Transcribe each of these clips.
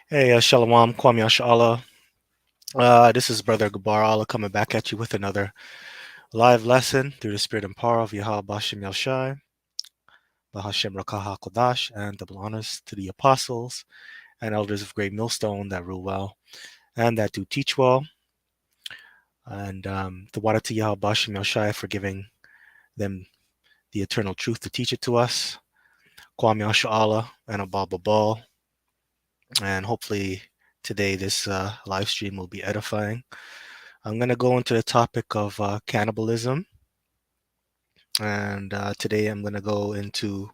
Hey, Shalom, Kwame Ashala. This is Brother Gabar Allah coming back at you with another live lesson through the spirit and power of Yahweh Bashem Yashai, Bahashem Rakaha Kodash, and double honors to the apostles and elders of Great Millstone that rule well and that do teach well. And the water to Yahweh Bashem Yashai for giving them the eternal truth to teach it to us. Kwame Ashala and Abba Babal. And hopefully today this live stream will be edifying. I'm going to go into the topic of cannibalism, and today I'm going to go into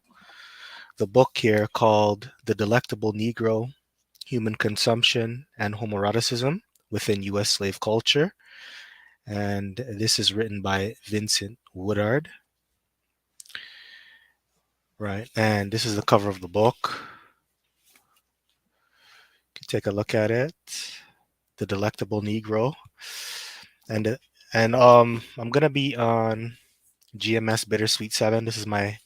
the book here called The Delectable Negro, Human Consumption and Homoeroticism Within U.S. Slave Culture. And this is written by Vincent Woodard, right? And this is the cover of the book. You can take a look at it. The Delectable Negro. And I'm going to be on GMS Bittersweet 7. This is my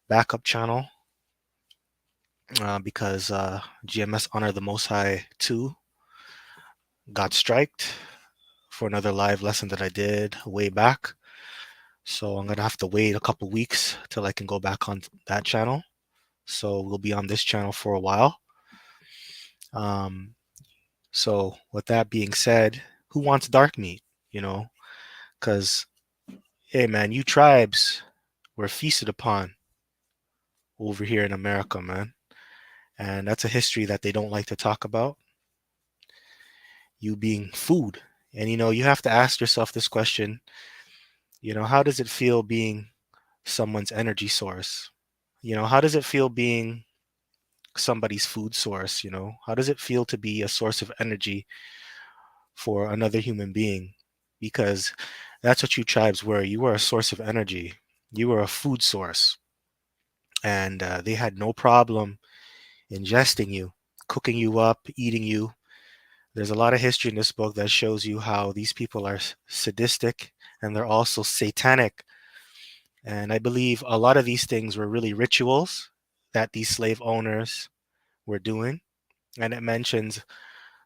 backup channel. Because GMS Honor the Most High 2 got striked for another live lesson that I did way back. So I'm going to have to wait a couple weeks till I can go back on that channel. So we'll be on this channel for a while. So with that being said, who wants dark meat? You know, because, hey man, you tribes were feasted upon over here in America, man. And that's a history that they don't like to talk about. You being food. And you have to ask yourself this question, how does it feel being someone's energy source? How does it feel being somebody's food source? How does it feel to be a source of energy for another human being? Because that's what you tribes were. You were a source of energy. You were a food source. And they had no problem ingesting you, cooking you up, eating you. There's a lot of history in this book that shows you how these people are sadistic and they're also satanic. And I believe a lot of these things were really rituals that these slave owners were doing. And it mentions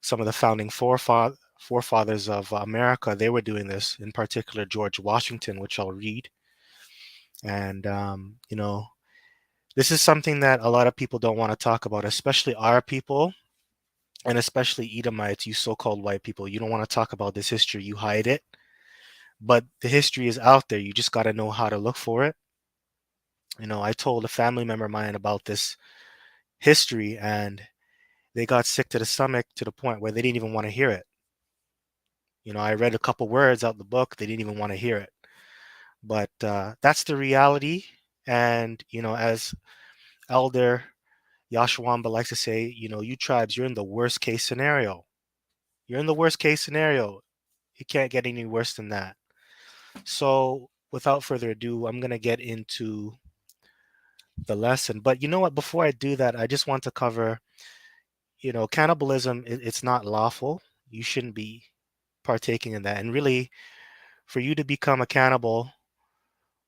some of the founding forefathers of America. They were doing this, in particular, George Washington, which I'll read. And, this is something that a lot of people don't want to talk about, especially our people and especially Edomites, you so-called white people. You don't want to talk about this history. You hide it. But the history is out there. You just got to know how to look for it. I told a family member of mine about this history and they got sick to the stomach to the point where they didn't even want to hear it. I read a couple words out the book, they didn't even want to hear it. But that's the reality. And, as Elder Yashwamba likes to say, you tribes, you're in the worst case scenario. You're in the worst case scenario. It can't get any worse than that. So without further ado, I'm going to get into the lesson. But you know what? Before I do that, I just want to cover, cannibalism, it's not lawful. You shouldn't be partaking in that. And really, for you to become a cannibal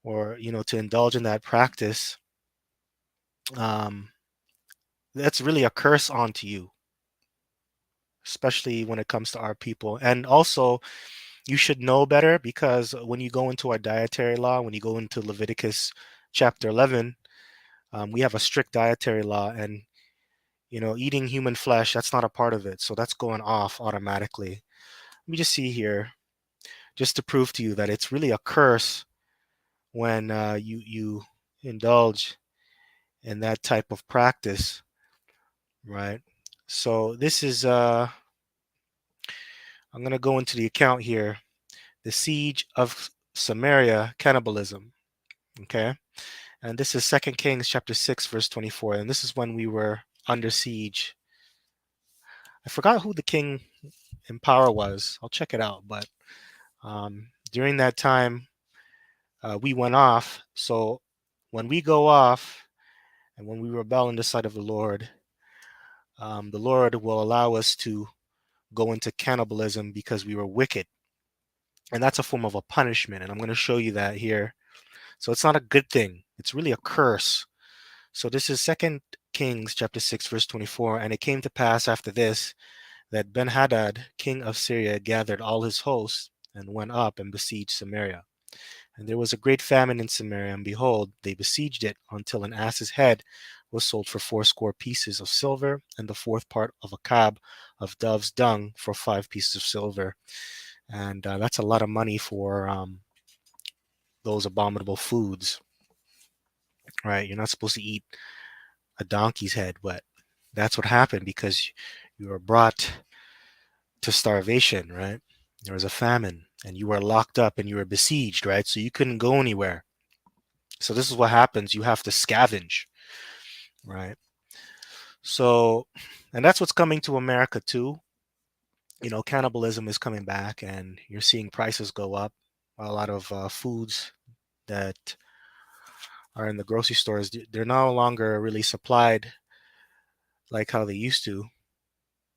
or, to indulge in that practice, um, that's really a curse onto you, especially when it comes to our people. And also, you should know better because when you go into our dietary law, when you go into Leviticus chapter 11, we have a strict dietary law and eating human flesh, that's not a part of it. So that's going off automatically. Let me just see here, just to prove to you that it's really a curse when you indulge in that type of practice, right? So this is I'm going to go into the account here, the siege of Samaria, cannibalism. Okay, and this is 2 Kings chapter 6 verse 24, and this is when we were under siege. I forgot who the king in power was. I'll check it out, but during that time we went off. So when we go off and when we rebel in the sight of the Lord will allow us to go into cannibalism because we were wicked. And that's a form of a punishment. And I'm going to show you that here. So it's not a good thing. It's really a curse. So this is 2 Kings chapter 6 verse 24. And it came to pass after this that Ben-Hadad, king of Syria, gathered all his hosts and went up and besieged Samaria. And there was a great famine in Samaria, and behold, they besieged it until an ass's head was sold for 80 pieces of silver, and the fourth part of a cab of dove's dung for 5 pieces of silver. And that's a lot of money for those abominable foods, right? You're not supposed to eat a donkey's head, but that's what happened because you were brought to starvation, right? There was a famine, and you were locked up and you were besieged, right? So you couldn't go anywhere. So this is what happens. You have to scavenge, right? So, and that's what's coming to America too. Cannibalism is coming back, and you're seeing prices go up. A lot of foods that are in the grocery stores, they're no longer really supplied like how they used to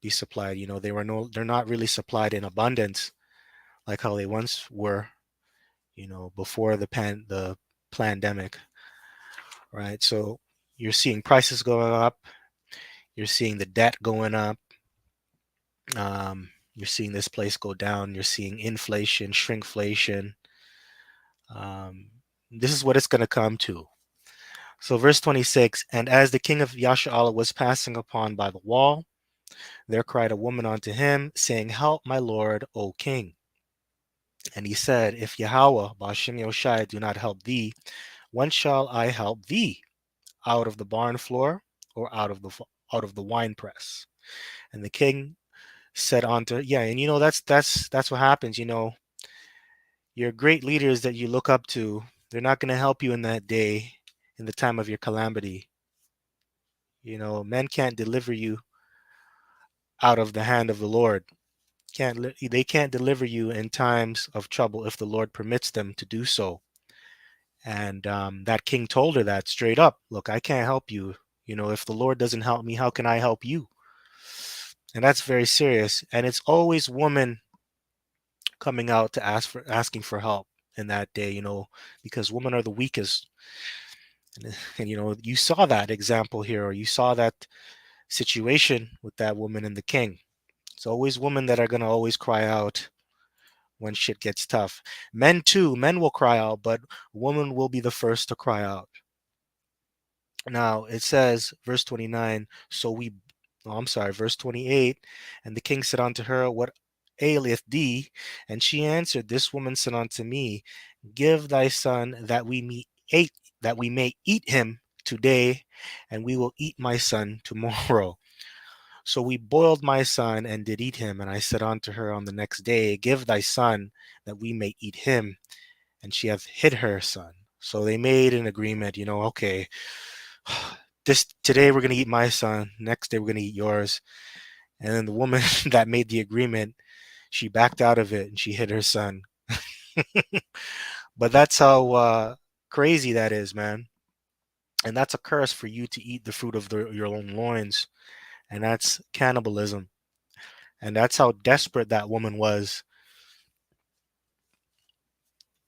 be supplied. They're not really supplied in abundance like how they once were. Before the pandemic, right? So you're seeing prices going up. You're seeing the debt going up. You're seeing this place go down. You're seeing inflation, shrinkflation. Um, this is what it's going to come to. So, verse 26, and as the king of Yashar'allah was passing upon by the wall, there cried a woman unto him, saying, Help, my lord, O king. And he said, If Yahweh, Ba'ashem Yoshai, do not help thee, when shall I help thee? Out of the barn floor, or out of the wine press? And the king said unto, yeah, and that's what happens. Your great leaders that you look up to, they're not going to help you in that day, in the time of your calamity. Men can't deliver you out of the hand of the Lord. They can't deliver you in times of trouble if the Lord permits them to do so. And that king told her that straight up. Look, I can't help you. If the Lord doesn't help me, how can I help you? And that's very serious. And it's always women coming out to asking for help in that day, because women are the weakest. And you saw that example here, or you saw that situation with that woman and the king. It's always women that are going to always cry out when shit gets tough. Men too, men will cry out, but women will be the first to cry out. Now it says, verse 29, verse 28, and the king said unto her, What aileth thee? And she answered, This woman said unto me, Give thy son that we may eat him today, and we will eat my son tomorrow. So we boiled my son and did eat him. And I said unto her on the next day, Give thy son that we may eat him. And she hath hid her son. So they made an agreement, okay, today we're going to eat my son. Next day we're going to eat yours. And then the woman that made the agreement, she backed out of it and she hid her son. But that's how crazy that is, man. And that's a curse for you to eat the fruit of your own loins. And that's cannibalism. And that's how desperate that woman was,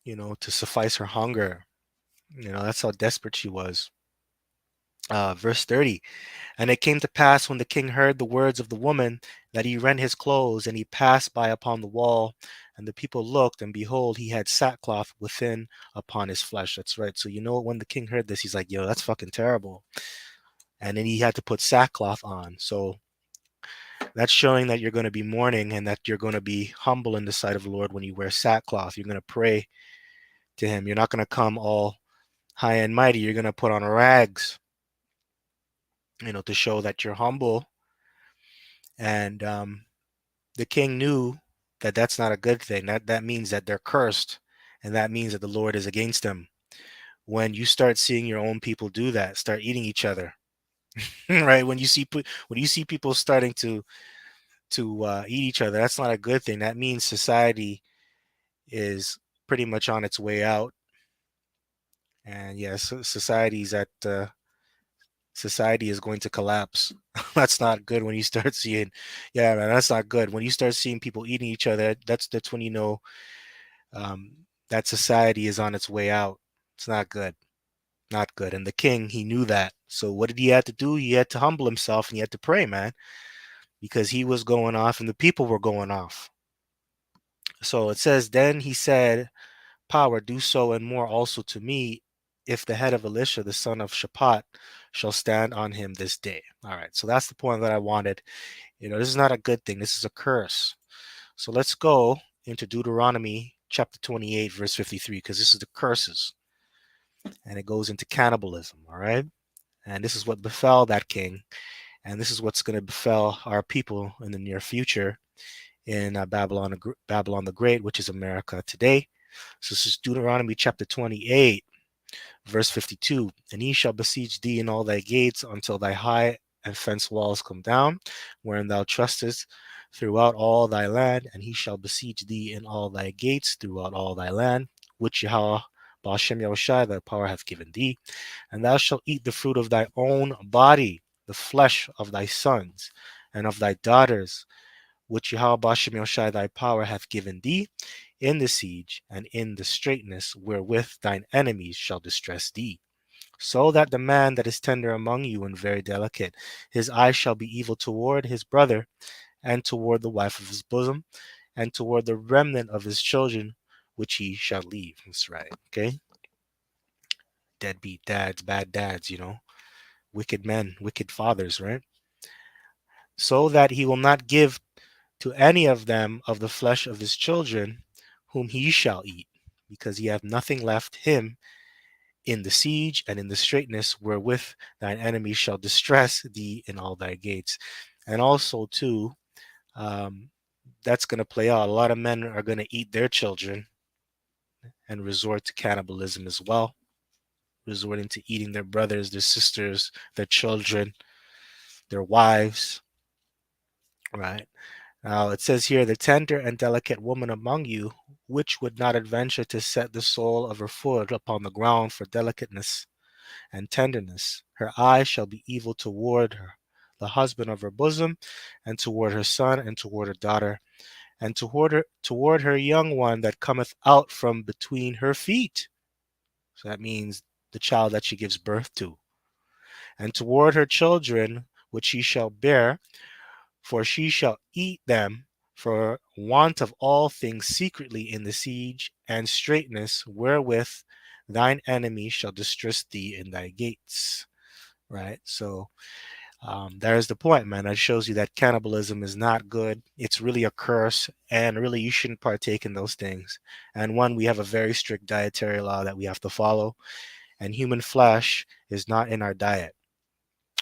to suffice her hunger. That's how desperate she was. Verse 30. And it came to pass when the king heard the words of the woman that he rent his clothes and he passed by upon the wall. And the people looked, and behold, he had sackcloth within upon his flesh. That's right. So, when the king heard this, he's like, yo, that's fucking terrible. And then he had to put sackcloth on. So that's showing that you're going to be mourning and that you're going to be humble in the sight of the Lord when you wear sackcloth. You're going to pray to him. You're not going to come all high and mighty. You're going to put on rags, to show that you're humble. And the king knew that that's not a good thing. That means that they're cursed, and that means that the Lord is against them. When you start seeing your own people do that, start eating each other, right? When you see people starting to eat each other, that's not a good thing. That means society is pretty much on its way out. And yes, society is going to collapse. That's not good when you start seeing, yeah, man, that's not good. When you start seeing people eating each other, that's when that society is on its way out. It's not good, not good. And the king, he knew that. So what did he have to do? He had to humble himself and he had to pray, man, because he was going off and the people were going off. So it says, then he said, power, do so and more also to me, if the head of Elisha, the son of Shaphat, shall stand on him this day. All right, so that's the point that I wanted. This is not a good thing. This is a curse. So let's go into Deuteronomy chapter 28, verse 53, because this is the curses. And it goes into cannibalism, all right? And this is what befell that king. And this is what's going to befell our people in the near future in Babylon the Great, which is America today. So this is Deuteronomy chapter 28, verse 52. And he shall besiege thee in all thy gates until thy high and fenced walls come down, wherein thou trustest throughout all thy land. And he shall besiege thee in all thy gates throughout all thy land, which Yahweh Ba'ashem Yahushai thy power hath given thee. And thou shalt eat the fruit of thy own body, the flesh of thy sons and of thy daughters, which Yahweh Ba'ashem Yahushai thy power hath given thee, in the siege and in the straitness wherewith thine enemies shall distress thee. So that the man that is tender among you and very delicate, his eye shall be evil toward his brother, and toward the wife of his bosom, and toward the remnant of his children, which he shall leave. That's right. Okay. Deadbeat dads, bad dads, wicked men, wicked fathers, right? So that he will not give to any of them of the flesh of his children, whom he shall eat, because he hath nothing left him in the siege and in the straitness wherewith thine enemies shall distress thee in all thy gates. And also, too, that's going to play out. A lot of men are going to eat their children and resort to cannibalism as well, resorting to eating their brothers, their sisters, their children, their wives, right? Now it says here, the tender and delicate woman among you, which would not adventure to set the sole of her foot upon the ground for delicateness and tenderness, her eye shall be evil toward her, the husband of her bosom, and toward her son, and toward her daughter, and toward her young one that cometh out from between her feet. So that means the child that she gives birth to, and toward her children which she shall bear, for she shall eat them for want of all things secretly in the siege and straitness wherewith thine enemy shall distress thee in thy gates. Right? So there's the point, man. That shows you that cannibalism is not good. It's really a curse, and really you shouldn't partake in those things. And one, we have a very strict dietary law that we have to follow, and human flesh is not in our diet.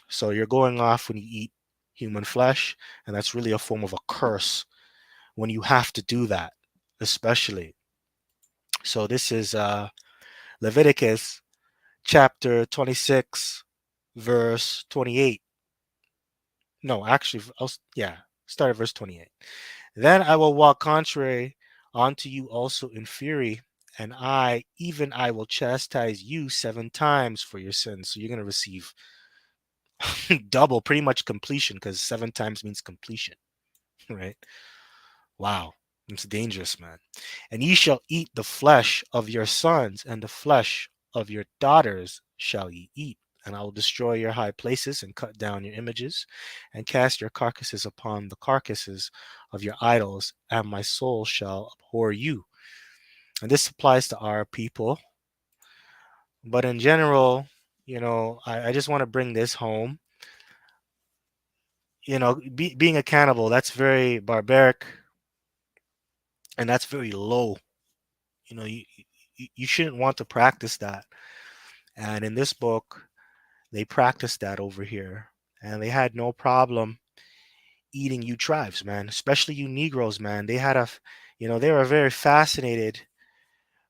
So you're going off when you eat human flesh, and that's really a form of a curse when you have to do that, especially. So this is Leviticus chapter 26, verse 28. No, actually, yeah, start at verse 28. Then I will walk contrary unto you also in fury, and even I will chastise you 7 times for your sins. So you're going to receive double, pretty much completion, because 7 times means completion, right? Wow, it's dangerous, man. And ye shall eat the flesh of your sons, and the flesh of your daughters shall ye eat. And I will destroy your high places, and cut down your images, and cast your carcasses upon the carcasses of your idols, and my soul shall abhor you. And this applies to our people. But in general, I just want to bring this home. Being a cannibal, that's very barbaric, and that's very low. You shouldn't want to practice that. And in this book, they practiced that over here, and they had no problem eating you tribes, man, especially you Negroes, man. They were very fascinated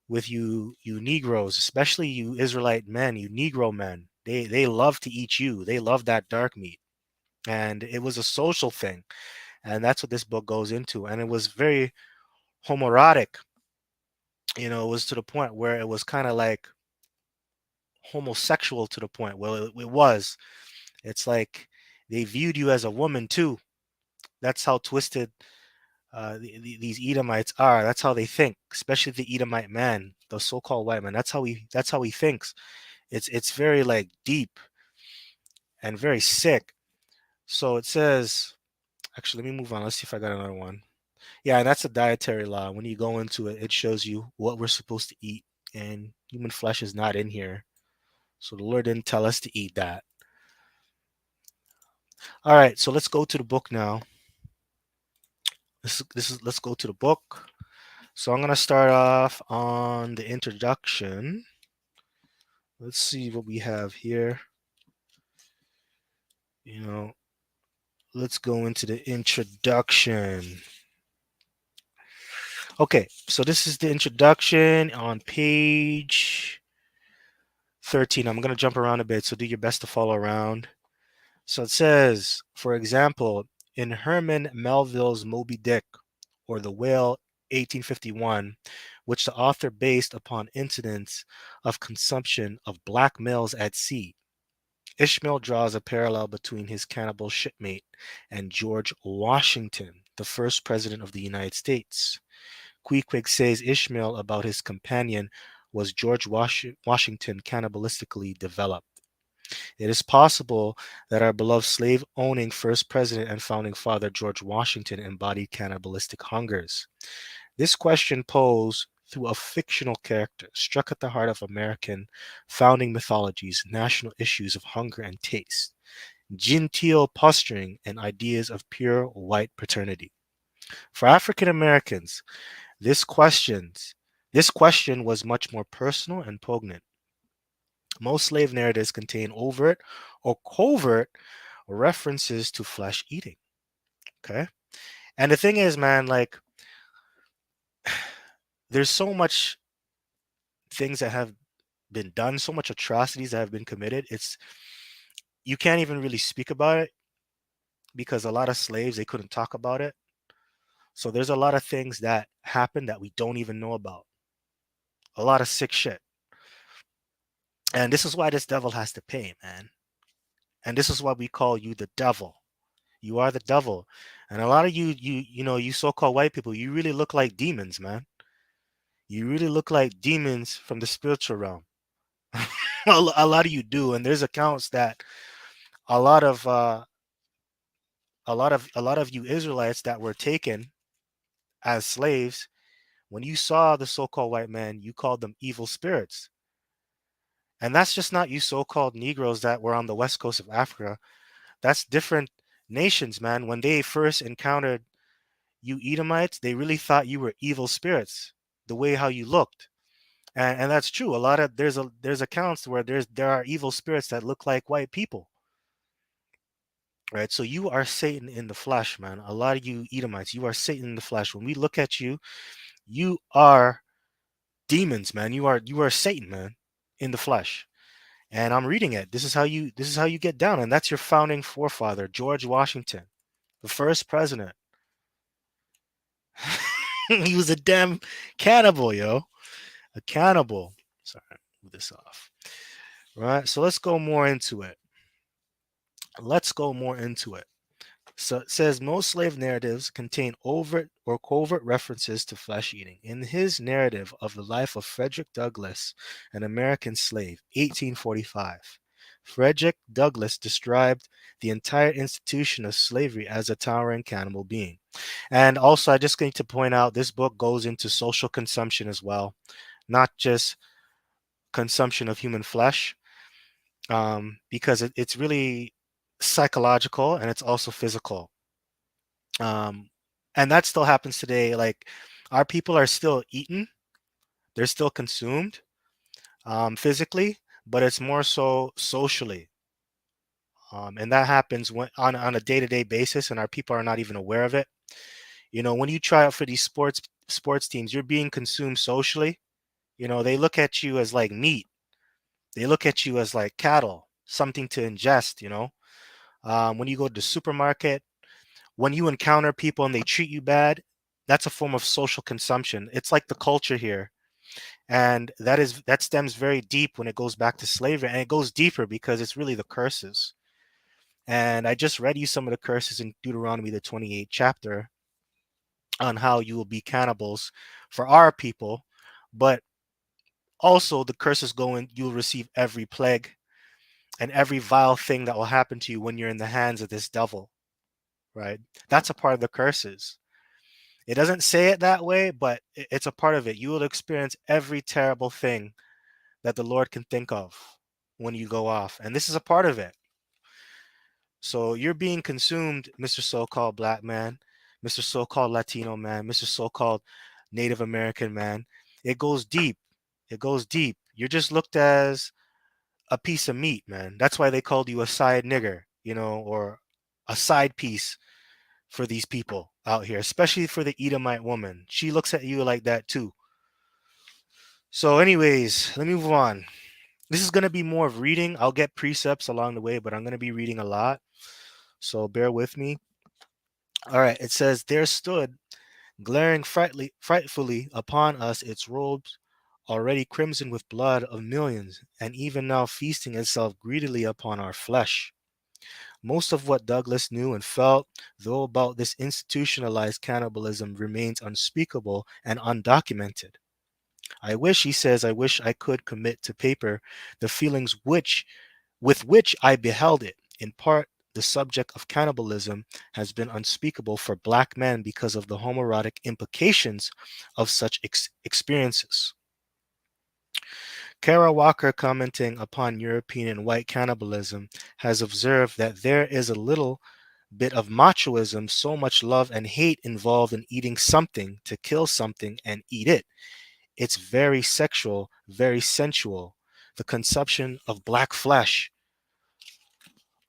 with you Negroes, especially you Israelite men, you Negro men. They love to eat you. They love that dark meat. And it was a social thing. And that's what this book goes into. And it was very homoerotic. It was to the point where it was kind of like homosexual to the point. Well, it was. It's like they viewed you as a woman too. That's how twisted these Edomites are. That's how they think, especially the Edomite man, the so-called white man. That's how he thinks. It's very like deep. and very sick. So it says, actually, let me move on. Let's see if I got another one. Yeah, and that's a dietary law. When you go into it, it shows you what we're supposed to eat, and human flesh is not in here. So the Lord didn't tell us to eat that. All right, so let's go to the book now. Let's go to the book. So I'm gonna start off on the introduction. Let's see what we have here. You know, let's go into the introduction. Okay, so this is the introduction on page 13. I'm gonna jump around a bit, so do your best to follow around. So it says, for example, in Herman Melville's Moby Dick, or The Whale, 1851, which the author based upon incidents of consumption of black males at sea, Ishmael draws a parallel between his cannibal shipmate and George Washington, the first president of the United States. Queequeg says Ishmael about his companion was George Washington cannibalistically developed. It is possible that our beloved slave owning first president and founding father George Washington embodied cannibalistic hungers. This question posed through a fictional character struck at the heart of American founding mythologies, national issues of hunger and taste, genteel posturing, and ideas of pure white paternity. For African Americans, this question was much more personal and poignant. Most slave narratives contain overt or covert references to flesh eating. Okay. And the thing is, man, like, there's so much things that have been done, so much atrocities that have been committed. It's you can't even really speak about it because a lot of slaves they couldn't talk about it. So there's a lot of things that happen that we don't even know about. A lot of sick shit. And this is why this devil has to pay, man. And this is why we call you the devil. You are the devil. And a lot of you so-called white people, you really look like demons, man. You really look like demons from the spiritual realm. A lot of you do, and there's accounts that a lot of a lot of you Israelites that were taken as slaves, when you saw the so-called white man, you called them evil spirits. And that's just not you so-called Negroes that were on the west coast of Africa. That's different nations, man. When they first encountered you Edomites, they really thought you were evil spirits, the way how you looked. And that's true. A lot of there's accounts where there are evil spirits that look like white people. Right? So you are Satan in the flesh, man. A lot of you Edomites, you are Satan in the flesh. When we look at you, you are demons, man. You are Satan, man, in the flesh. And I'm reading it. This is how you get down. And that's your founding forefather, George Washington, the first president. He was a damn cannibal, yo. A cannibal. Sorry, move this off. Right. So let's go more into it. Let's go more into it. So it says most slave narratives contain overt or covert references to flesh eating. In his narrative of the life of Frederick Douglass, an American slave, 1845, Frederick Douglass described the entire institution of slavery as a towering cannibal being. And also, I just need to point out this book goes into social consumption as well, not just consumption of human flesh, because it's really psychological and it's also physical. Um, and that still happens today. Like our people are still eaten, they're still consumed physically, but it's more so socially. And that happens on a day-to-day basis, and our people are not even aware of it. When you try out for these sports teams, you're being consumed socially. They look at you as like meat. They look at you as like cattle, something to ingest. When you go to the supermarket, when you encounter people and they treat you bad, that's a form of social consumption. It's like the culture here. And that stems very deep when it goes back to slavery. And it goes deeper because it's really the curses. And I just read you some of the curses in Deuteronomy, the 28th chapter, on how you will be cannibals for our people. But also the curses go in, you'll receive every plague. and every vile thing that will happen to you when you're in the hands of this devil, right? That's a part of the curses. It doesn't say it that way, but it's a part of it. You will experience every terrible thing that the Lord can think of when you go off. And this is a part of it. So you're being consumed, Mr. So-called black man, Mr. So-called Latino man, Mr. So-called Native American man. It goes deep. It goes deep. You're just looked as a piece of meat, man. That's why they called you a side nigger, or a side piece for these people out here, especially for the Edomite woman. She looks at you like that too. So, anyways, let me move on. This is going to be more of reading. I'll get precepts along the way, but I'm going to be reading a lot. So, bear with me. All right. It says, there stood, glaring frightfully upon us its robes, already crimson with blood of millions, and even now feasting itself greedily upon our flesh. Most of what Douglas knew and felt, though, about this institutionalized cannibalism remains unspeakable and undocumented. I wish, he says, I wish I could commit to paper the feelings with which I beheld it. In part, the subject of cannibalism has been unspeakable for black men because of the homoerotic implications of such experiences. Kara Walker, commenting upon European and white cannibalism, has observed that there is a little bit of machoism, so much love and hate involved in eating something to kill something and eat it. It's very sexual, very sensual. The consumption of black flesh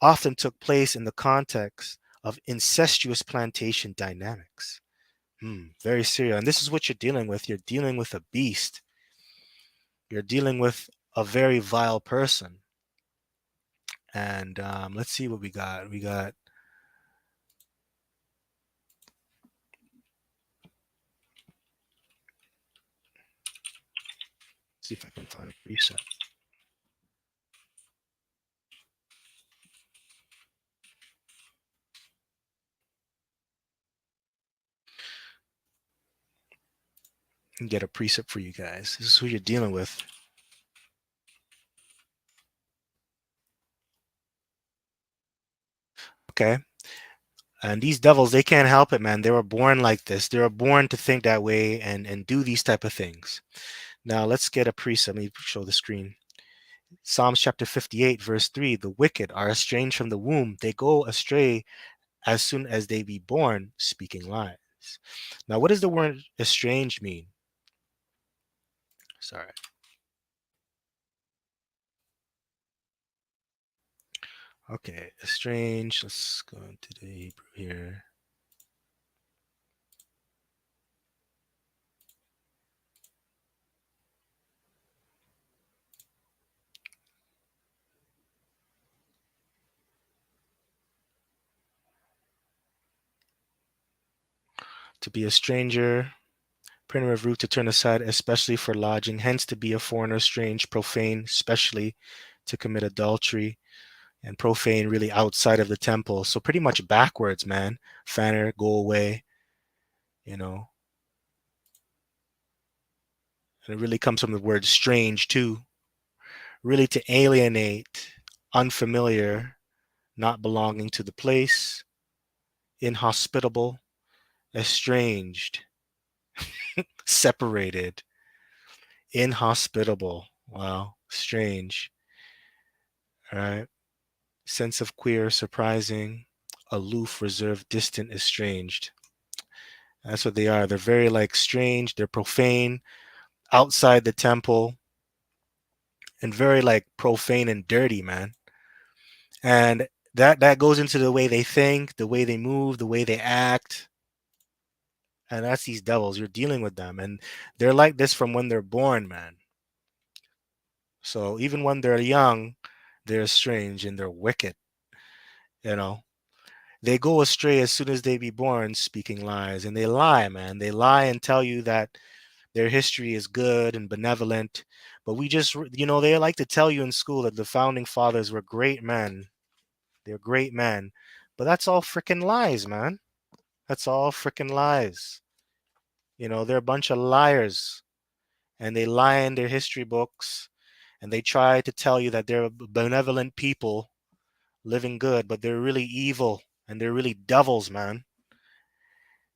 often took place in the context of incestuous plantation dynamics. Very serious. And this is what you're dealing with. You're dealing with a beast. You're dealing with a very vile person. And let's see what we got. See if I can find a preset. And get a precept for you guys. This is who you're dealing with. Okay. And these devils, they can't help it, man. They were born like this. They were born to think that way and do these type of things. Now let's get a precept. Let me show the screen. Psalms chapter 58, verse 3. The wicked are estranged from the womb. They go astray as soon as they be born, speaking lies. Now, what does the word estranged mean? Sorry. Okay, estranged. Let's go into the Hebrew here. To be a stranger, primitive root to turn aside, especially for lodging, hence to be a foreigner, strange, profane, especially to commit adultery, and profane really outside of the temple. So pretty much backwards, man. Fanner, go away, you know. And it really comes from the word strange too. Really to alienate, unfamiliar, not belonging to the place, inhospitable, estranged, separated, inhospitable. Wow, strange. All right. Sense of queer, surprising, aloof, reserved, distant, estranged. That's what they are. They're very like strange. They're profane, outside the temple, and very like profane and dirty, man. And that goes into the way they think, the way they move, the way they act. And that's these devils. You're dealing with them, and they're like this from when they're born, man. So even when they're young, they're strange and they're wicked. You know, they go astray as soon as they be born, speaking lies, and they lie, man. They lie and tell you that their history is good and benevolent, but we just, they like to tell you in school that the founding fathers were great men. They're great men, but that's all freaking lies, man. That's all freaking lies. They're a bunch of liars, and they lie in their history books, and they try to tell you that they're benevolent people living good, but they're really evil and they're really devils, man.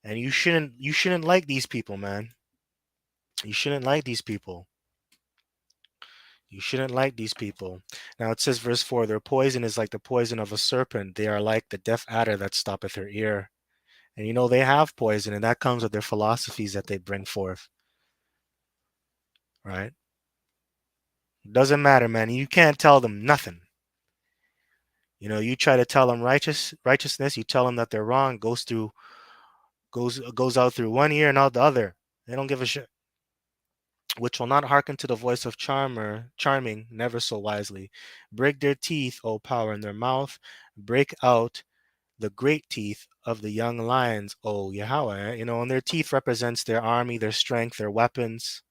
And you shouldn't like these people, man. You shouldn't like these people. You shouldn't like these people. Now it says, verse 4, their poison is like the poison of a serpent. They are like the deaf adder that stoppeth her ear. And you know, they have poison, and that comes with their philosophies that they bring forth, right? Doesn't matter, man. You can't tell them nothing. You know, you try to tell them righteousness, you tell them that they're wrong, goes out through one ear and out the other. They don't give a shit. Which will not hearken to the voice of charming, never so wisely. Break their teeth, O power in their mouth. Break out the great teeth of the young lions, O Yahweh. You know, and their teeth represents their army, their strength, their weapons.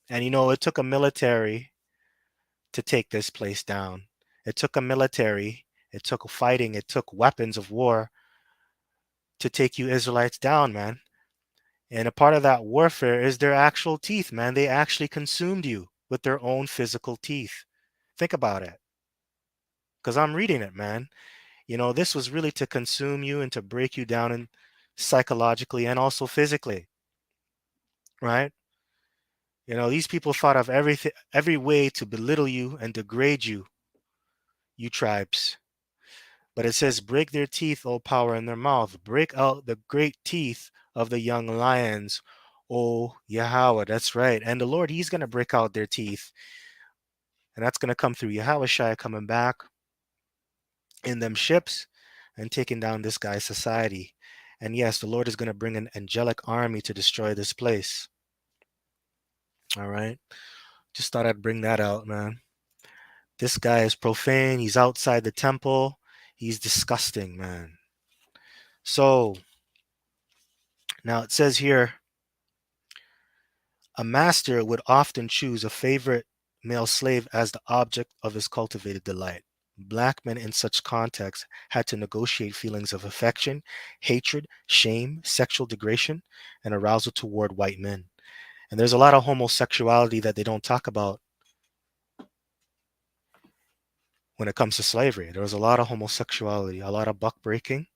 And you know, it took a military to take this place down. It took a military, it took fighting, it took weapons of war to take you Israelites down, man. And a part of that warfare is their actual teeth, man. They actually consumed you with their own physical teeth. Think about it. Because I'm reading it, man. You know, this was really to consume you and to break you down and psychologically and also physically, right? You know, these people thought of every way to belittle you and degrade you, you tribes. But it says, break their teeth, O power in their mouth. Break out the great teeth of the young lions, O Yahweh. That's right. And the Lord, He's going to break out their teeth. And that's going to come through Yahweh Shai coming back in them ships and taking down this guy's society. And yes, the Lord is going to bring an angelic army to destroy this place. All right. Just thought I'd bring that out, man. This guy is profane. He's outside the temple. He's disgusting, man. So now it says here, a master would often choose a favorite male slave as the object of his cultivated delight. Black men in such contexts had to negotiate feelings of affection, hatred, shame, sexual degradation, and arousal toward white men. And there's a lot of homosexuality that they don't talk about when it comes to slavery. There was a lot of homosexuality, a lot of buck breaking,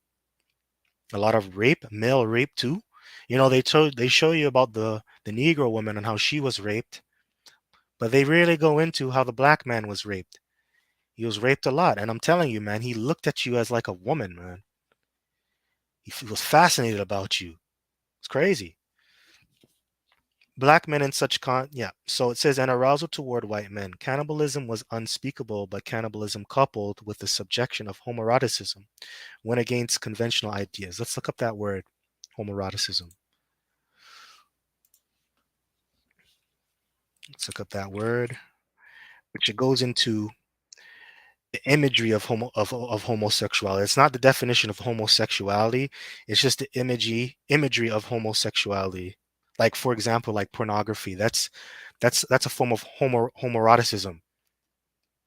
a lot of rape, male rape too. You know, they show you about the Negro woman and how she was raped, but they rarely go into how the black man was raped. He was raped a lot, and I'm telling you, man, he looked at you as like a woman, man. He was fascinated about you. It's crazy. Black men in such yeah. So it says an arousal toward white men. Cannibalism was unspeakable, but cannibalism coupled with the subjection of homoeroticism went against conventional ideas. Let's look up that word, homoeroticism. Let's look up that word, which it goes into the imagery of of homosexuality. It's not the definition of homosexuality. It's just the imagery of homosexuality. Like for example, like pornography. That's a form of homoeroticism,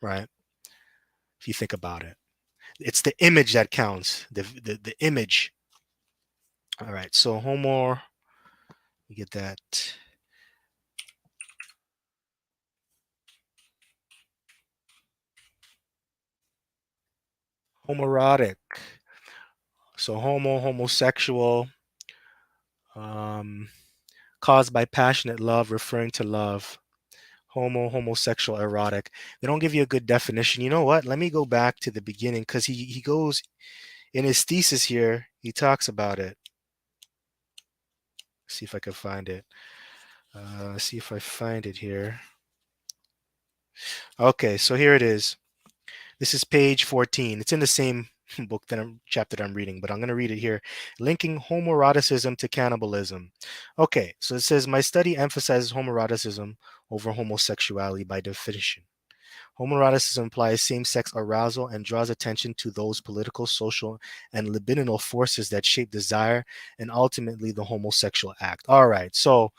right? If you think about it, it's the image that counts. The image. All right. So you get that. Homoerotic. So homosexual. Um, caused by passionate love, referring to love. Homosexual, erotic. They don't give you a good definition. You know what? Let me go back to the beginning because he goes in his thesis here. He talks about it. See if I can find it. See if I find it here. Okay, so here it is. This is page 14. It's in the same book chapter that I'm reading, but I'm going to read it here. Linking homoeroticism to cannibalism. Okay, so it says my study emphasizes homoeroticism over homosexuality by definition. Homoeroticism implies same-sex arousal and draws attention to those political, social, and libidinal forces that shape desire and ultimately the homosexual act. All right, so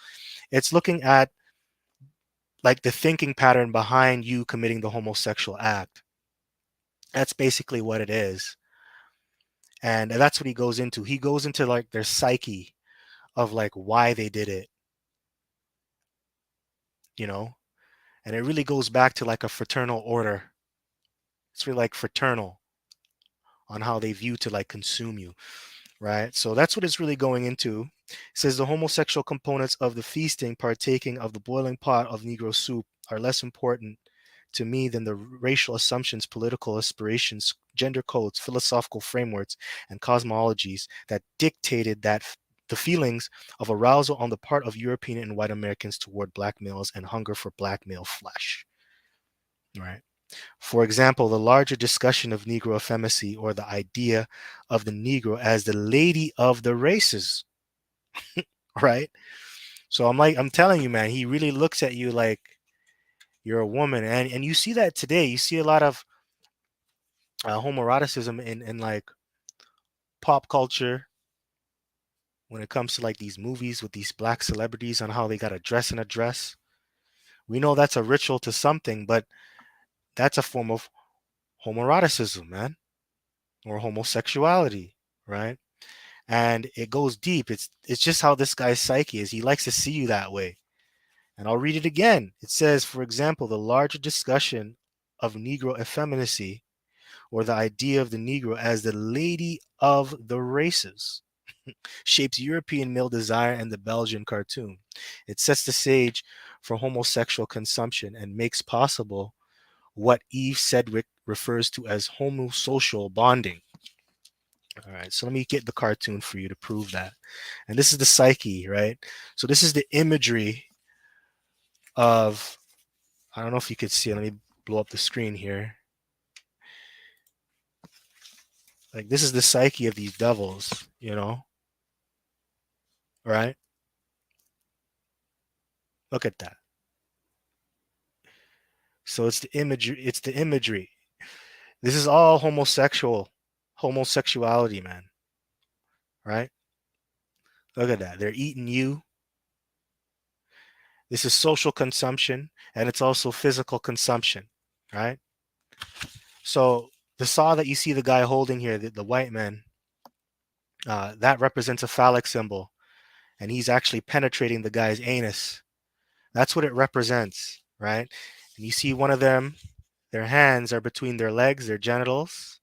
it's looking at like the thinking pattern behind you committing the homosexual act. That's basically what it is. And that's what he goes into. He goes into like their psyche of like why they did it, you know? And it really goes back to like a fraternal order. It's really like fraternal on how they view to like consume you, right? So that's what it's really going into. It says the homosexual components of the feasting, partaking of the boiling pot of Negro soup, are less important to me than the racial assumptions, political aspirations, gender codes, philosophical frameworks, and cosmologies that dictated that the feelings of arousal on the part of European and white Americans toward black males and hunger for black male flesh. Right. For example, the larger discussion of Negro effeminacy, or the idea of the Negro as the lady of the races, right? So I'm telling you, man, he really looks at you like you're a woman, and you see that today. You see a lot of homoeroticism in like pop culture when it comes to like these movies with these black celebrities on how they got to dress in a dress. We know that's a ritual to something, but that's a form of homoeroticism, man, or homosexuality, right? And it goes deep. It's just how this guy's psyche is. He likes to see you that way. And I'll read it again. It says, for example, the larger discussion of Negro effeminacy, or the idea of the Negro as the lady of the races, shapes European male desire and the Belgian cartoon. It sets the stage for homosexual consumption and makes possible what Eve Sedgwick refers to as homosocial bonding. All right, so let me get the cartoon for you to prove that. And this is the psyche, right? So this is the imagery of, I don't know if you could see it. Let me blow up the screen here. Like, this is the psyche of these devils, right? Look at that. So it's the imagery. It's the imagery. This is all homosexuality, man. Right? Look at that. They're eating you. This is social consumption, and it's also physical consumption, right? So the saw that you see the guy holding here, the white man, that represents a phallic symbol, and he's actually penetrating the guy's anus. That's what it represents, right? And you see one of them, their hands are between their legs, their genitals,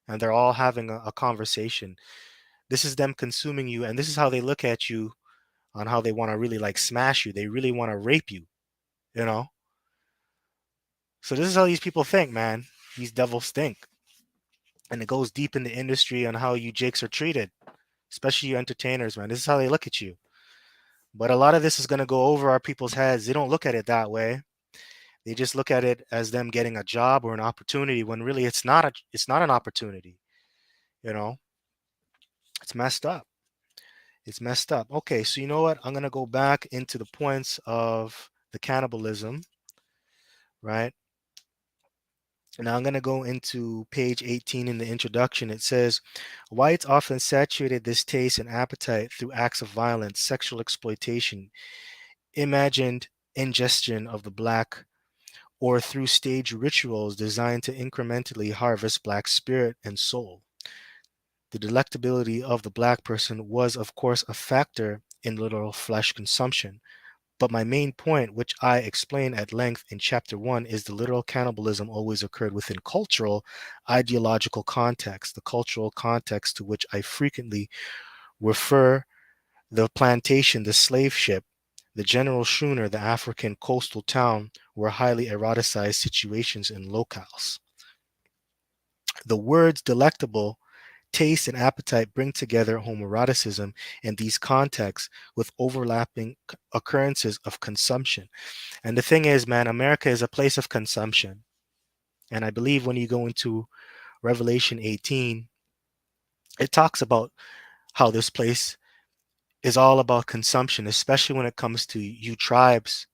and they're all having a conversation. This is them consuming you, and this is how they look at you, on how they want to really like smash you. They really want to rape you, you know? So this is how these people think, man. These devils think. And it goes deep in the industry on how you jakes are treated, especially you entertainers, man. This is how they look at you. But a lot of this is going to go over our people's heads. They don't look at it that way. They just look at it as them getting a job or an opportunity, when really it's not an opportunity. You know, it's messed up. It's messed up. Okay, so you know what? I'm gonna go back into the points of the cannibalism, right? And now I'm gonna go into page 18 in the introduction. It says, whites often saturated this taste and appetite through acts of violence, sexual exploitation, imagined ingestion of the black, or through stage rituals designed to incrementally harvest black spirit and soul. The delectability of the black person was, of course, a factor in literal flesh consumption. But my main point, which I explain at length in chapter 1, is the literal cannibalism always occurred within cultural, ideological context, the cultural context to which I frequently refer: the plantation, the slave ship, the general schooner, the African coastal town, were highly eroticized situations and locales. The words delectable, taste, and appetite bring together homoeroticism in these contexts with overlapping occurrences of consumption. And the thing is, man, America is a place of consumption. And I believe when you go into Revelation 18, it talks about how this place is all about consumption, especially when it comes to you tribes,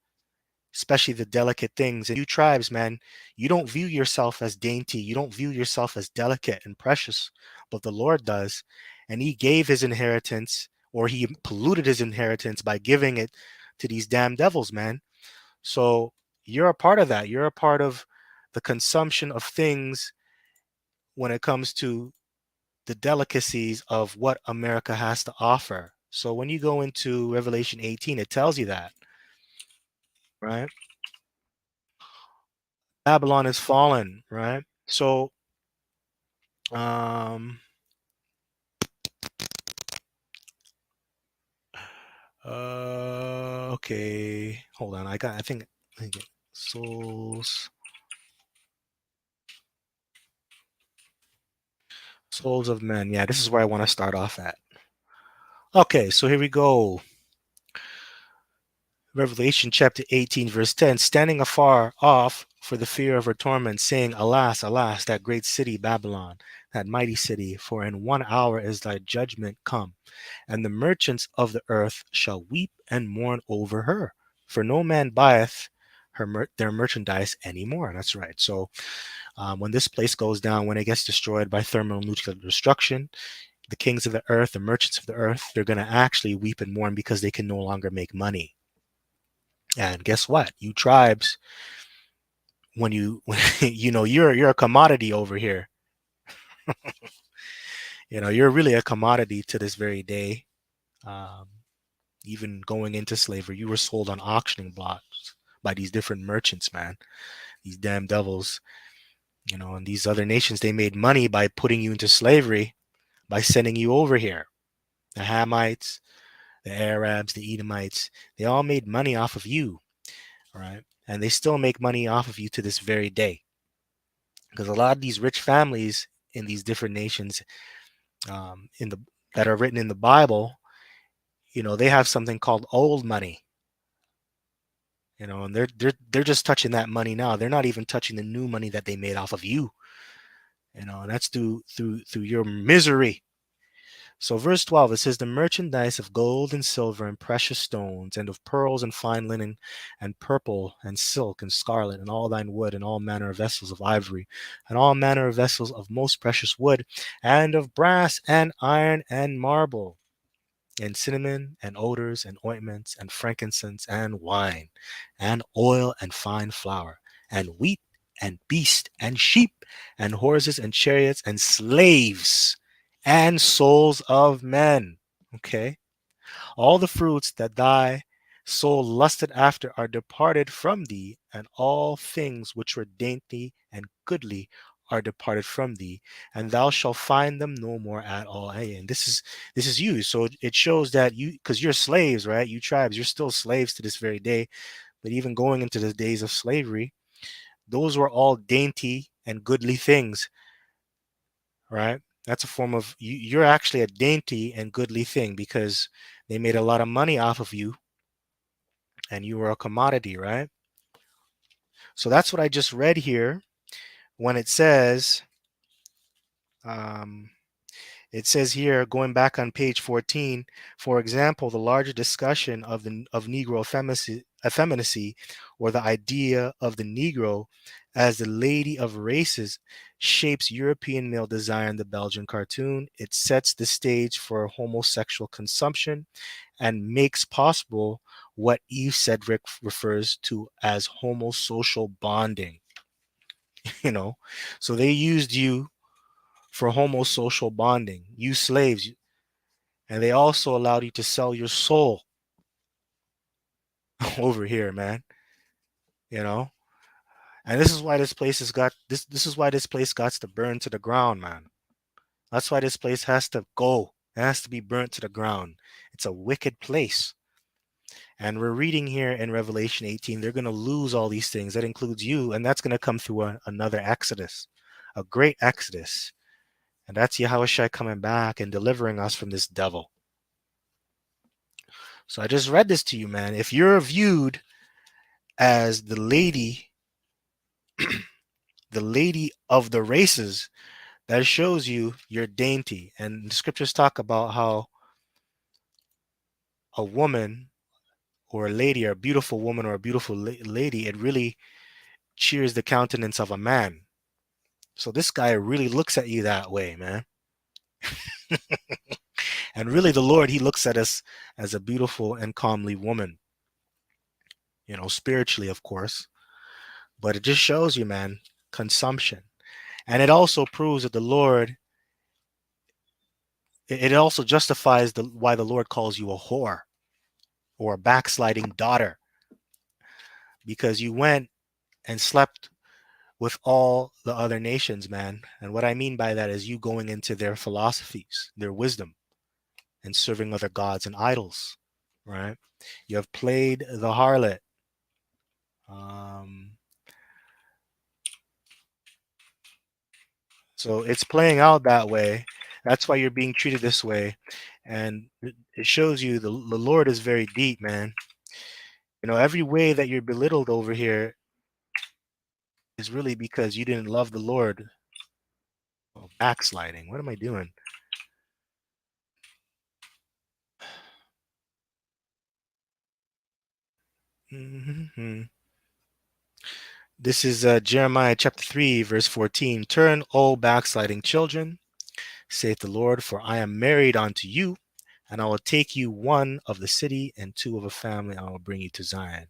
especially the delicate things. And you tribes, man, you don't view yourself as dainty. You don't view yourself as delicate and precious, but the Lord does. And he gave his inheritance, or he polluted his inheritance by giving it to these damn devils, man. So you're a part of that. You're a part of the consumption of things when it comes to the delicacies of what America has to offer. So when you go into Revelation 18, it tells you that, right? Babylon is fallen, right? So, um, okay, hold on. I think souls, souls of men. Yeah, this is where I want to start off at. Okay, so here we go. Revelation chapter 18, verse 10, standing afar off for the fear of her torment, saying, Alas, alas, that great city Babylon, that mighty city, for in 1 hour is thy judgment come, and the merchants of the earth shall weep and mourn over her. For no man buyeth their merchandise anymore. That's right. So when this place goes down, when it gets destroyed by thermonuclear destruction, the kings of the earth, the merchants of the earth, they're going to actually weep and mourn because they can no longer make money. And guess what? You tribes, when you you're a commodity over here. You're really a commodity to this very day. Um, Even going into slavery, you were sold on auctioning blocks by these different merchants, man. These damn devils, and these other nations, they made money by putting you into slavery, by sending you over here. The Hamites, the Arabs, the Edomites, they all made money off of you, right? And they still make money off of you to this very day. Because a lot of these rich families in these different nations, in the that are written in the Bible, they have something called old money, and they're just touching that money now. They're not even touching the new money that they made off of you, and that's through your misery. So verse 12, it says, the merchandise of gold and silver and precious stones, and of pearls and fine linen, and purple and silk and scarlet, and all thine wood, and all manner of vessels of ivory, and all manner of vessels of most precious wood, and of brass and iron and marble, and cinnamon and odors and ointments and frankincense and wine, and oil and fine flour, and wheat and beast and sheep and horses and chariots and slaves and souls of men. Okay. All the fruits that thy soul lusted after are departed from thee, and all things which were dainty and goodly are departed from thee, and thou shalt find them no more at all. Hey, and this is you. So it shows that you, because you're slaves, right? You tribes, you're still slaves to this very day. But even going into the days of slavery, those were all dainty and goodly things, right? That's a form of you're actually a dainty and goodly thing because they made a lot of money off of you and you were a commodity, right? So that's what I just read here when um, it says here, going back on page 14, for example, the larger discussion of Negro effeminacy, or the idea of the Negro as the lady of races, shapes European male desire in the Belgian cartoon. It sets the stage for homosexual consumption and makes possible what Eve Sedgwick refers to as homosocial bonding. you know, so they used you for homosocial bonding, you slaves, and they also allowed you to sell your soul over here, man. You know, and this is why this place has got this. This is why this place got to burn to the ground, man. That's why this place has to go. It has to be burnt to the ground. It's a wicked place. And we're reading here in Revelation 18, they're going to lose all these things. That includes you, and that's going to come through another Exodus, a great Exodus. And that's Yahushua coming back and delivering us from this devil. So I just read this to you, man. If you're viewed as the lady, the lady of the races, that shows you're dainty. And the scriptures talk about how a woman or a lady, or a beautiful woman or a beautiful lady, it really cheers the countenance of a man. So this guy really looks at you that way, man. And really, the Lord, he looks at us as a beautiful and comely woman, spiritually, of course. But it just shows you, man, consumption. And it also proves that the Lord, it also justifies why the Lord calls you a whore or a backsliding daughter, because you went and slept with all the other nations, man. And what I mean by that is you going into their philosophies, their wisdom, and serving other gods and idols, right? You have played the harlot. Um, so it's playing out that way. That's why you're being treated this way. And it shows you the Lord is very deep, man. You know, every way that you're belittled over here is really because you didn't love the Lord. Oh, backsliding. What am I doing? Hmm. This is Jeremiah chapter 3, verse 14. Turn, O backsliding children, saith the Lord, for I am married unto you, and I will take you one of the city and two of a family, and I will bring you to Zion.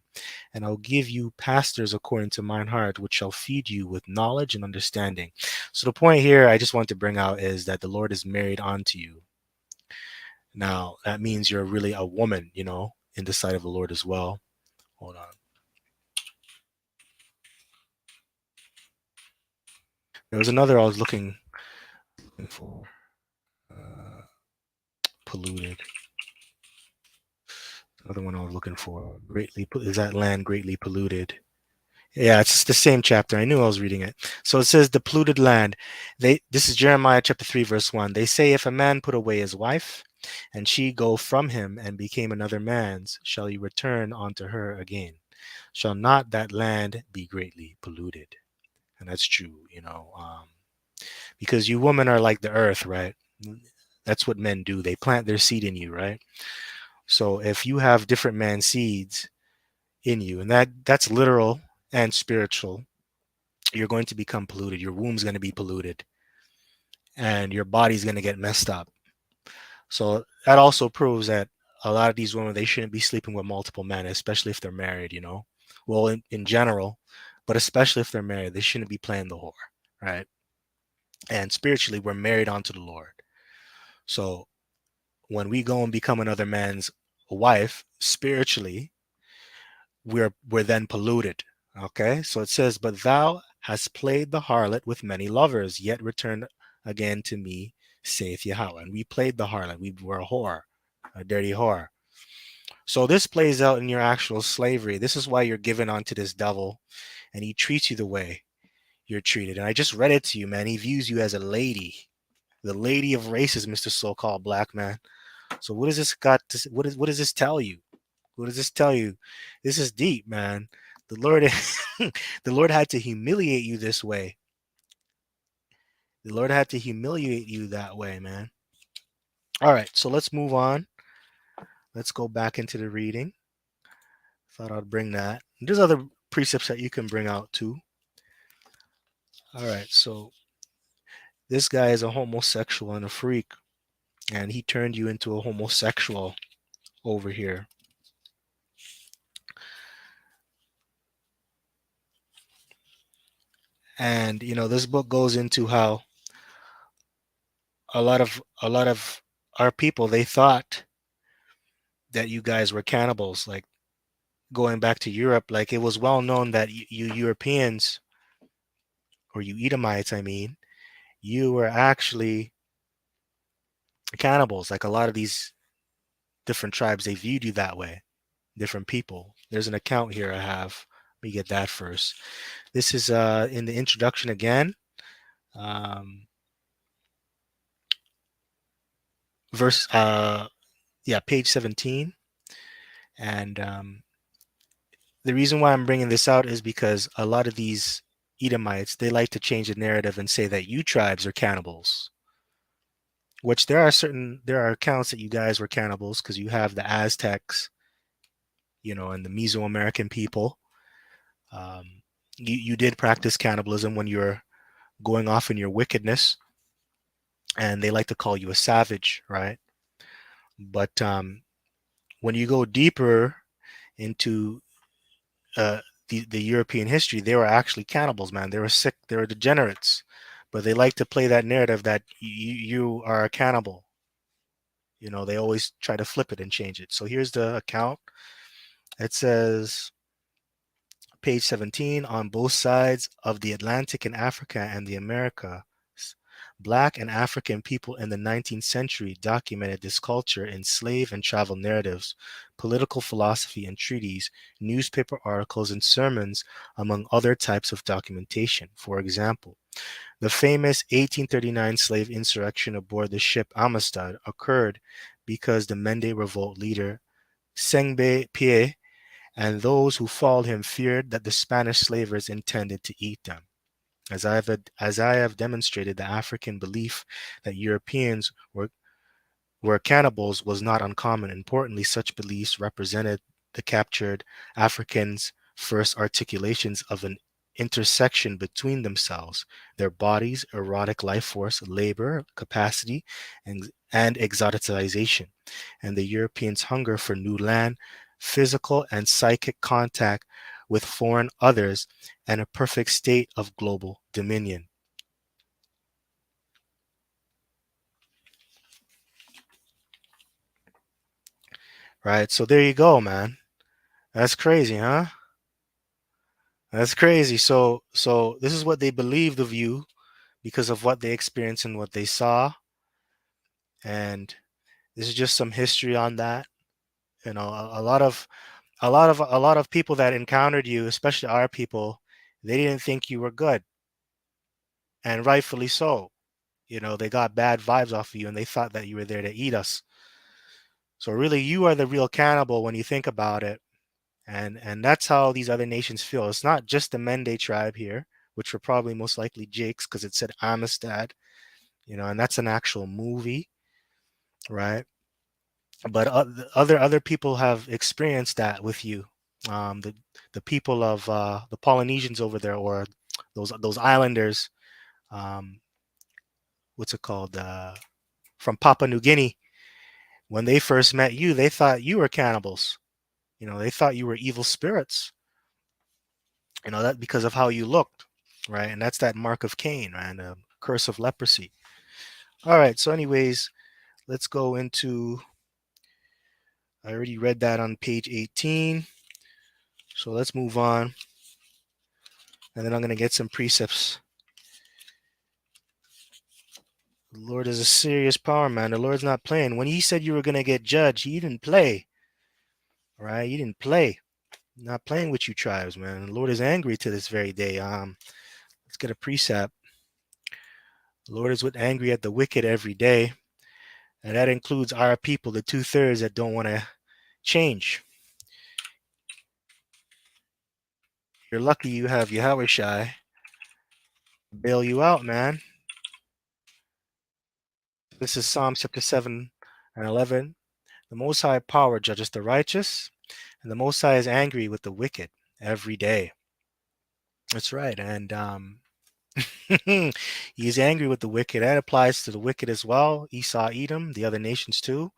And I'll give you pastors according to mine heart, which shall feed you with knowledge and understanding. So the point here I just want to bring out is that the Lord is married unto you. Now, that means you're really a woman, you know, in the sight of the Lord as well. Hold on. There was another I was looking for. Polluted. Another one I was looking for. Is that land greatly polluted? Yeah, it's the same chapter. I knew I was reading it. So it says Depluted Land. This is Jeremiah chapter 3, verse 1. They say, if a man put away his wife, and she go from him and became another man's, shall he return unto her again? Shall not that land be greatly polluted? And that's true, you know, because you women are like the earth, right? That's what men do. They plant their seed in you, right? So if you have different man seeds in you, and that's literal and spiritual, you're going to become polluted. Your womb's going to be polluted, and your body's going to get messed up. So that also proves that a lot of these women, they shouldn't be sleeping with multiple men, especially if they're married, you know. Well, in general, but especially if they're married, they shouldn't be playing the whore, right? And spiritually, we're married onto the Lord. So when we go and become another man's wife, spiritually, we're then polluted. Okay, so it says, but thou hast played the harlot with many lovers, yet returned again to me, saith Yahweh. And we played the harlot. We were a whore, a dirty whore. So this plays out in your actual slavery. This is why you're given unto this devil, and he treats you the way you're treated. And I just read it to you, man. He views you as a lady, the lady of races, Mr. So-called black man. So what does this got to, what does this tell you? What does this tell you? This is deep, man. The Lord the Lord had to humiliate you this way. The Lord had to humiliate you that way, man. All right, so let's move on. Let's go back into the reading. Thought I'd bring that. There's other precepts that you can bring out too. All right, so this guy is a homosexual and a freak, and he turned you into a homosexual over here. And you know, this book goes into how a lot of our people, they thought that you guys were cannibals, like going back to Europe. Like it was well known that you Europeans, or you Edomites, I mean, you were actually cannibals. Like a lot of these different tribes, they viewed you that way. Different people. There's an account here I have. Let me get that first. This is in the introduction again. Um, verse yeah, page 17. And the reason why I'm bringing this out is because a lot of these Edomites, they like to change the narrative and say that you tribes are cannibals, which there are accounts that you guys were cannibals because you have the Aztecs, you know, and the Mesoamerican people. You did practice cannibalism when you were going off in your wickedness, and they like to call you a savage, right? But when you go deeper into uh, the European history, they were actually cannibals, man. They were sick. They were degenerates, but they like to play that narrative that you are a cannibal. You know, they always try to flip it and change it. So here's the account. It says, page 17, on both sides of the Atlantic in Africa and the Americas, Black and African people in the 19th century documented this culture in slave and travel narratives, political philosophy and treaties, newspaper articles, and sermons, among other types of documentation. For example, the famous 1839 slave insurrection aboard the ship Amistad occurred because the Mende revolt leader Sengbe Pie and those who followed him feared that the Spanish slavers intended to eat them. As I have demonstrated, the African belief that Europeans were cannibals was not uncommon. Importantly, such beliefs represented the captured Africans' first articulations of an intersection between themselves, their bodies, erotic life force, labor, capacity, and exoticization, and the Europeans' hunger for new land, physical and psychic contact with foreign others, and a perfect state of global dominion. Right? So there you go, man. That's crazy, huh? That's crazy. So this is what they believed of you because of what they experienced and what they saw, and this is just some history on that. You know, a lot of people that encountered you, especially our people, they didn't think you were good, and rightfully so. You know, they got bad vibes off of you, and they thought that you were there to eat us. So really, you are the real cannibal when you think about it, and that's how these other nations feel. It's not just the Mende tribe here, which were probably most likely Jakes because it said Amistad, you know, and that's an actual movie, right? But other people have experienced that with you. The people of the Polynesians over there, or those islanders, um, what's it called, from Papua New Guinea. When they first met you, they thought you were cannibals. You know, they thought you were evil spirits. You know that because of how you looked, right? And that's that mark of Cain, right? The curse of leprosy. All right. So, anyways, let's go into. I already read that on page 18. So let's move on. And then I'm going to get some precepts. The Lord is a serious power, man. The Lord's not playing. When he said you were going to get judged, he didn't play. Right? He didn't play. Not playing with you tribes, man. The Lord is angry to this very day. Let's get a precept. The Lord is with angry at the wicked every day. And that includes our people, the 2/3 that don't want to change. You're lucky you have Yahweh Shai bail you out, man. This is Psalms chapter 7 and 11. The Most High power judges the righteous, and the Most High is angry with the wicked every day. That's right. And he is angry with the wicked. That applies to the wicked as well. Esau, Edom, the other nations too.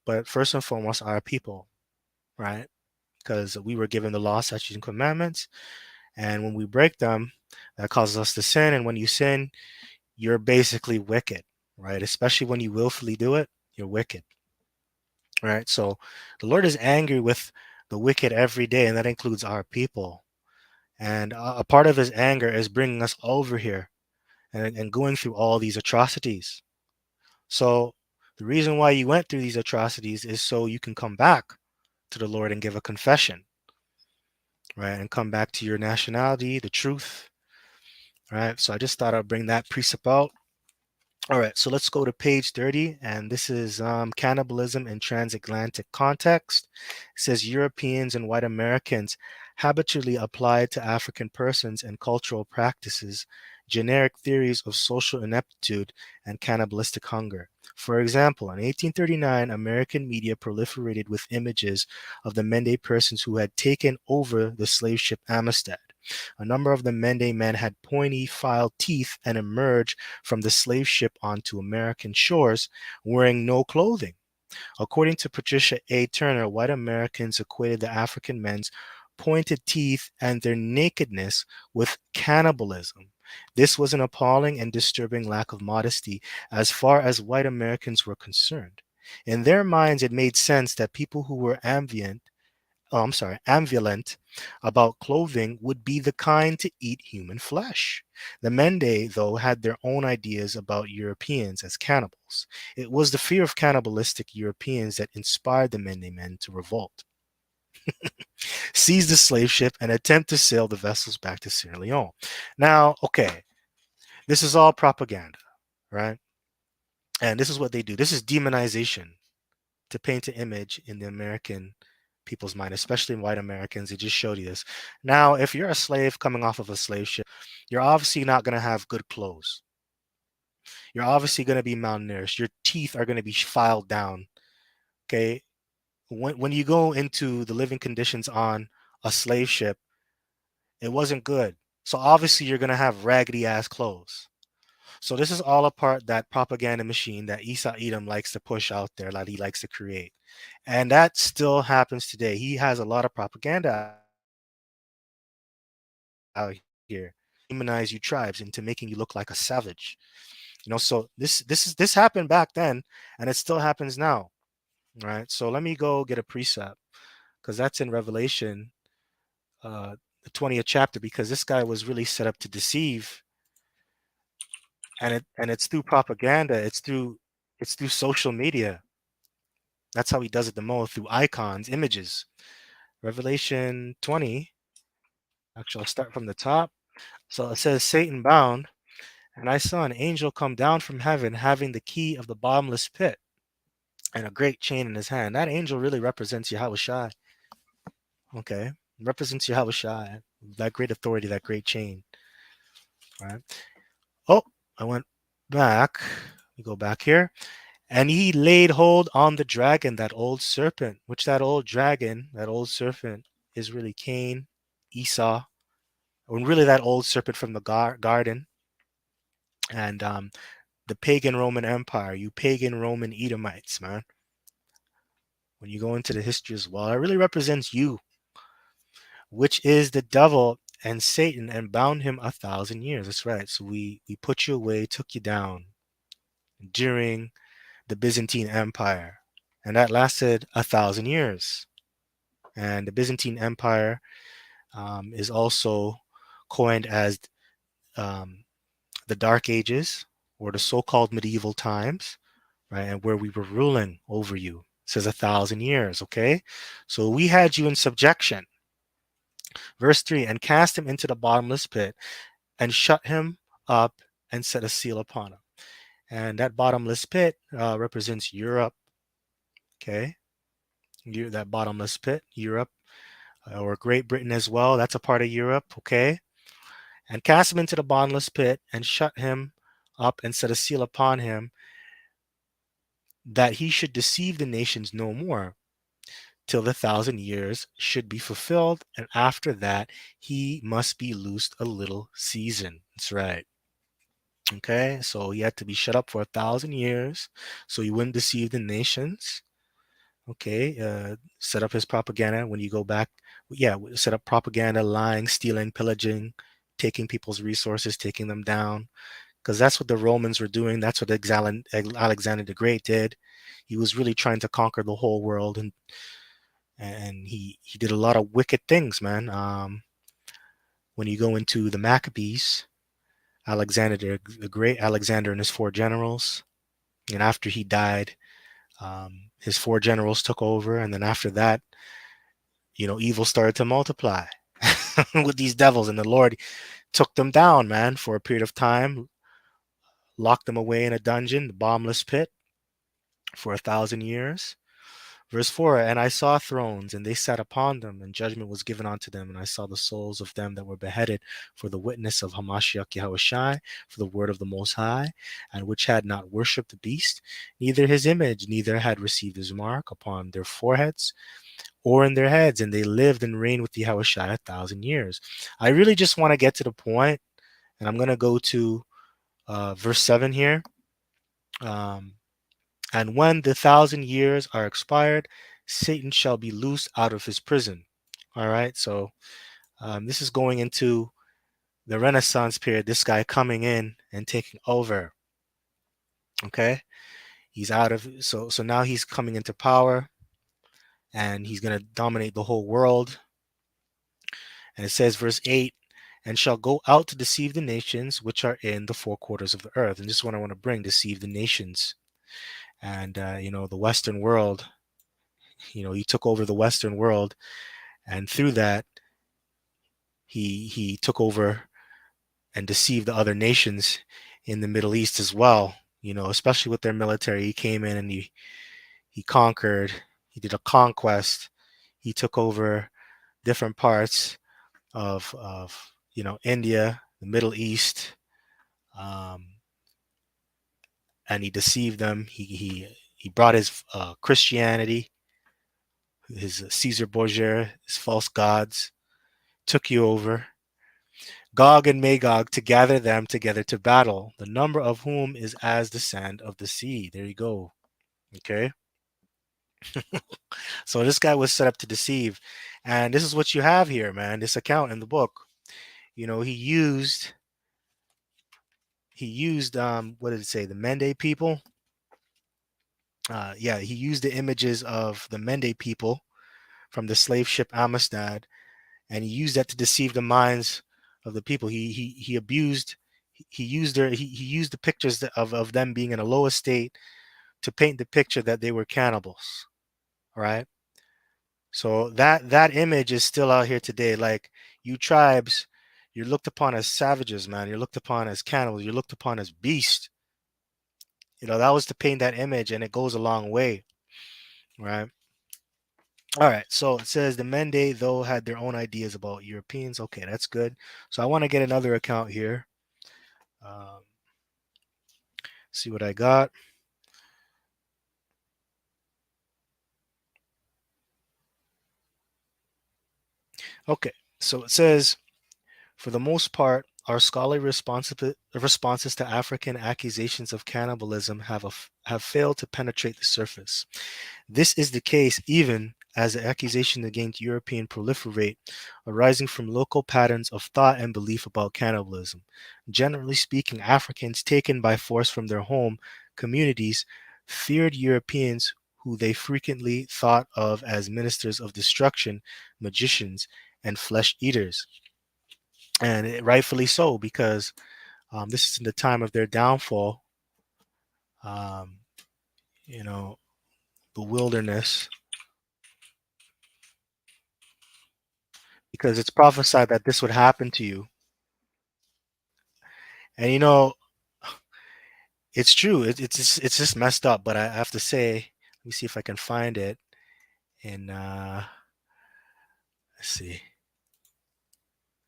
But first and foremost, our people, right? Because we were given the law, statutes, and commandments. And when we break them, that causes us to sin. And when you sin, you're basically wicked, right? Especially when you willfully do it, you're wicked, right? So the Lord is angry with the wicked every day, and that includes our people. And a part of his anger is bringing us over here and going through all these atrocities. So the reason why you went through these atrocities is so you can come back to the Lord and give a confession, right? And come back to your nationality, the truth, right? So I just thought I'd bring that precept out. All right, so let's go to page 30, and this is Cannibalism in Transatlantic Context. It says Europeans and white Americans habitually applied to African persons and cultural practices generic theories of social ineptitude and cannibalistic hunger. For example, in 1839, American media proliferated with images of the Mende persons who had taken over the slave ship Amistad. A number of the Mende men had pointy, filed teeth and emerged from the slave ship onto American shores wearing no clothing. According to Patricia A. Turner, white Americans equated the African men's pointed teeth and their nakedness with cannibalism. This was an appalling and disturbing lack of modesty as far as white Americans were concerned. In their minds, it made sense that people who were ambient I'm sorry, ambivalent about clothing would be the kind to eat human flesh. The Mende, though, had their own ideas about Europeans as cannibals. It was the fear of cannibalistic Europeans that inspired the Mende men to revolt, seize the slave ship, and attempt to sail the vessels back to Sierra Leone. Now, okay, this is all propaganda, right? And this is what they do. This is demonization to paint an image in the American people's mind, especially in white Americans. They just showed you this. Now, if you're a slave coming off of a slave ship, you're obviously not going to have good clothes. You're obviously going to be malnourished. Your teeth are going to be filed down. Okay. When you go into the living conditions on a slave ship, it wasn't good. So obviously you're going to have raggedy ass clothes. So this is all a part that propaganda machine that Isa Edom likes to push out there, that he likes to create. And that still happens today. He has a lot of propaganda out here. Demonize you tribes into making you look like a savage. So this happened back then and it still happens now. Right. So let me go get a precept because that's in Revelation, the 20th chapter, because this guy was really set up to deceive, and it's through propaganda, it's through social media. That's how he does it the most, through icons, images. Revelation 20. Actually, I'll start from the top. So it says, Satan bound, and I saw an angel come down from heaven having the key of the bottomless pit and a great chain in his hand. That angel really represents Yahushua. Okay. Represents Yahushua. That great authority, that great chain. Right. Oh, I went back. We go back here. And he laid hold on the dragon, that old serpent, which that old dragon, that old serpent is really Cain, Esau, or really that old serpent from the garden. And the pagan Roman Empire, you pagan Roman Edomites, man. When you go into the history as well, it really represents you, which is the devil and Satan, and bound him 1,000 years. That's right. So we put you away, took you down during the Byzantine Empire, and that lasted 1,000 years. And the Byzantine Empire is also coined as um, the Dark Ages, or the so-called medieval times, right? And where we were ruling over you. It says 1,000 years, okay? So we had you in subjection. Verse 3, and cast him into the bottomless pit and shut him up and set a seal upon him. And that bottomless pit represents Europe, okay? That bottomless pit, Europe, or Great Britain as well. That's a part of Europe, okay? And cast him into the bottomless pit and shut him up and set a seal upon him, that he should deceive the nations no more, till the 1,000 years should be fulfilled, and after that he must be loosed a little season. That's right. Okay, so he had to be shut up for 1,000 years so he wouldn't deceive the nations. Okay, set up his propaganda. When you go back, yeah, set up propaganda, lying, stealing, pillaging, taking people's resources, taking them down, because that's what the Romans were doing. That's what Alexander the Great did. He was really trying to conquer the whole world, and he did a lot of wicked things, man. When you go into the Maccabees, Alexander the Great, Alexander and his four generals, and after he died, his four generals took over, and then after that, evil started to multiply with these devils, and the Lord took them down, man, for a period of time, locked them away in a dungeon, the bottomless pit, for 1,000 years. Verse 4, and I saw thrones, and they sat upon them, and judgment was given unto them. And I saw the souls of them that were beheaded for the witness of Hamashiach Yahushai, for the word of the Most High, and which had not worshipped the beast, neither his image, neither had received his mark upon their foreheads or in their heads. And they lived and reigned with Yahushai 1,000 years. I really just want to get to the point, and I'm going to go to verse 7 here. And when the 1,000 years are expired, Satan shall be loosed out of his prison. All right. So this is going into the Renaissance period. This guy coming in and taking over. Okay. He's out of, so now he's coming into power. and he's going to dominate the whole world. And it says, verse 8, and shall go out to deceive the nations which are in the four quarters of the earth. And this is what I want to bring: deceive the nations. And, the Western world, he took over the Western world. And through that, he took over and deceived the other nations in the Middle East as well, especially with their military. He came in and he conquered, he did a conquest, he took over different parts of India, the Middle East, um, and he deceived them. He brought his Christianity, his Caesar Borgia, his false gods, took you over. Gog and Magog to gather them together to battle, the number of whom is as the sand of the sea. There you go. Okay. So this guy was set up to deceive. And this is what you have here, man. This account in the book. He used what did it say? The Mende people. Yeah, he used the images of the Mende people from the slave ship Amistad, and he used that to deceive the minds of the people. He abused. He used the pictures of them being in a low estate to paint the picture that they were cannibals. All right. So that image is still out here today. Like, you tribes, you're looked upon as savages, man. You're looked upon as cannibals. You're looked upon as beasts. That was to paint that image, and it goes a long way, right? All right. So it says the Mende, though, had their own ideas about Europeans. Okay, that's good. So I want to get another account here. Um, see what I got. Okay. So it says, for the most part, our scholarly responses to African accusations of cannibalism have failed to penetrate the surface. This is the case even as the accusations against European proliferate, arising from local patterns of thought and belief about cannibalism. Generally speaking, Africans taken by force from their home communities feared Europeans who they frequently thought of as ministers of destruction, magicians, and flesh eaters. And rightfully so, because this is in the time of their downfall. Um, you know, the wilderness, because it's prophesied that this would happen to you. And it's true. It's just messed up. But I have to say, let me see if I can find it. And let's see,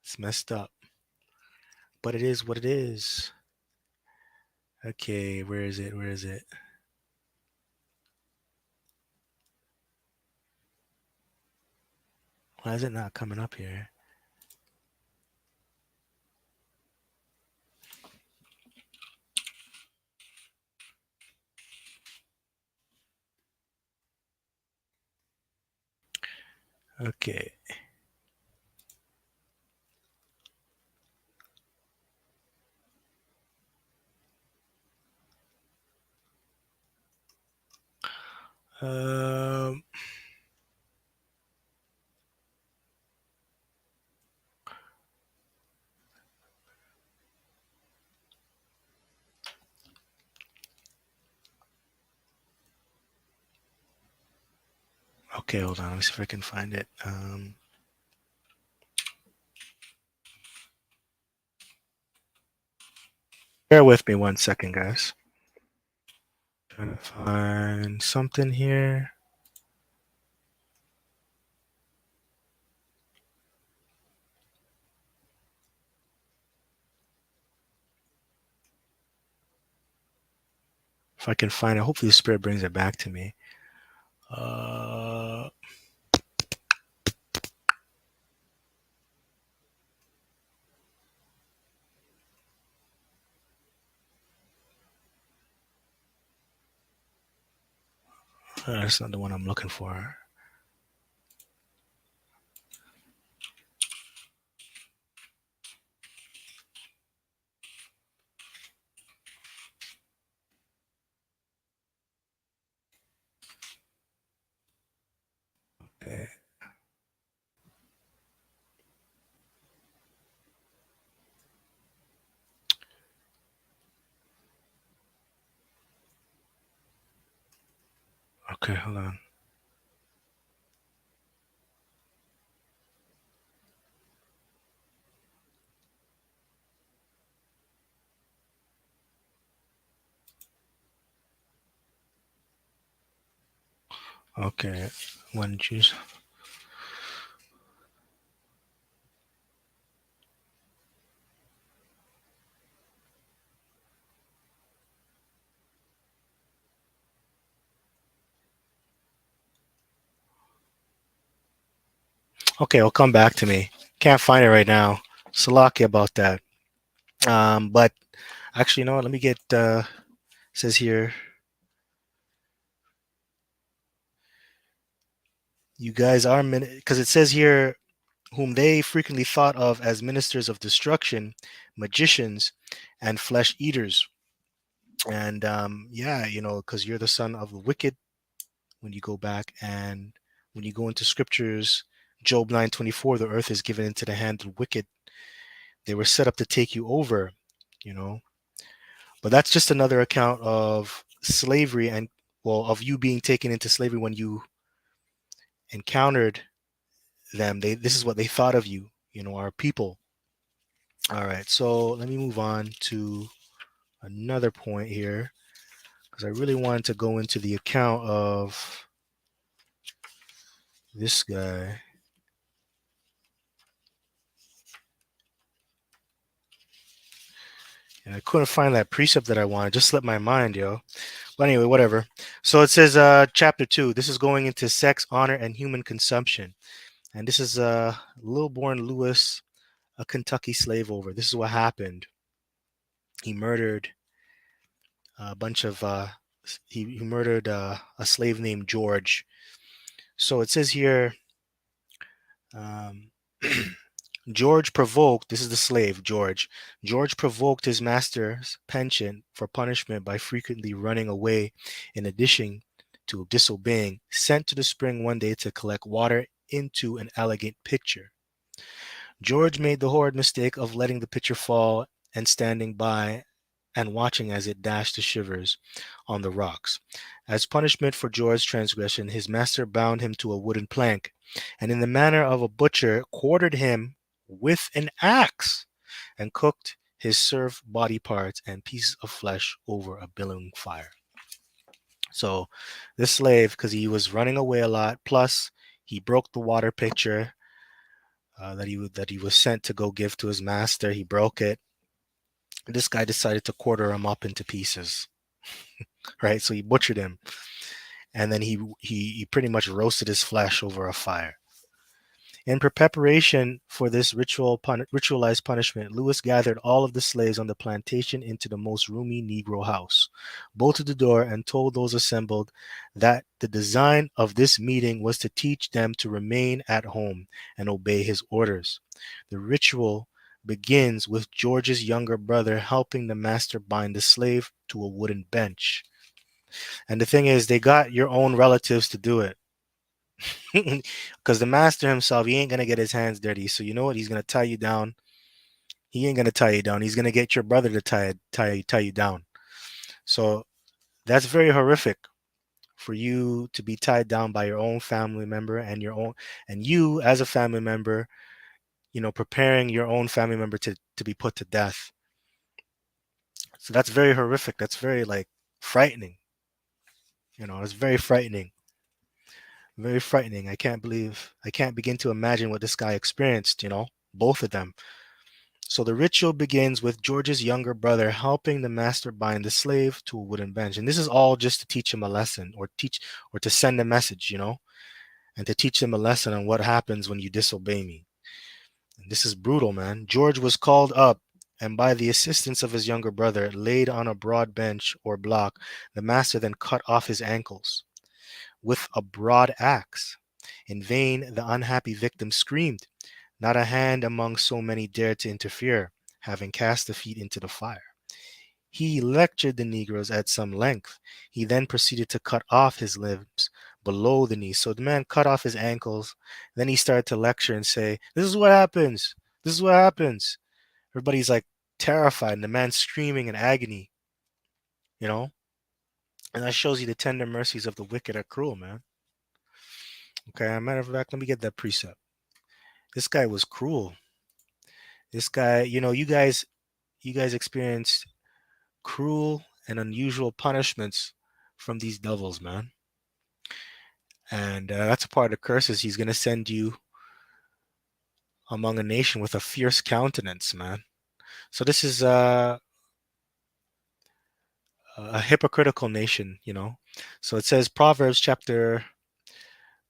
it's messed up, but it is what it is. Okay, where is it? Where is it? Why is it not coming up here? Okay. Um. Okay, hold on. Let me see if I can find it. Bear with me 1 second, guys. Trying to find something here. If I can find it, hopefully the spirit brings it back to me. Uh, that's not the one I'm looking for. Okay, hold on. Okay, when choose. Okay, it'll come back to me. Can't find it right now. Salaki about that. But actually, you know what? Let me get. Says here, you guys are because it says here, whom they frequently thought of as ministers of destruction, magicians, and flesh eaters. And yeah, you know, because you're the son of the wicked. When you go back and when you go into scriptures, Job 9:24, the earth is given into the hand of the wicked. They were set up to take you over, you know. But that's just another account of slavery and, well, of you being taken into slavery when you encountered them. This is what they thought of you, you know, our people. All right, so let me move on to another point here because I really wanted to go into the account of this guy. And I couldn't find that precept that I wanted. Just slipped my mind, yo. But anyway, whatever. So it says, chapter 2. This is going into sex, honor, and human consumption. And this is Lil Born Lewis, a Kentucky slave over. This is what happened. He murdered a bunch of, he murdered a slave named George. So it says here, um, George provoked, this is the slave, George. George provoked his master's penchant for punishment by frequently running away in addition to disobeying, sent to the spring one day to collect water into an elegant pitcher. George made the horrid mistake of letting the pitcher fall and standing by and watching as it dashed to shivers on the rocks. As punishment for George's transgression, his master bound him to a wooden plank, and in the manner of a butcher, quartered him with an axe, and cooked his served body parts and pieces of flesh over a billowing fire. So, this slave, because he was running away a lot, plus he broke the water pitcher that he was sent to go give to his master. He broke it. This guy decided to quarter him up into pieces, right? So he butchered him, and then he pretty much roasted his flesh over a fire. In preparation for this ritualized punishment, Lewis gathered all of the slaves on the plantation into the most roomy Negro house, bolted the door, and told those assembled that the design of this meeting was to teach them to remain at home and obey his orders. The ritual begins with George's younger brother helping the master bind the slave to a wooden bench. And the thing is, they got your own relatives to do it. Because the master himself, he ain't gonna get his hands dirty. So you know what? He's gonna tie you down. He ain't gonna tie you down. He's gonna get your brother to tie you down. So that's very horrific for you to be tied down by your own family member and you as a family member, you know, preparing your own family member to be put to death. So that's very horrific. That's very like frightening. You know, it's very frightening. Very frightening. I can't begin to imagine what this guy experienced, you know, both of them. So the ritual begins with George's younger brother helping the master bind the slave to a wooden bench. And this is all just to teach him a lesson or to send a message, you know, and to teach him a lesson on what happens when you disobey me. And this is brutal, man. George was called up and by the assistance of his younger brother laid on a broad bench or block. The master then cut off his ankles with a broad axe. In vain, the unhappy victim screamed. Not a hand among so many dared to interfere, having cast the feet into the fire. He lectured the Negroes at some length. He then proceeded to cut off his limbs below the knees. So the man cut off his ankles. Then he started to lecture and say, "This is what happens. This is what happens." Everybody's like terrified, and the man's screaming in agony, you know? And that shows you the tender mercies of the wicked are cruel, man. Okay, as a matter of fact, let me get that precept. This guy was cruel. This guy, you guys experienced cruel and unusual punishments from these devils, man. And that's a part of the curses. He's going to send you among a nation with a fierce countenance, man. So this is a hypocritical nation. So it says Proverbs chapter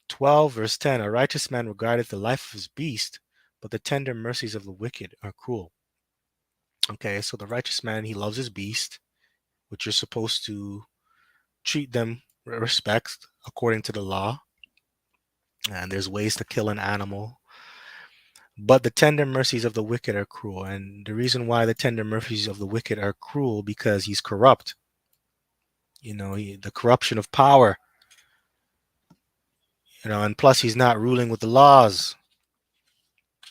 12, verse 10, a righteous man regardeth the life of his beast, but the tender mercies of the wicked are cruel. Okay, so the righteous man, he loves his beast, which you're supposed to treat them with respect according to the law. And there's ways to kill an animal. But the tender mercies of the wicked are cruel. And the reason why the tender mercies of the wicked are cruel, because he's corrupt. The corruption of power. And plus he's not ruling with the laws.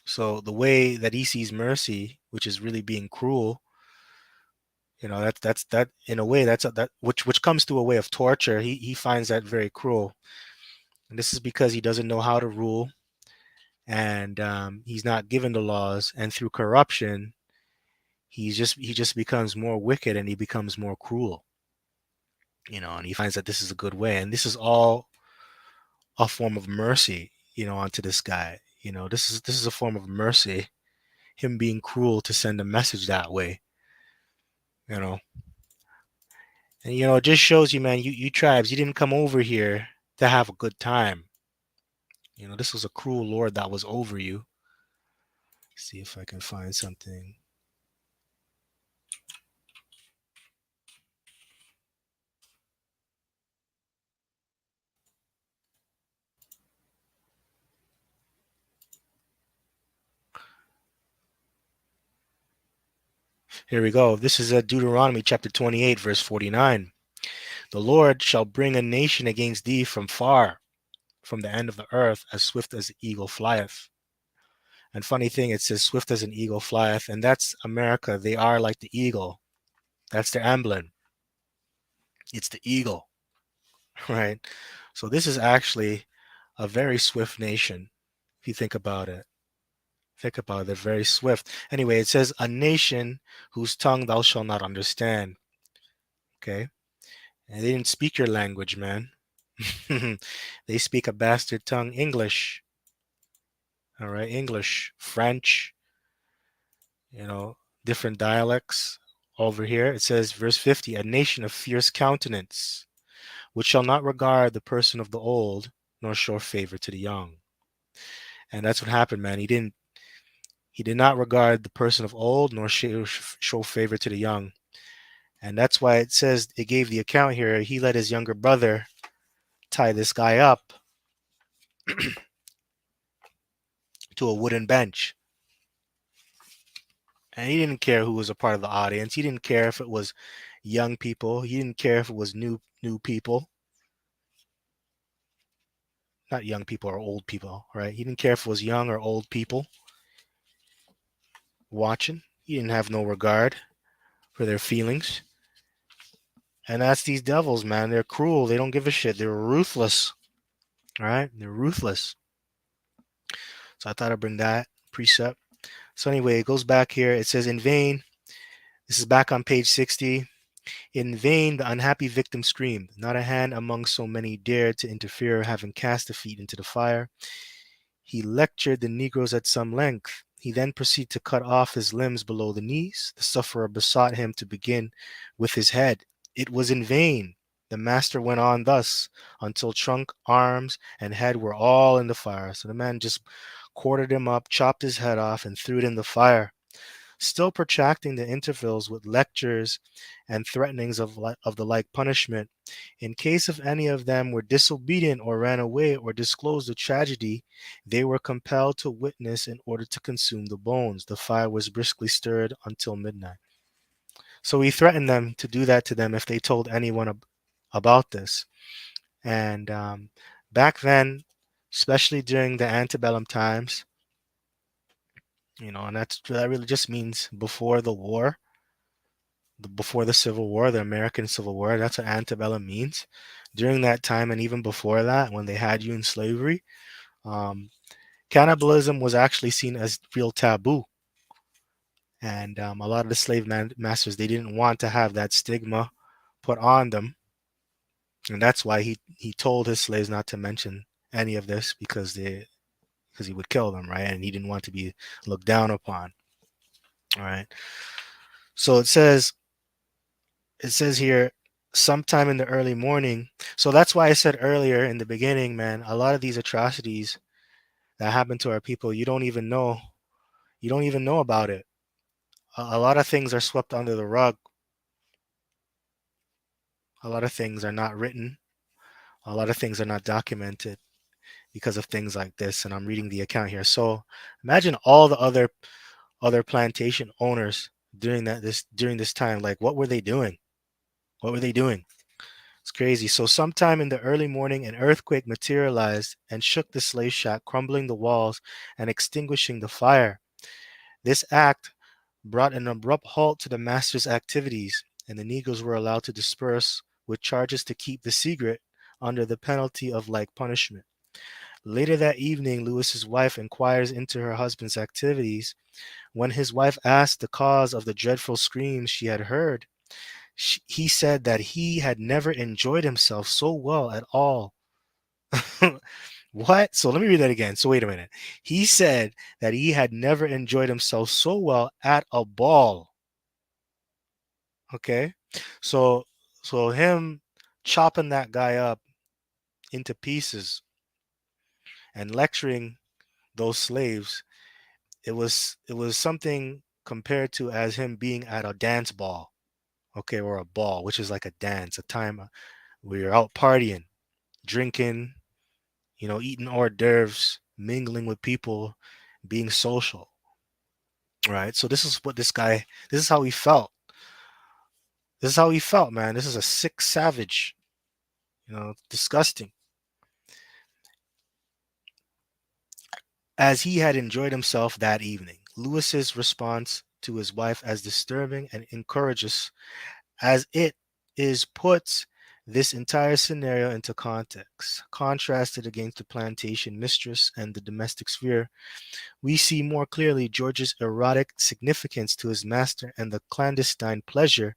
So the way that he sees mercy, which is really being cruel, that in a way that which comes through a way of torture. He finds that very cruel, and this is because he doesn't know how to rule, and he's not given the laws, and through corruption, he just becomes more wicked and he becomes more cruel. And he finds that this is a good way, and this is all a form of mercy, onto this guy. This is a form of mercy, him being cruel to send a message that way. You know, and it just shows you, man. You tribes, you didn't come over here to have a good time. This was a cruel lord that was over you. See if I can find something. Here we go. This is Deuteronomy chapter 28, verse 49. The Lord shall bring a nation against thee from far, from the end of the earth, as swift as the eagle flieth. And funny thing, it says swift as an eagle flieth, and that's America. They are like the eagle. That's their emblem. It's the eagle, right? So this is actually a very swift nation, if you think about it. Think about it, they're very swift. Anyway, it says, a nation whose tongue thou shalt not understand. Okay? And they didn't speak your language, man. They speak a bastard tongue, English. All right, English, French, different dialects. Over here, it says, verse 50, a nation of fierce countenance, which shall not regard the person of the old, nor show favor to the young. And that's what happened, man. He did not regard the person of old, nor show favor to the young. And that's why it says, it gave the account here, he let his younger brother tie this guy up to a wooden bench. And he didn't care who was a part of the audience. He didn't care if it was young people. He didn't care if it was new people. Not young people or old people, right? He didn't care if it was young or old people watching. He didn't have no regard for their feelings. And that's these devils, man. They're cruel. They don't give a shit. They're ruthless. All right? They're ruthless. So I thought I'd bring that precept. So anyway, it goes back here. It says, in vain. This is back on page 60. In vain the unhappy victim screamed. Not a hand among so many dared to interfere, having cast the feet into the fire. He lectured the Negroes at some length. He then proceeded to cut off his limbs below the knees. The sufferer besought him to begin with his head. It was in vain. The master went on thus until trunk, arms, and head were all in the fire. So the man just quartered him up, chopped his head off, and threw it in the fire, still protracting the intervals with lectures and threatenings of the like punishment. In case of any of them were disobedient or ran away or disclosed the tragedy, they were compelled to witness in order to consume the bones. The fire was briskly stirred until midnight. So he threatened them to do that to them if they told anyone about this. And back then, especially during the antebellum times, and that really just means before the war, before the Civil War, the American Civil War. That's what antebellum means. During that time, and even before that, when they had you in slavery, um, cannibalism was actually seen as real taboo. And a lot of the masters, they didn't want to have that stigma put on them, and that's why he told his slaves not to mention any of this, because he would kill them, right? And he didn't want to be looked down upon. All right. So it says here, sometime in the early morning. So that's why I said earlier in the beginning, man, a lot of these atrocities that happen to our people, you don't even know. You don't even know about it. A lot of things are swept under the rug. A lot of things are not written. A lot of things are not documented because of things like this. And I'm reading the account here. So imagine all the other plantation owners during this time. Like, what were they doing? What were they doing? It's crazy. So sometime in the early morning, an earthquake materialized and shook the slave shack, crumbling the walls and extinguishing the fire. This act brought an abrupt halt to the master's activities, and the Negroes were allowed to disperse with charges to keep the secret under the penalty of like punishment. Later that evening, Lewis's wife inquires into her husband's activities. When his wife asked the cause of the dreadful screams she had heard, he said that he had never enjoyed himself so well at all. What? So let me read that again. So wait a minute. He said that he had never enjoyed himself so well at a ball. Okay? So him chopping that guy up into pieces and lecturing those slaves, it was something compared to as him being at a dance ball, okay, or a ball, which is like a dance, a time where you're out partying, drinking, eating hors d'oeuvres, mingling with people, being social, right? So this is how he felt. This is how he felt, man. This is a sick savage, disgusting. As he had enjoyed himself that evening, Lewis's response to his wife as disturbing and encourageous as it is puts this entire scenario into context. Contrasted against the plantation mistress and the domestic sphere, we see more clearly George's erotic significance to his master and the clandestine pleasure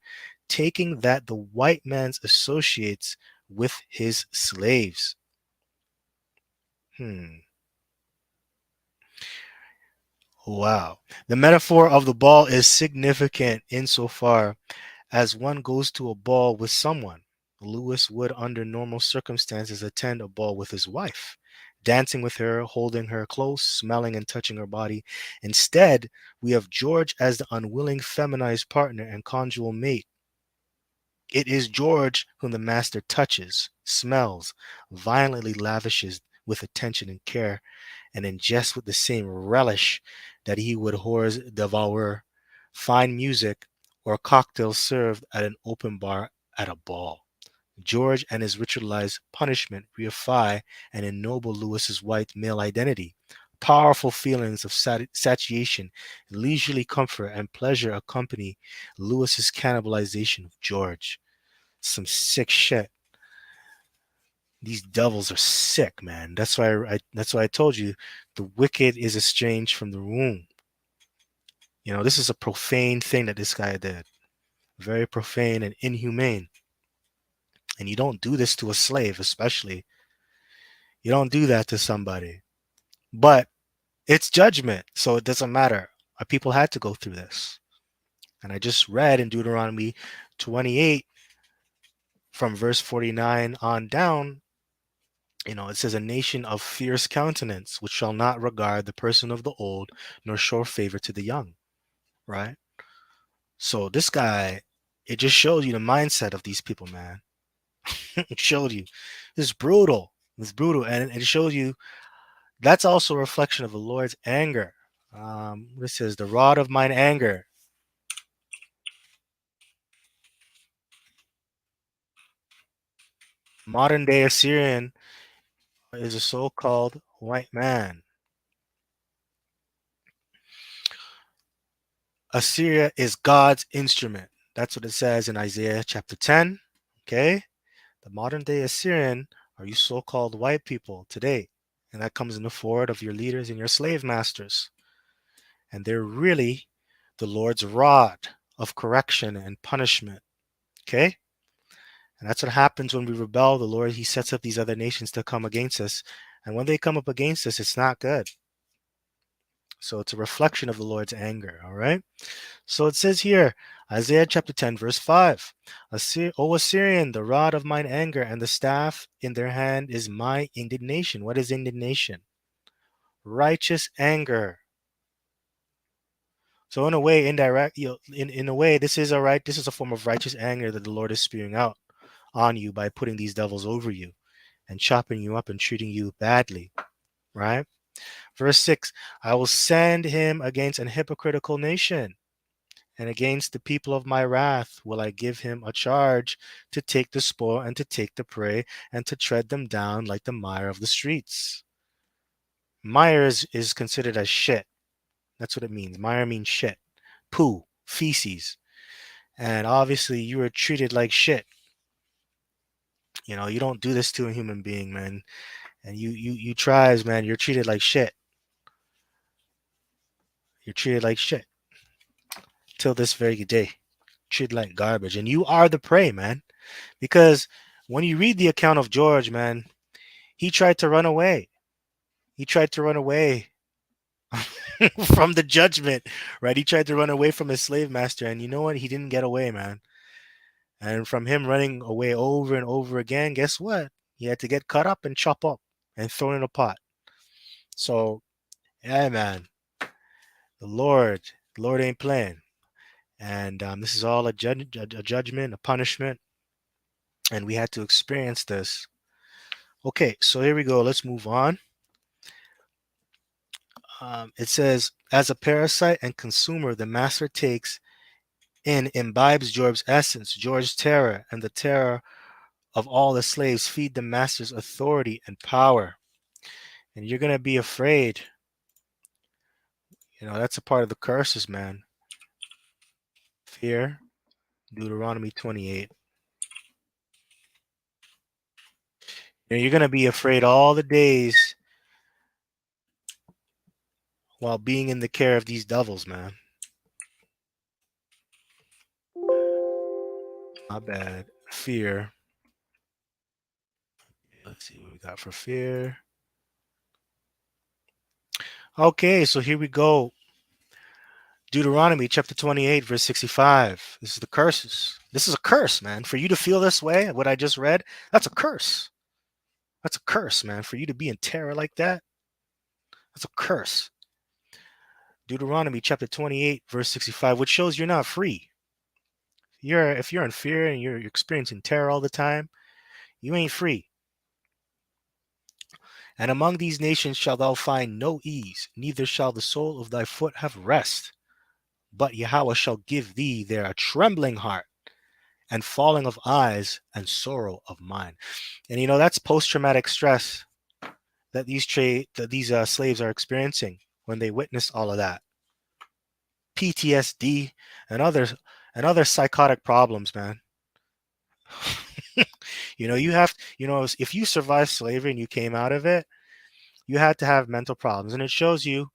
taking that the white man's associates with his slaves. Hmm. Wow. The metaphor of the ball is significant insofar as one goes to a ball with someone. Lewis would, under normal circumstances, attend a ball with his wife, dancing with her, holding her close, smelling and touching her body. Instead, we have George as the unwilling feminized partner and conjugal mate. It is George whom the master touches, smells, violently lavishes with attention and care, and ingests with the same relish that he would whores devour fine music or cocktails served at an open bar at a ball. George and his ritualized punishment reify and ennoble Lewis's white male identity. Powerful feelings of satiation, leisurely comfort, and pleasure accompany Lewis's cannibalization of George. Some sick shit. These devils are sick, man. That's why I told you the wicked is estranged from the womb. This is a profane thing that this guy did. Very profane and inhumane. And you don't do this to a slave, especially. You don't do that to somebody. But it's judgment, so it doesn't matter. Our people had to go through this. And I just read in Deuteronomy 28 from verse 49 on down, it says, a nation of fierce countenance, which shall not regard the person of the old, nor show favor to the young, right? So this guy, it just shows you the mindset of these people, man. It showed you. It's brutal. It's brutal. And it shows you that's also a reflection of the Lord's anger. This is the rod of mine anger. Modern day Assyrian is a so-called white man. Assyria is God's instrument. That's what it says in Isaiah chapter 10. Okay? The modern day Assyrian are you so-called white people today. And that comes in the forward of your leaders and your slave masters. And they're really the Lord's rod of correction and punishment. Okay? And that's what happens when we rebel. The Lord, He sets up these other nations to come against us. And when they come up against us, it's not good. So it's a reflection of the Lord's anger. All right? So it says here, Isaiah chapter 10, verse 5. O Assyrian, the rod of mine anger and the staff in their hand is my indignation. What is indignation? Righteous anger. So in a way, indirect, in a way, this is this is a form of righteous anger that the Lord is spewing out on you by putting these devils over you and chopping you up and treating you badly, right? Verse 6, I will send him against an hypocritical nation, and against the people of my wrath will I give him a charge to take the spoil and to take the prey and to tread them down like the mire of the streets. Mire is considered as shit. That's what it means. Mire means shit. Poo, feces. And obviously you were treated like shit. You know, you don't do this to a human being, man. And you tries, man, you're treated like shit. You're treated like shit. Till this very day. Treated like garbage. And you are the prey, man. Because when you read the account of George, man, he tried to run away. He tried to run away from the judgment, right? He tried to run away from his slave master. And you know what? He didn't get away, man. And from him running away over and over again, guess what? He had to get cut up and chop up and thrown in a pot. So, yeah, man, the Lord ain't playing. And this is all a judgment, a punishment. And we had to experience this. Okay, so here we go. Let's move on. It says, as a parasite and consumer, the master takes in, imbibes Job's essence, George's terror, and the terror of all the slaves feed the master's authority and power. And you're going to be afraid. You know, that's a part of the curses, man. Fear, Deuteronomy 28. And you're going to be afraid all the days while being in the care of these devils, man. Not bad. Fear. Let's see what we got for fear. Okay, so here we go. Deuteronomy chapter 28, verse 65. This is the curses. This is a curse, man. For you to feel this way, what I just read, that's a curse. That's a curse, man. For you to be in terror like that, that's a curse. Deuteronomy chapter 28, verse 65, which shows you're not free. If you're in fear and you're experiencing terror all the time, you ain't free. And among these nations shalt thou find no ease, neither shall the sole of thy foot have rest. But Yahweh shall give thee there a trembling heart, and falling of eyes, and sorrow of mind. And you know, that's post-traumatic stress that these slaves are experiencing when they witness all of that. PTSD and other psychotic problems, man. You know, if you survived slavery and you came out of it, you had to have mental problems. And it shows you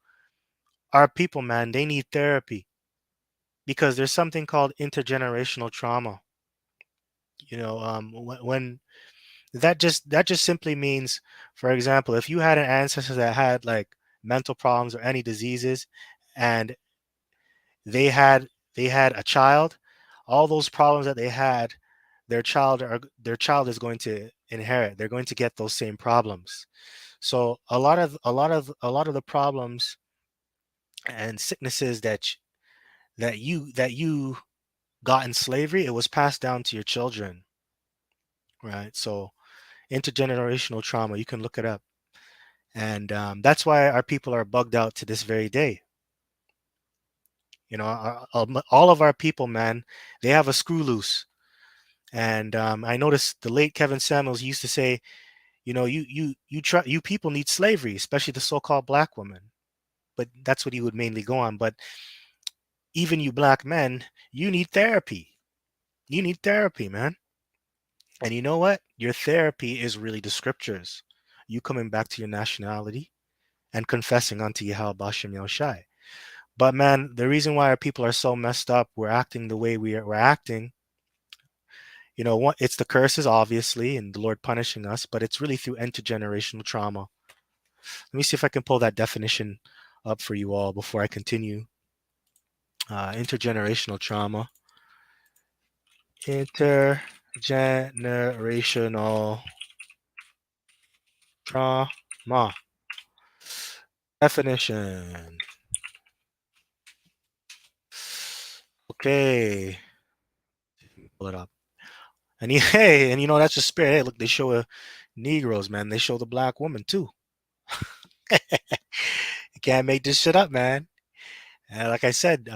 our people, man, they need therapy because there's something called intergenerational trauma. You know, when that just simply means, for example, if you had an ancestor that had like mental problems or any diseases, and they had a child, all those problems that they had, their child is going to inherit. They're going to get those same problems. So a lot of the problems and sicknesses that you got in slavery, it was passed down to your children, right? So intergenerational trauma, you can look it up. And that's why our people are bugged out to this very day. You know, all of our people, man, they have a screw loose. And I noticed the late Kevin Samuels used to say, you know, you people need slavery, especially the so-called black woman. But that's what he would mainly go on. But even you black men, you need therapy. You need therapy, man. And you know what? Your therapy is really the scriptures. You coming back to your nationality and confessing unto Yahweh Bashem Yahushai. But man, the reason why our people are so messed up, we're acting the way we're acting, what it's the curses, obviously, and the Lord punishing us, but it's really through intergenerational trauma. Let me see if I can pull that definition up for you all before I continue. Intergenerational trauma. Intergenerational trauma. Definition. Okay. Pull it up. And hey, and that's the spirit. Hey, look, they show Negroes, man. They show the black woman too. You can't make this shit up, man. And like I said,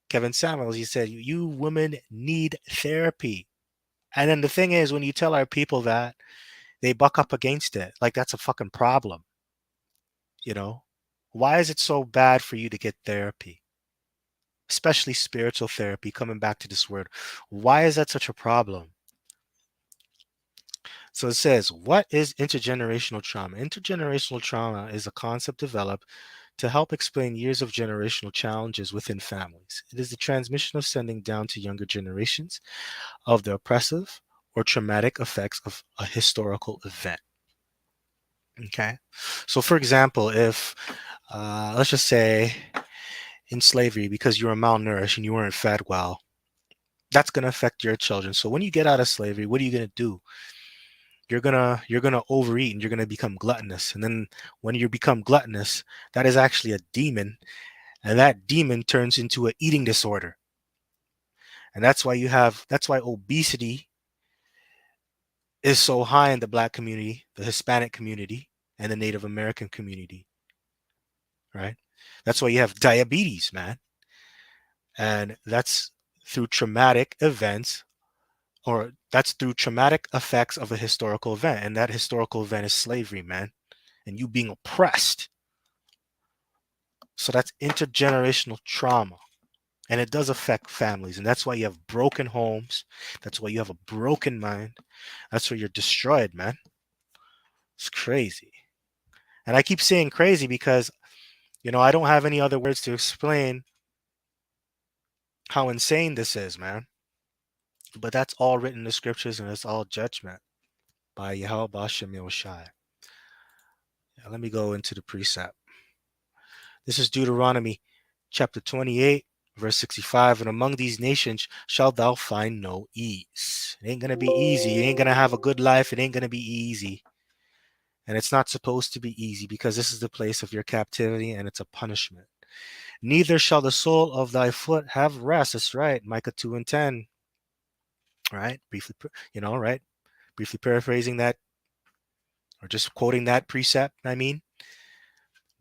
Kevin Samuels, he said, you women need therapy. And then the thing is, when you tell our people that, they buck up against it. Like that's a fucking problem. You know? Why is it so bad for you to get therapy? Especially spiritual therapy, coming back to this word. Why is that such a problem? So it says, what is intergenerational trauma? Intergenerational trauma is a concept developed to help explain years of generational challenges within families. It is the transmission of sending down to younger generations of the oppressive or traumatic effects of a historical event. Okay. So, for example, if, let's just say, in slavery, because you were malnourished and you weren't fed well, that's going to affect your children. So, when you get out of slavery, what are you going to do? You're gonna overeat and you're gonna become gluttonous. And then when you become gluttonous, that is actually a demon, and that demon turns into an eating disorder. And that's why obesity is so high in the black community, the Hispanic community, and the Native American community, right? That's why you have diabetes, man. And that's through traumatic events, or that's through traumatic effects of a historical event. And that historical event is slavery, man. And you being oppressed. So that's intergenerational trauma. And it does affect families. And that's why you have broken homes. That's why you have a broken mind. That's why you're destroyed, man. It's crazy. And I keep saying crazy because, I don't have any other words to explain how insane this is, man. But that's all written in the scriptures, and it's all judgment by Yahweh Bashem Yahushai. Let me go into the precept. This is Deuteronomy chapter 28, verse 65. And among these nations shalt thou find no ease. It ain't going to be easy. You ain't going to have a good life. It ain't going to be easy. And it's not supposed to be easy because this is the place of your captivity and it's a punishment. Neither shall the sole of thy foot have rest. That's right. Micah 2 and 10. Right? Briefly, right? Briefly paraphrasing that, or just quoting that precept, I mean.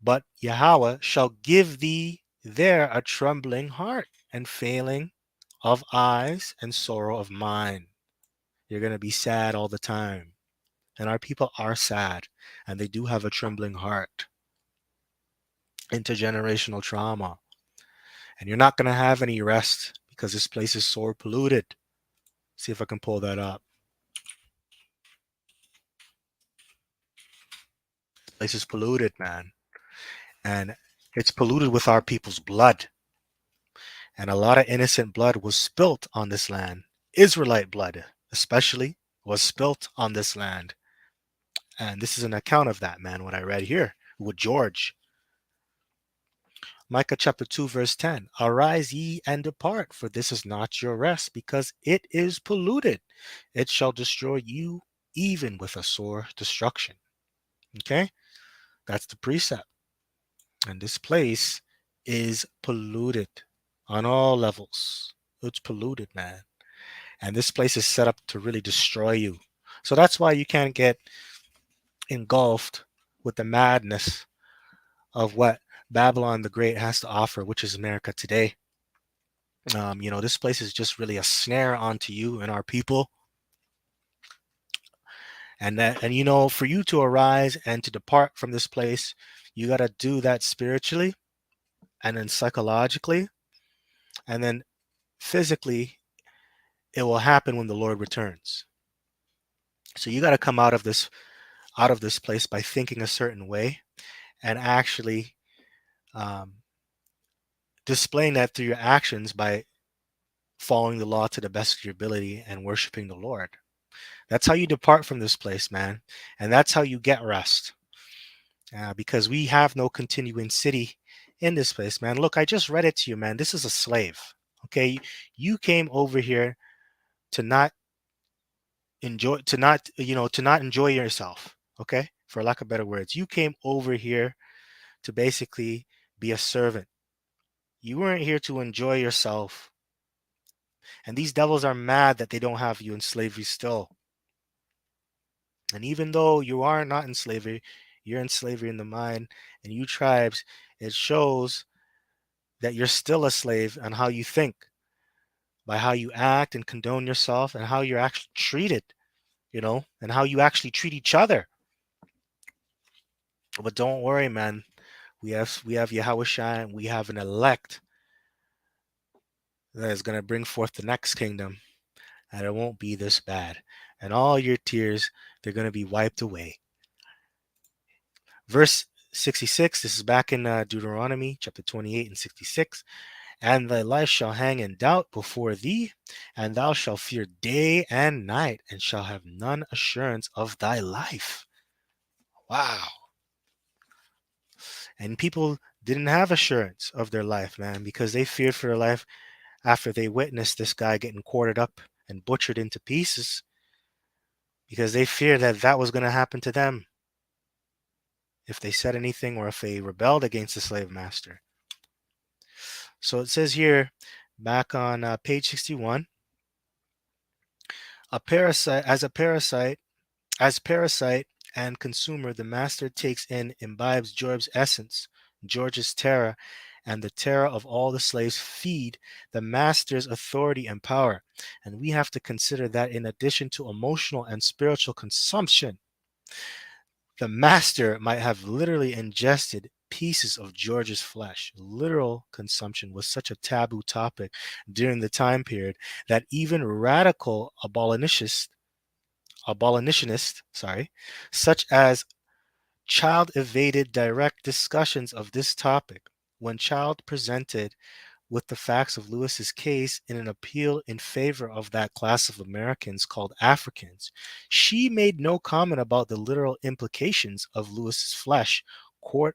But Yahweh shall give thee there a trembling heart and failing of eyes and sorrow of mind. You're going to be sad all the time. And our people are sad, and they do have a trembling heart. Intergenerational trauma. And you're not going to have any rest because this place is so polluted. See if I can pull that up. This place is polluted, man. And it's polluted with our people's blood. And a lot of innocent blood was spilt on this land. Israelite blood, especially, was spilt on this land. And this is an account of that, man, what I read here with George. Micah chapter 2, verse 10. Arise ye and depart, for this is not your rest, because it is polluted. It shall destroy you even with a sore destruction. Okay? That's the precept. And this place is polluted on all levels. It's polluted, man. And this place is set up to really destroy you. So that's why you can't get engulfed with the madness of what Babylon the Great has to offer, which is America today. This place is just really a snare onto you and our people. And for you to arise and to depart from this place, you got to do that spiritually and then psychologically and then physically. it will happen when the Lord returns. So you got to come out of this place by thinking a certain way and actually um, displaying that through your actions by following the law to the best of your ability and worshiping the Lord. That's how you depart from this place, man. And that's how you get rest. Because we have no continuing city in this place, man. Look, I just read it to you, man. This is a slave. Okay. You came over here to not to not enjoy yourself. Okay. For lack of better words, you came over here to basically be a servant. You weren't here to enjoy yourself. And these devils are mad that they don't have you in slavery still. And even though you are not in slavery, you're in slavery in the mind, and you tribes, it shows that you're still a slave on how you think, by how you act and condone yourself, and how you're actually treated, and how you actually treat each other. But don't worry, man. We have Yahushua, and we have an elect that is going to bring forth the next kingdom, and it won't be this bad. And all your tears, they're going to be wiped away. Verse 66, this is back in Deuteronomy chapter 28 and 66. And thy life shall hang in doubt before thee, and thou shalt fear day and night, and shall have none assurance of thy life. Wow. And people didn't have assurance of their life, man, because they feared for their life after they witnessed this guy getting quartered up and butchered into pieces, because they feared that that was going to happen to them if they said anything or if they rebelled against the slave master. So it says here, back on page 61, a parasite as parasite and consumer, the master takes in, imbibes Job's essence, George's terror, and the terror of all the slaves feed the master's authority and power. And we have to consider that in addition to emotional and spiritual consumption, the master might have literally ingested pieces of George's flesh. Literal consumption was such a taboo topic during the time period that even radical abolitionists, such as Child evaded direct discussions of this topic. When Child presented with the facts of Lewis's case in an appeal in favor of that class of Americans called Africans, she made no comment about the literal implications of Lewis's flesh quartering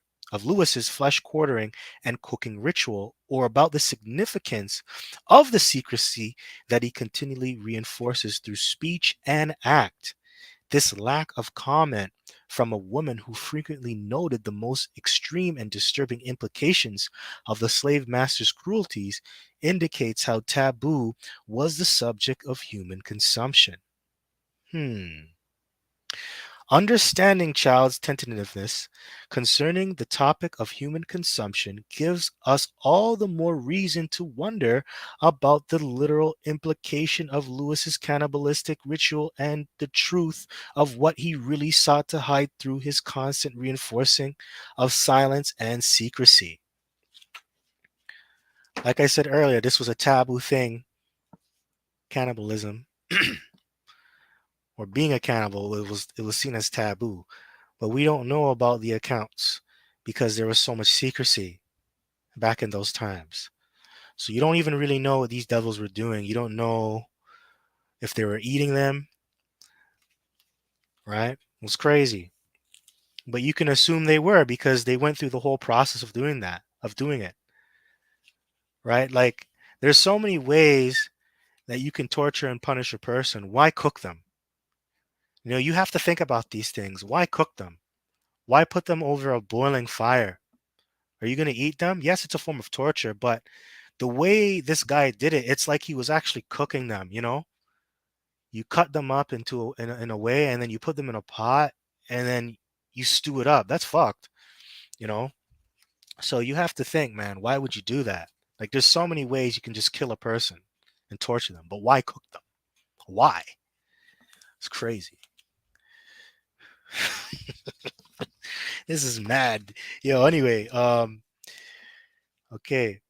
and cooking ritual, or about the significance of the secrecy that he continually reinforces through speech and act. This lack of comment from a woman who frequently noted the most extreme and disturbing implications of the slave master's cruelties indicates how taboo was the subject of human consumption. Understanding Child's tentativeness concerning the topic of human consumption gives us all the more reason to wonder about the literal implication of Lewis's cannibalistic ritual and the truth of what he really sought to hide through his constant reinforcing of silence and secrecy. Like I said earlier, this was a taboo thing, cannibalism, or being a cannibal. It was seen as taboo. But we don't know about the accounts because there was so much secrecy back in those times. So you don't even really know what these devils were doing. You don't know if they were eating them, right? It was crazy. But you can assume they were because they went through the whole process of doing it, right? Like there's so many ways that you can torture and punish a person. Why cook them? You have to think about these things. Why cook them? Why put them over a boiling fire? Are you going to eat them? Yes, it's a form of torture, but the way this guy did it, it's like he was actually cooking them. You cut them up in a way, and then you put them in a pot, and then you stew it up. That's fucked, you know. So you have to think, man, why would you do that? Like, there's so many ways you can just kill a person and torture them, but why cook them? Why? It's crazy. This is mad. Anyway, okay.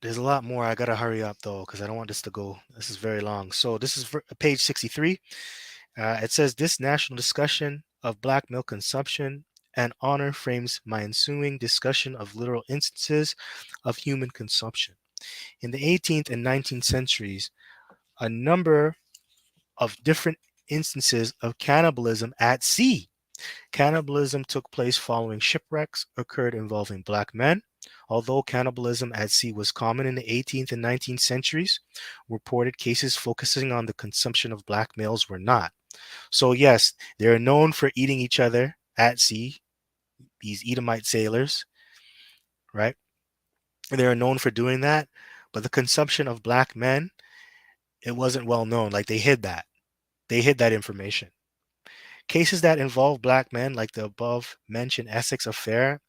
There's a lot more. I gotta hurry up though, because I don't want this to go. This is very long. So this is page 63. It says this national discussion of black milk consumption and honor frames my ensuing discussion of literal instances of human consumption. In the 18th and 19th centuries, a number of different instances of cannibalism at sea. Cannibalism took place following shipwrecks occurred involving black men. Although cannibalism at sea was common in the 18th and 19th centuries, reported cases focusing on the consumption of black males were not. So, yes, they're known for eating each other at sea, these Edomite sailors, right? They're known for doing that, but the consumption of black men, it wasn't well known. Like they hid that. They hid that information. Cases that involve black men, like the above mentioned Essex affair,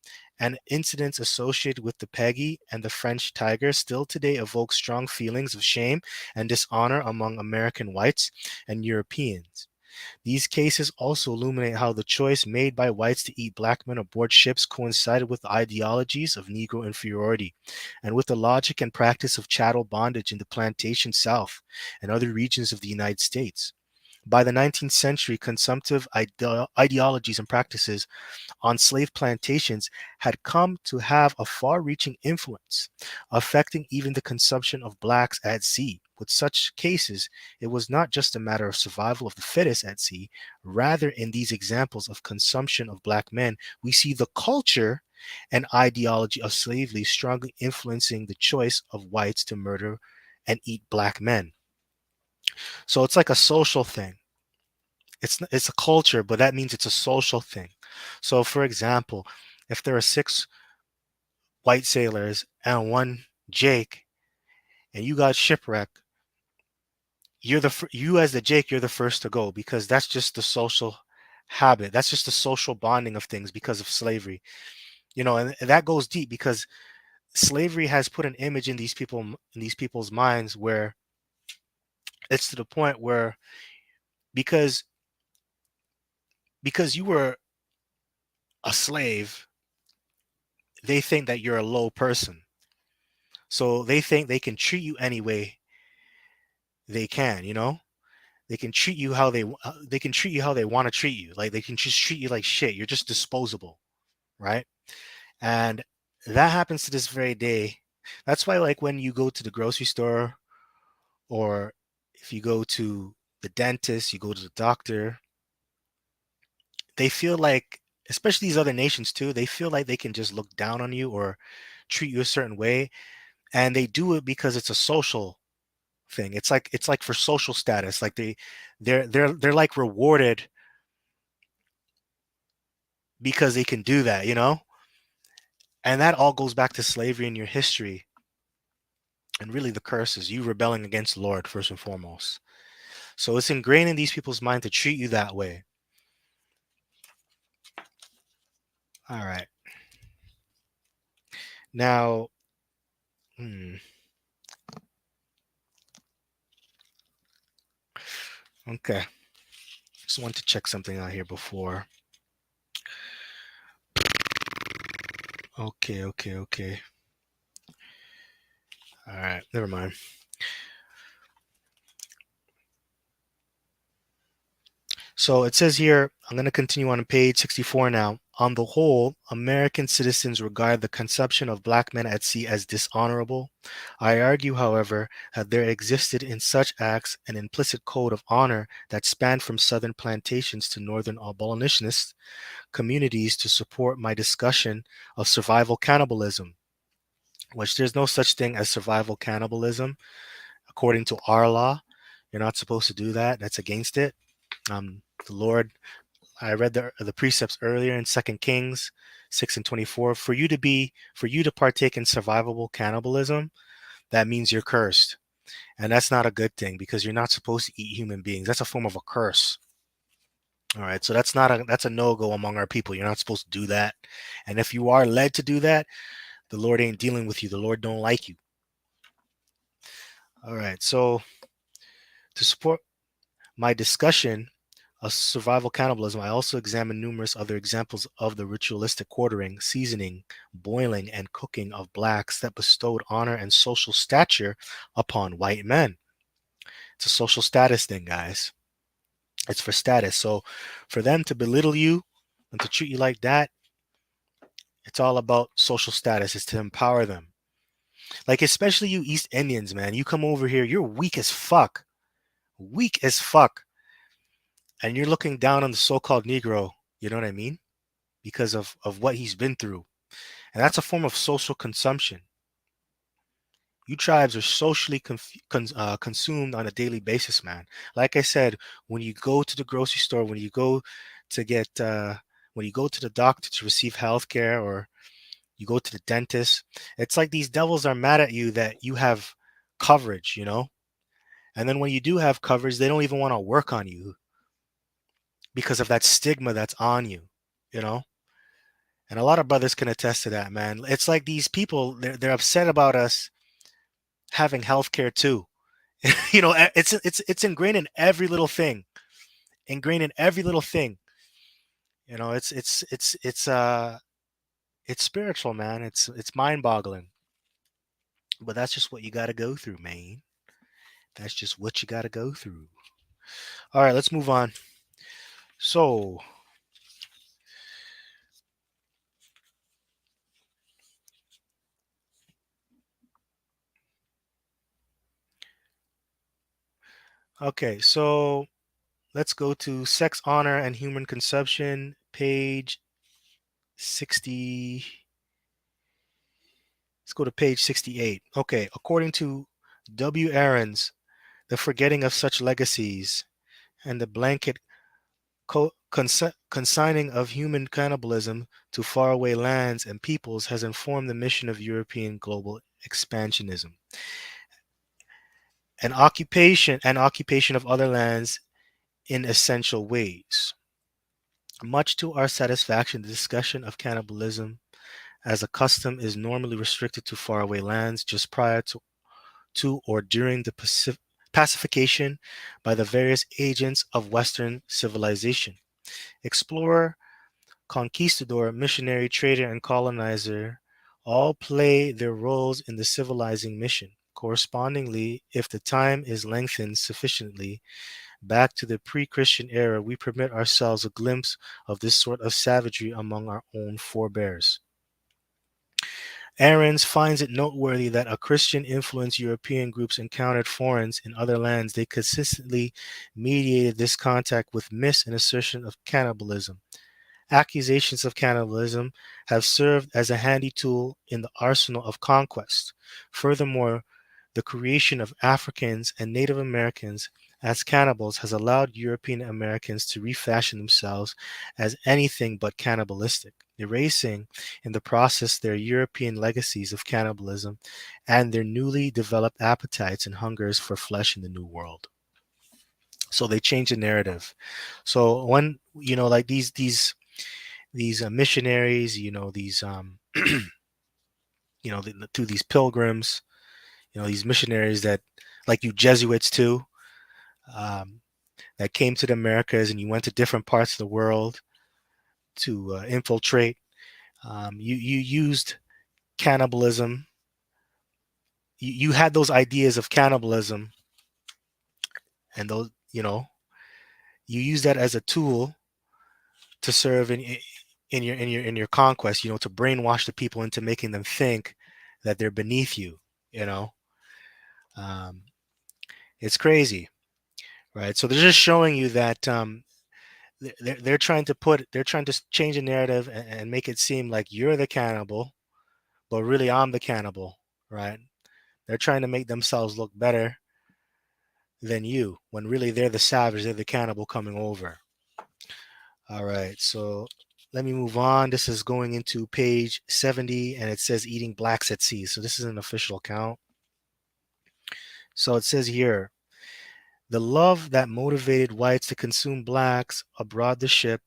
and incidents associated with the Peggy and the French Tiger, still today evoke strong feelings of shame and dishonor among American whites and Europeans. These cases also illuminate how the choice made by whites to eat black men aboard ships coincided with ideologies of Negro inferiority and with the logic and practice of chattel bondage in the plantation South and other regions of the United States. By the 19th century, consumptive ideologies and practices on slave plantations had come to have a far reaching influence, affecting even the consumption of blacks at sea. With such cases, it was not just a matter of survival of the fittest at sea. Rather, in these examples of consumption of black men, we see the culture and ideology of slavery strongly influencing the choice of whites to murder and eat black men. So it's like a social thing. It's a culture, but that means it's a social thing. So, for example, if there are six white sailors and one Jake, and you got shipwrecked, you as the Jake, you're the first to go because that's just the social habit. That's just the social bonding of things because of slavery. And that goes deep because slavery has put an image in these people's minds where it's to the point where because because you were a slave, they think that you're a low person. So they think they can treat you any way they can. They can treat you how they can treat you how they want to treat you. Like they can just treat you like shit. You're just disposable, right? And that happens to this very day. That's why like when you go to the grocery store or if you go to the dentist, you go to the doctor, they feel like, especially these other nations too, they feel like they can just look down on you or treat you a certain way, and they do it because it's a social thing. It's like for social status. Like they're like rewarded because they can do that. And that all goes back to slavery in your history. And really the curse is you rebelling against the Lord first and foremost. So it's ingrained in these people's mind to treat you that way. All right. Now, okay. Just want to check something out here before. Okay. All right, never mind. So it says here, I'm going to continue on page 64 now. On the whole, American citizens regard the consumption of black men at sea as dishonorable. I argue, however, that there existed in such acts an implicit code of honor that spanned from southern plantations to northern abolitionist communities to support my discussion of survival cannibalism, which there's no such thing as survival cannibalism. According to our law, you're not supposed to do that. That's against it. The Lord, I read the precepts earlier in 2 Kings 6:24. For you to partake in survivable cannibalism, that means you're cursed. And that's not a good thing because you're not supposed to eat human beings. That's a form of a curse. All right. So that's a no-go among our people. You're not supposed to do that. And if you are led to do that, the Lord ain't dealing with you. The Lord don't like you. All right. So to support my discussion of survival cannibalism, I also examined numerous other examples of the ritualistic quartering, seasoning, boiling, and cooking of blacks that bestowed honor and social stature upon white men. It's a social status thing, guys. It's for status. So for them to belittle you and to treat you like that, it's all about social status. It's to empower them. Like, especially you East Indians, man. You come over here, you're weak as fuck. Weak as fuck. And you're looking down on the so-called Negro. You know what I mean? Because of what he's been through. And that's a form of social consumption. You tribes are socially consumed on a daily basis, man. Like I said, when you go to the grocery store, when you go to get, when you go to the doctor to receive health care, or you go to the dentist, it's like these devils are mad at you that you have coverage, you know? And then when you do have coverage, they don't even want to work on you because of that stigma that's on you, you know? And a lot of brothers can attest to that, man. It's like these people, they're upset about us having healthcare too. You know, it's ingrained in every little thing. Ingrained in every little thing. You know, it's spiritual, man. It's mind-boggling. But that's just what you got to go through, man. That's just what you got to go through. All right, let's move on. So, okay, so let's go to Sex, Honor, and Human Consumption, page 60. Let's go to page 68. Okay, according to W. Ahrens, The Forgetting of Such Legacies and the Blanket Consigning of Human Cannibalism to Faraway Lands and Peoples has informed the mission of European global expansionism. Occupation of other lands in essential ways. Much to our satisfaction, the discussion of cannibalism as a custom is normally restricted to faraway lands just prior to or during the pacification by the various agents of Western civilization. Explorer, conquistador, missionary, trader, and colonizer all play their roles in the civilizing mission. Correspondingly, if the time is lengthened sufficiently back to the pre-Christian era, we permit ourselves a glimpse of this sort of savagery among our own forebears. Ahrens finds it noteworthy that a Christian-influenced European groups encountered foreigners in other lands. They consistently mediated this contact with myths and assertion of cannibalism. Accusations of cannibalism have served as a handy tool in the arsenal of conquest. Furthermore, the creation of Africans and Native Americans as cannibals has allowed European Americans to refashion themselves as anything but cannibalistic, erasing in the process their European legacies of cannibalism and their newly developed appetites and hungers for flesh in the New World. So they change the narrative. So when, you know, like these missionaries, you know, these you know, to these pilgrims, you know, these missionaries that, like you Jesuits too, um, that came to the Americas, and you went to different parts of the world to infiltrate. You used cannibalism. You had those ideas of cannibalism, and those, you know, you use that as a tool to serve in your conquest. You know, to brainwash the people into making them think that they're beneath you. You know, um, it's crazy, right? So they're just showing you that they're trying to change the narrative and make it seem like you're the cannibal, but really I'm the cannibal, right? They're trying to make themselves look better than you when really they're the savage, they're the cannibal coming over. All right, so let me move on. This is going into page 70, and it says eating blacks at sea. So this is an official account. So it says here, the love that motivated whites to consume blacks aboard the ship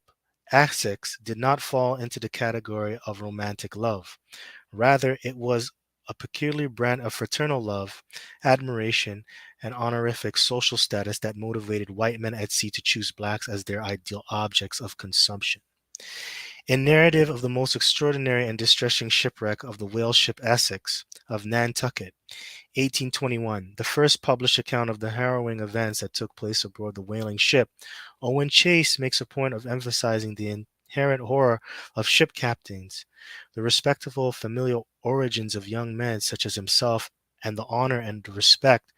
Essex did not fall into the category of romantic love. Rather, it was a peculiar brand of fraternal love, admiration, and honorific social status that motivated white men at sea to choose blacks as their ideal objects of consumption. In narrative of the most extraordinary and distressing shipwreck of the whale ship Essex of Nantucket, 1821, the first published account of the harrowing events that took place aboard the whaling ship, Owen Chase makes a point of emphasizing the inherent horror of ship captains, the respectable familial origins of young men such as himself, and the honor and respect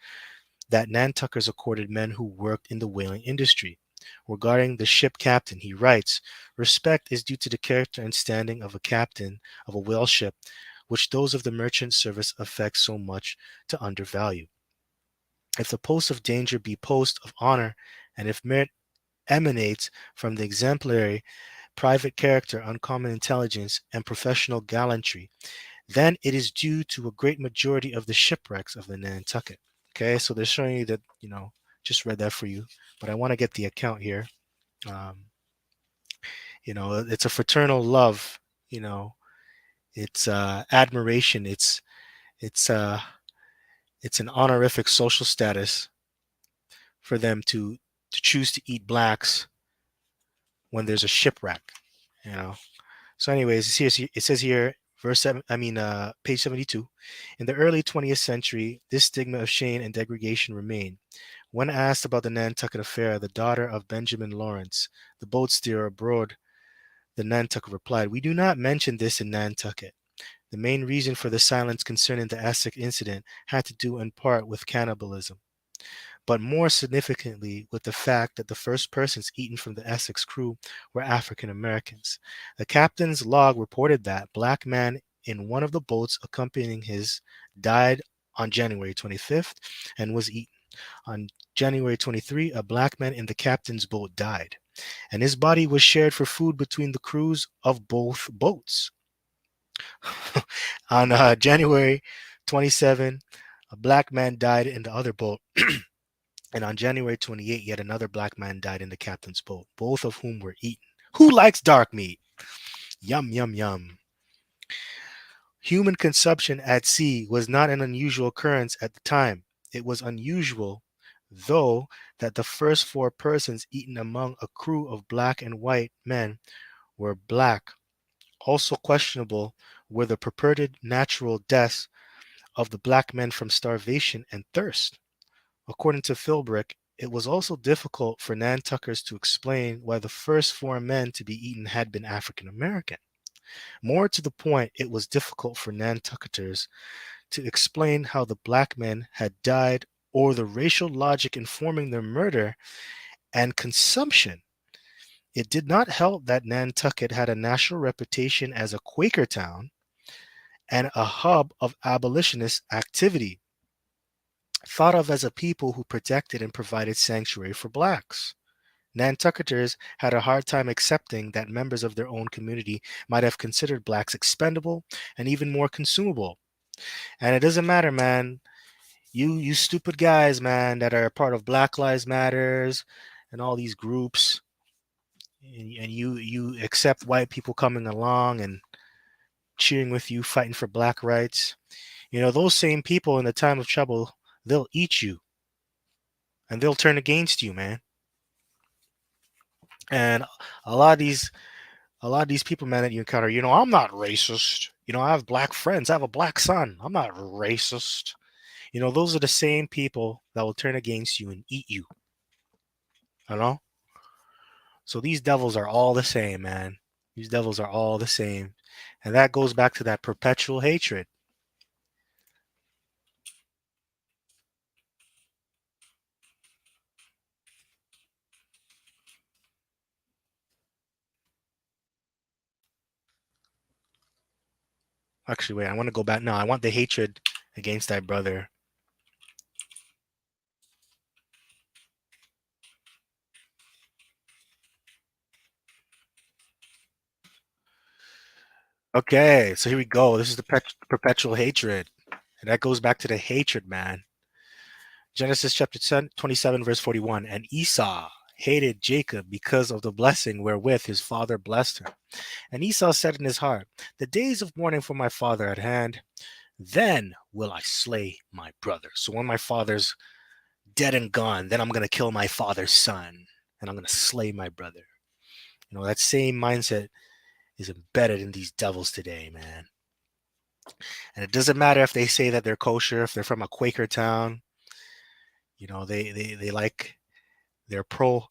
that Nantuckers accorded men who worked in the whaling industry. Regarding the ship captain, he writes, "Respect is due to the character and standing of a captain of a whale ship, which those of the merchant service affect so much to undervalue. If the post of danger be post of honor, and if merit emanates from the exemplary private character, uncommon intelligence, and professional gallantry, then it is due to a great majority of the shipwrecks of the Nantucket." Okay, so they're showing you that, just read that for you, but I want to get the account here. Um, it's a fraternal love, it's admiration, it's uh, it's an honorific social status for them to choose to eat blacks when there's a shipwreck, you know. So, anyways, it says here, verse 7. Page 72. In the early 20th century, this stigma of shame and degradation remained. When asked about the Nantucket affair, the daughter of Benjamin Lawrence, the boat steerer aboard the Nantucket, replied, "We do not mention this in Nantucket. The main reason for the silence concerning the Essex incident had to do in part with cannibalism, but more significantly with the fact that the first persons eaten from the Essex crew were African Americans. The captain's log reported that black man in one of the boats accompanying his died on January 25th and was eaten. On January 23, a black man in the captain's boat died, and his body was shared for food between the crews of both boats. On January 27, a black man died in the other boat. And on January 28, yet another black man died in the captain's boat, both of whom were eaten. Who likes dark meat? Yum, yum, yum. Human consumption at sea was not an unusual occurrence at the time. It was unusual, though, that the first 4 persons eaten among a crew of black and white men were black. Also questionable were the purported natural deaths of the black men from starvation and thirst. According to Philbrick, it was also difficult for Nantuckers to explain why the first 4 men to be eaten had been African American. More to the point, it was difficult for Nantucketers to explain how the black men had died or the racial logic informing their murder and consumption. It did not help that Nantucket had a national reputation as a Quaker town and a hub of abolitionist activity, thought of as a people who protected and provided sanctuary for blacks. Nantucketers had a hard time accepting that members of their own community might have considered blacks expendable and even more consumable. And it doesn't matter, man. You stupid guys, man, that are a part of Black Lives Matters and all these groups, and you accept white people coming along and cheering with you, fighting for black rights. Those same people in the time of trouble, they'll eat you and they'll turn against you, man. And a lot of these people, man, that you encounter, I'm not racist. I have black friends. I have a black son. I'm not racist. Those are the same people that will turn against you and eat you. You know? So these devils are all the same, man. These devils are all the same. And that goes back to that perpetual hatred. Actually, wait, I want to go back. No, I want the hatred against that brother. Okay, so here we go. This is the perpetual hatred. And that goes back to the hatred, man. Genesis chapter 27, verse 41. And Esau hated Jacob because of the blessing wherewith his father blessed him. And Esau said in his heart, "The days of mourning for my father are at hand. then will I slay my brother. So when my father's dead and gone, then I'm going to kill my father's son and I'm going to slay my brother. That same mindset is embedded in these devils today, man. And it doesn't matter if they say that they're kosher, if they're from a Quaker town, they like, they're pro,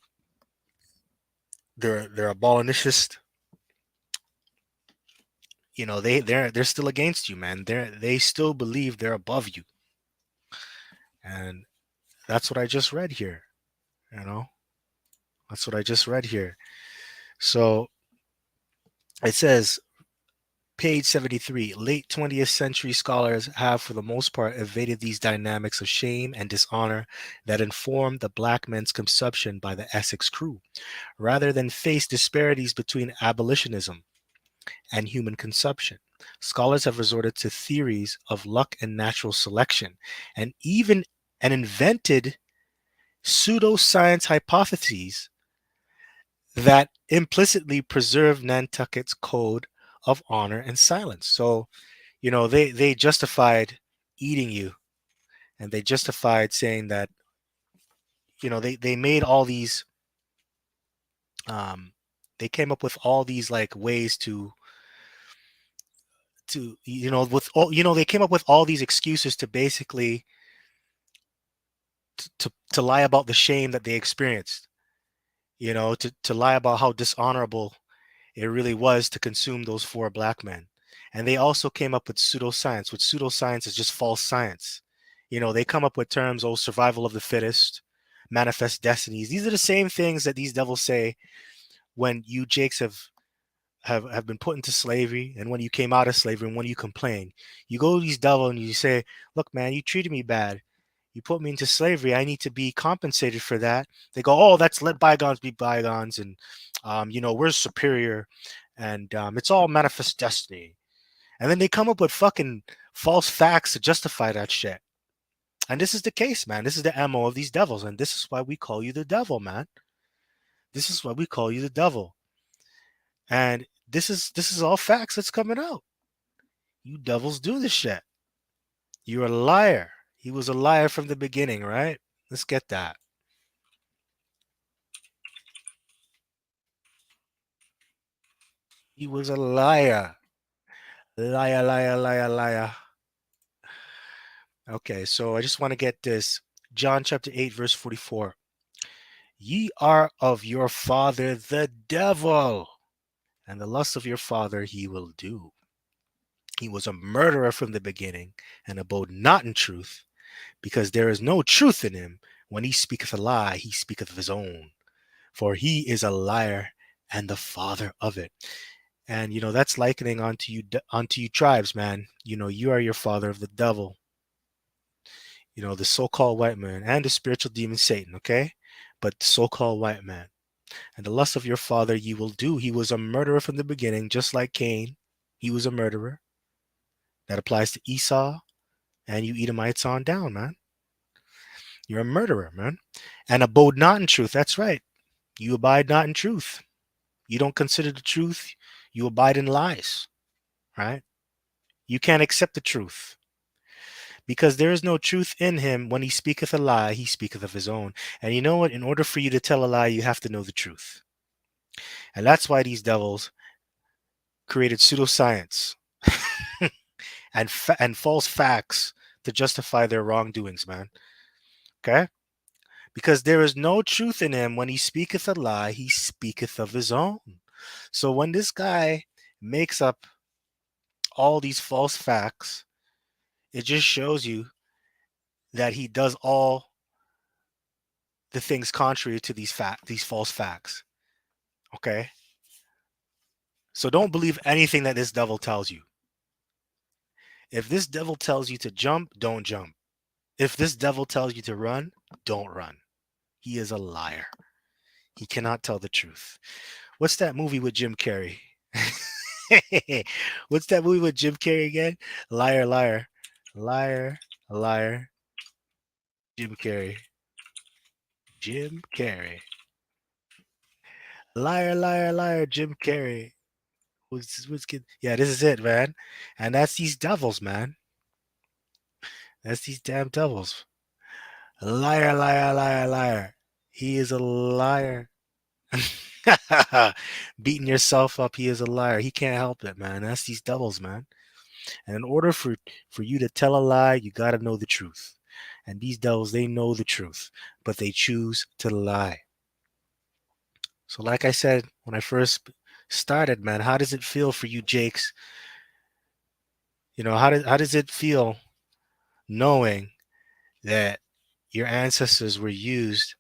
they're abolitionist. They're still against you, man. They still believe they're above you. And that's what I just read here. You know, that's what I just read here. So it says, page 73, late 20th century scholars have for the most part evaded these dynamics of shame and dishonor that informed the black men's consumption by the Essex crew, rather than face disparities between abolitionism and human consumption. Scholars have resorted to theories of luck and natural selection, and invented pseudoscience hypotheses that implicitly preserve Nantucket's code of honor and silence. So, they justified eating you, and they justified saying that, they made all these, um, they came up with all these like ways with all, they came up with all these excuses to basically to lie about the shame that they experienced, to lie about how dishonorable it really was to consume those four black men. And they also came up with pseudoscience, which pseudoscience is just false science. They come up with terms, oh, survival of the fittest, manifest destinies. These are the same things that these devils say when you jakes have been put into slavery, and when you came out of slavery, and when you complain. You go to these devils and you say, look, man, you treated me bad. You put me into slavery. I need to be compensated for that. They go, oh, that's let bygones be bygones. And, we're superior. And it's all manifest destiny. And then they come up with fucking false facts to justify that shit. And this is the case, man. This is the MO of these devils. And this is why we call you the devil, man. This is why we call you the devil. And this is all facts that's coming out. You devils do this shit. You're a liar. He was a liar from the beginning, right? Let's get that. He was a liar. Liar, liar, liar, liar. Okay, so I just want to get this. John chapter 8, verse 44. Ye are of your father the devil, and the lust of your father he will do. He was a murderer from the beginning, and abode not in truth, because there is no truth in him. When he speaketh a lie, he speaketh of his own, for he is a liar and the father of it. And that's likening onto you tribes, man. You are your father of the devil. The so-called white man and the spiritual demon Satan, okay? But the so-called white man. And the lust of your father you will do. He was a murderer from the beginning, just like Cain. He was a murderer. That applies to Esau and you Edomites on down, man. You're a murderer, man. And abode not in truth. That's right. You abide not in truth. You don't consider the truth. You abide in lies, right? You can't accept the truth. Because there is no truth in him. When he speaketh a lie, he speaketh of his own. And you know what? In order for you to tell a lie, you have to know the truth. And that's why these devils created pseudoscience and false facts to justify their wrongdoings, man. Okay? Because there is no truth in him. When he speaketh a lie, he speaketh of his own. So when this guy makes up all these false facts, it just shows you that he does all the things contrary to these false facts. Okay? So don't believe anything that this devil tells you. If this devil tells you to jump, don't jump. If this devil tells you to run, don't run. He is a liar. He cannot tell the truth. What's that movie with Jim Carrey? What's that movie with Jim Carrey again? Liar, liar, liar, liar. Jim Carrey. Jim Carrey. Liar, liar, liar. Jim Carrey. Yeah, this is it, man. And that's these devils, man. That's these damn devils. Liar, liar, liar, liar. He is a liar. Beating yourself up, he is a liar. He can't help it, man. That's these devils, man. And in order for you to tell a lie, you got to know the truth. And these devils, they know the truth, but they choose to lie. So, like I said when I first started, man, how does it feel for you, Jakes? How does it feel knowing that your ancestors were used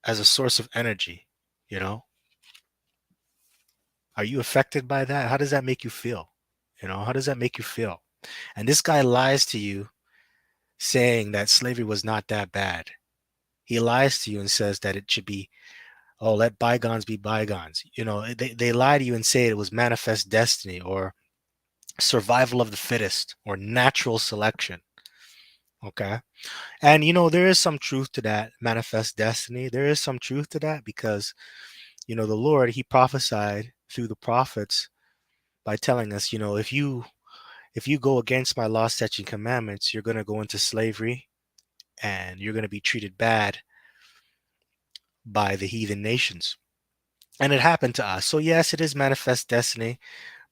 as a source of energy? You know, are you affected by that? How does that make you feel? How does that make you feel? And this guy lies to you saying that slavery was not that bad. He lies to you and says that it should be, oh, let bygones be bygones. They lie to you and say it was manifest destiny or survival of the fittest or natural selection. Okay. And there is some truth to that manifest destiny. There is some truth to that because, the Lord, he prophesied through the prophets by telling us, if you go against my law, statutes, and commandments, you're going to go into slavery and you're going to be treated bad by the heathen nations. And it happened to us. So yes, it is manifest destiny,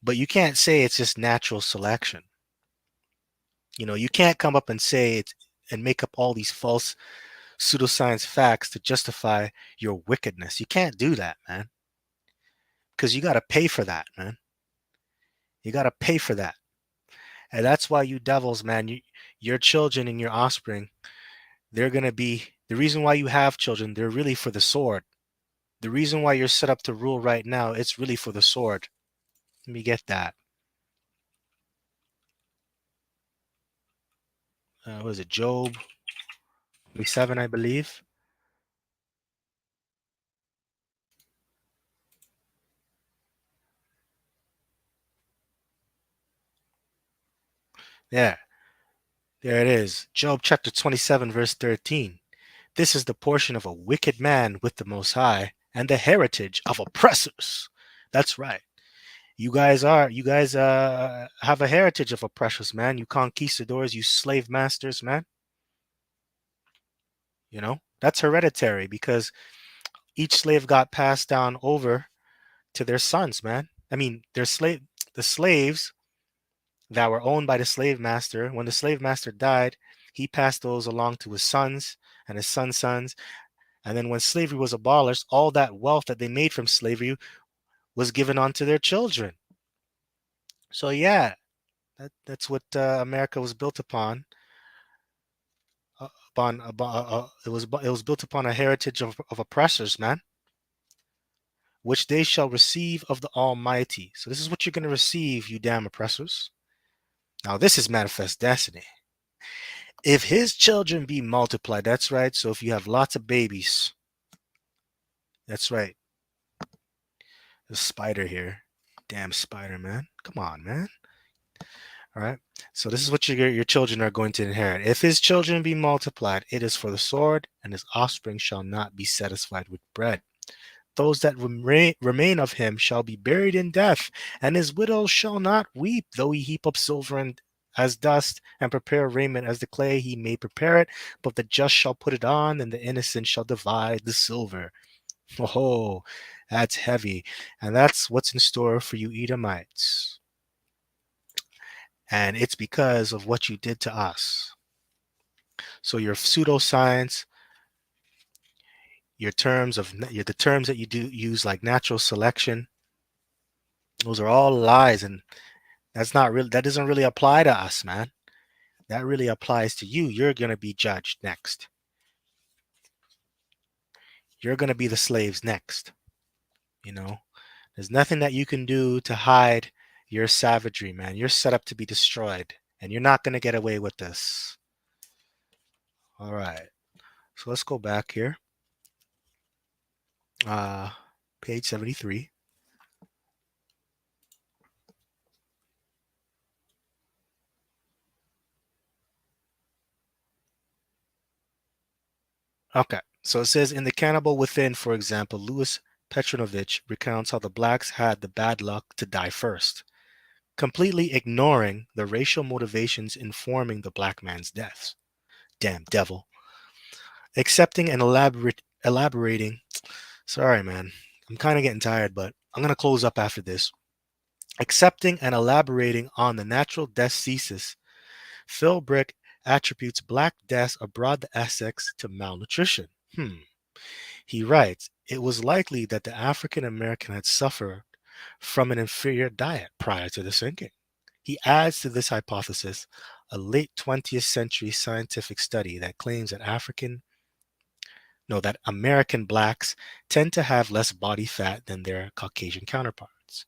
but you can't say it's just natural selection. You can't come up and say it and make up all these false pseudoscience facts to justify your wickedness. You can't do that, man. Because you got to pay for that, man. You got to pay for that. And that's why you devils, man, your children and your offspring, they're going to be the reason why you have children. They're really for the sword. The reason why you're set up to rule right now, it's really for the sword. Let me get that. What is it? Job 7, I believe. Yeah, there it is. Job chapter 27, verse 13. This is the portion of a wicked man with the Most High and the heritage of oppressors. That's right. You guys have a heritage of oppressors, man. You conquistadors, you slave masters, man. That's hereditary because each slave got passed down over to their sons, man. I mean, the slaves that were owned by the slave master, when the slave master died, he passed those along to his sons and his sons' sons. And then when slavery was abolished, all that wealth that they made from slavery was given on to their children. So yeah, that's what America was built upon. It was built upon a heritage of oppressors, man, which they shall receive of the Almighty. So this is what you're going to receive, you damn oppressors. Now this is manifest destiny. If his children be multiplied, that's right. So if you have lots of babies, that's right. The spider here. Damn spider, man. Come on, man. All right. So this is what your children are going to inherit. If his children be multiplied, it is for the sword, and his offspring shall not be satisfied with bread. Those that remain of him shall be buried in death, and his widow shall not weep, though he heap up silver and as dust, and prepare raiment as the clay, he may prepare it, but the just shall put it on, and the innocent shall divide the silver. Oh, that's heavy. And that's what's in store for you Edomites. And it's because of what you did to us. So your pseudoscience, the terms that you do use like natural selection, those are all lies, and that doesn't really apply to us, man. That really applies to you. You're going to be judged next. You're going to be the slaves next. There's nothing that you can do to hide your savagery, man. You're set up to be destroyed, and you're not going to get away with this. All right. So let's go back here. Page 73. Okay. So it says in The Cannibal Within, for example, Louis Petronovich recounts how the blacks had the bad luck to die first. completely ignoring the racial motivations informing the black man's deaths. Damn devil. Accepting and elaborating. Sorry, man. I'm kind of getting tired, but I'm going to close up after this. Accepting and elaborating on the natural death thesis, Philbrick attributes black deaths abroad the Essex to malnutrition. He writes, it was likely that the African American had suffered from an inferior diet prior to the sinking. He adds to this hypothesis a late 20th century scientific study that claims that that American blacks tend to have less body fat than their Caucasian counterparts.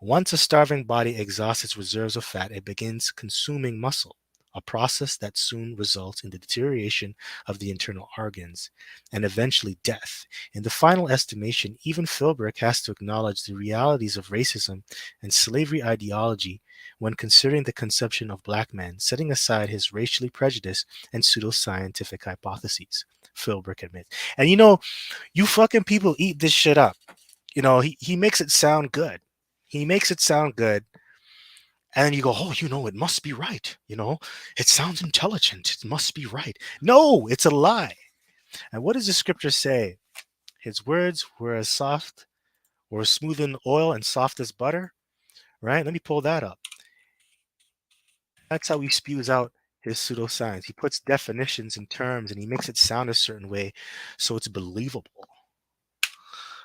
Once a starving body exhausts its reserves of fat, it begins consuming muscle, a process that soon results in the deterioration of the internal organs and eventually death. In the final estimation, even Philbrick has to acknowledge the realities of racism and slavery ideology when considering the conception of black men, setting aside his racially prejudiced and pseudoscientific hypotheses. Philbrick admits. And you fucking people eat this shit up. He makes it sound good. He makes it sound good. And then you go, oh, it must be right. It sounds intelligent. It must be right. No, it's a lie. And what does the scripture say? His words were as soft or smooth in oil and soft as butter. Right? Let me pull that up. That's how he spews out his pseudoscience. He puts definitions and terms and he makes it sound a certain way so it's believable.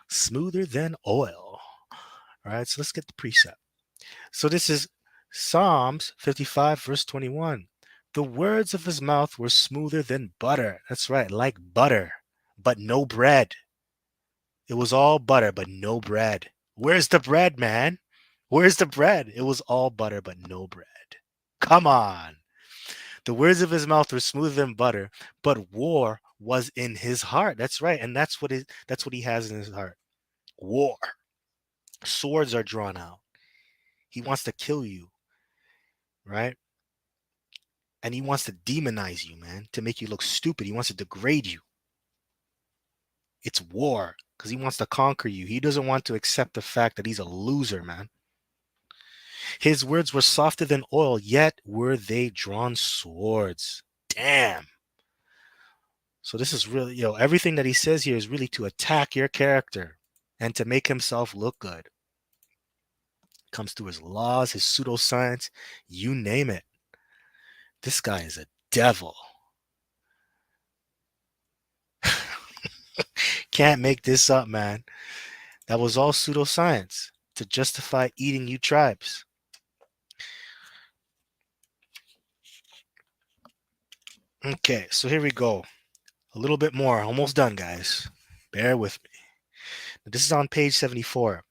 Smoother than oil. All right, so let's get the precept. So this is Psalms 55, verse 21. The words of his mouth were smoother than butter. That's right, like butter, but no bread. It was all butter, but no bread. Where's the bread, man? Where's the bread? It was all butter, but no bread. Come on. The words of his mouth were smoother than butter, but war was in his heart. That's right, and that's what he has in his heart. War. Swords are drawn out. He wants to kill you, right? And he wants to demonize you, man, to make you look stupid. He wants to degrade you. It's war because he wants to conquer you. He doesn't want to accept the fact that he's a loser, man. His words were softer than oil, yet were they drawn swords. Damn. So this is really, everything that he says here is really to attack your character and to make himself look good. Comes through his laws, his pseudoscience, you name it. This guy is a devil. Can't make this up, man. That was all pseudoscience to justify eating you tribes. Okay, so here we go. A little bit more. Almost done, guys. Bear with me. This is on page 74.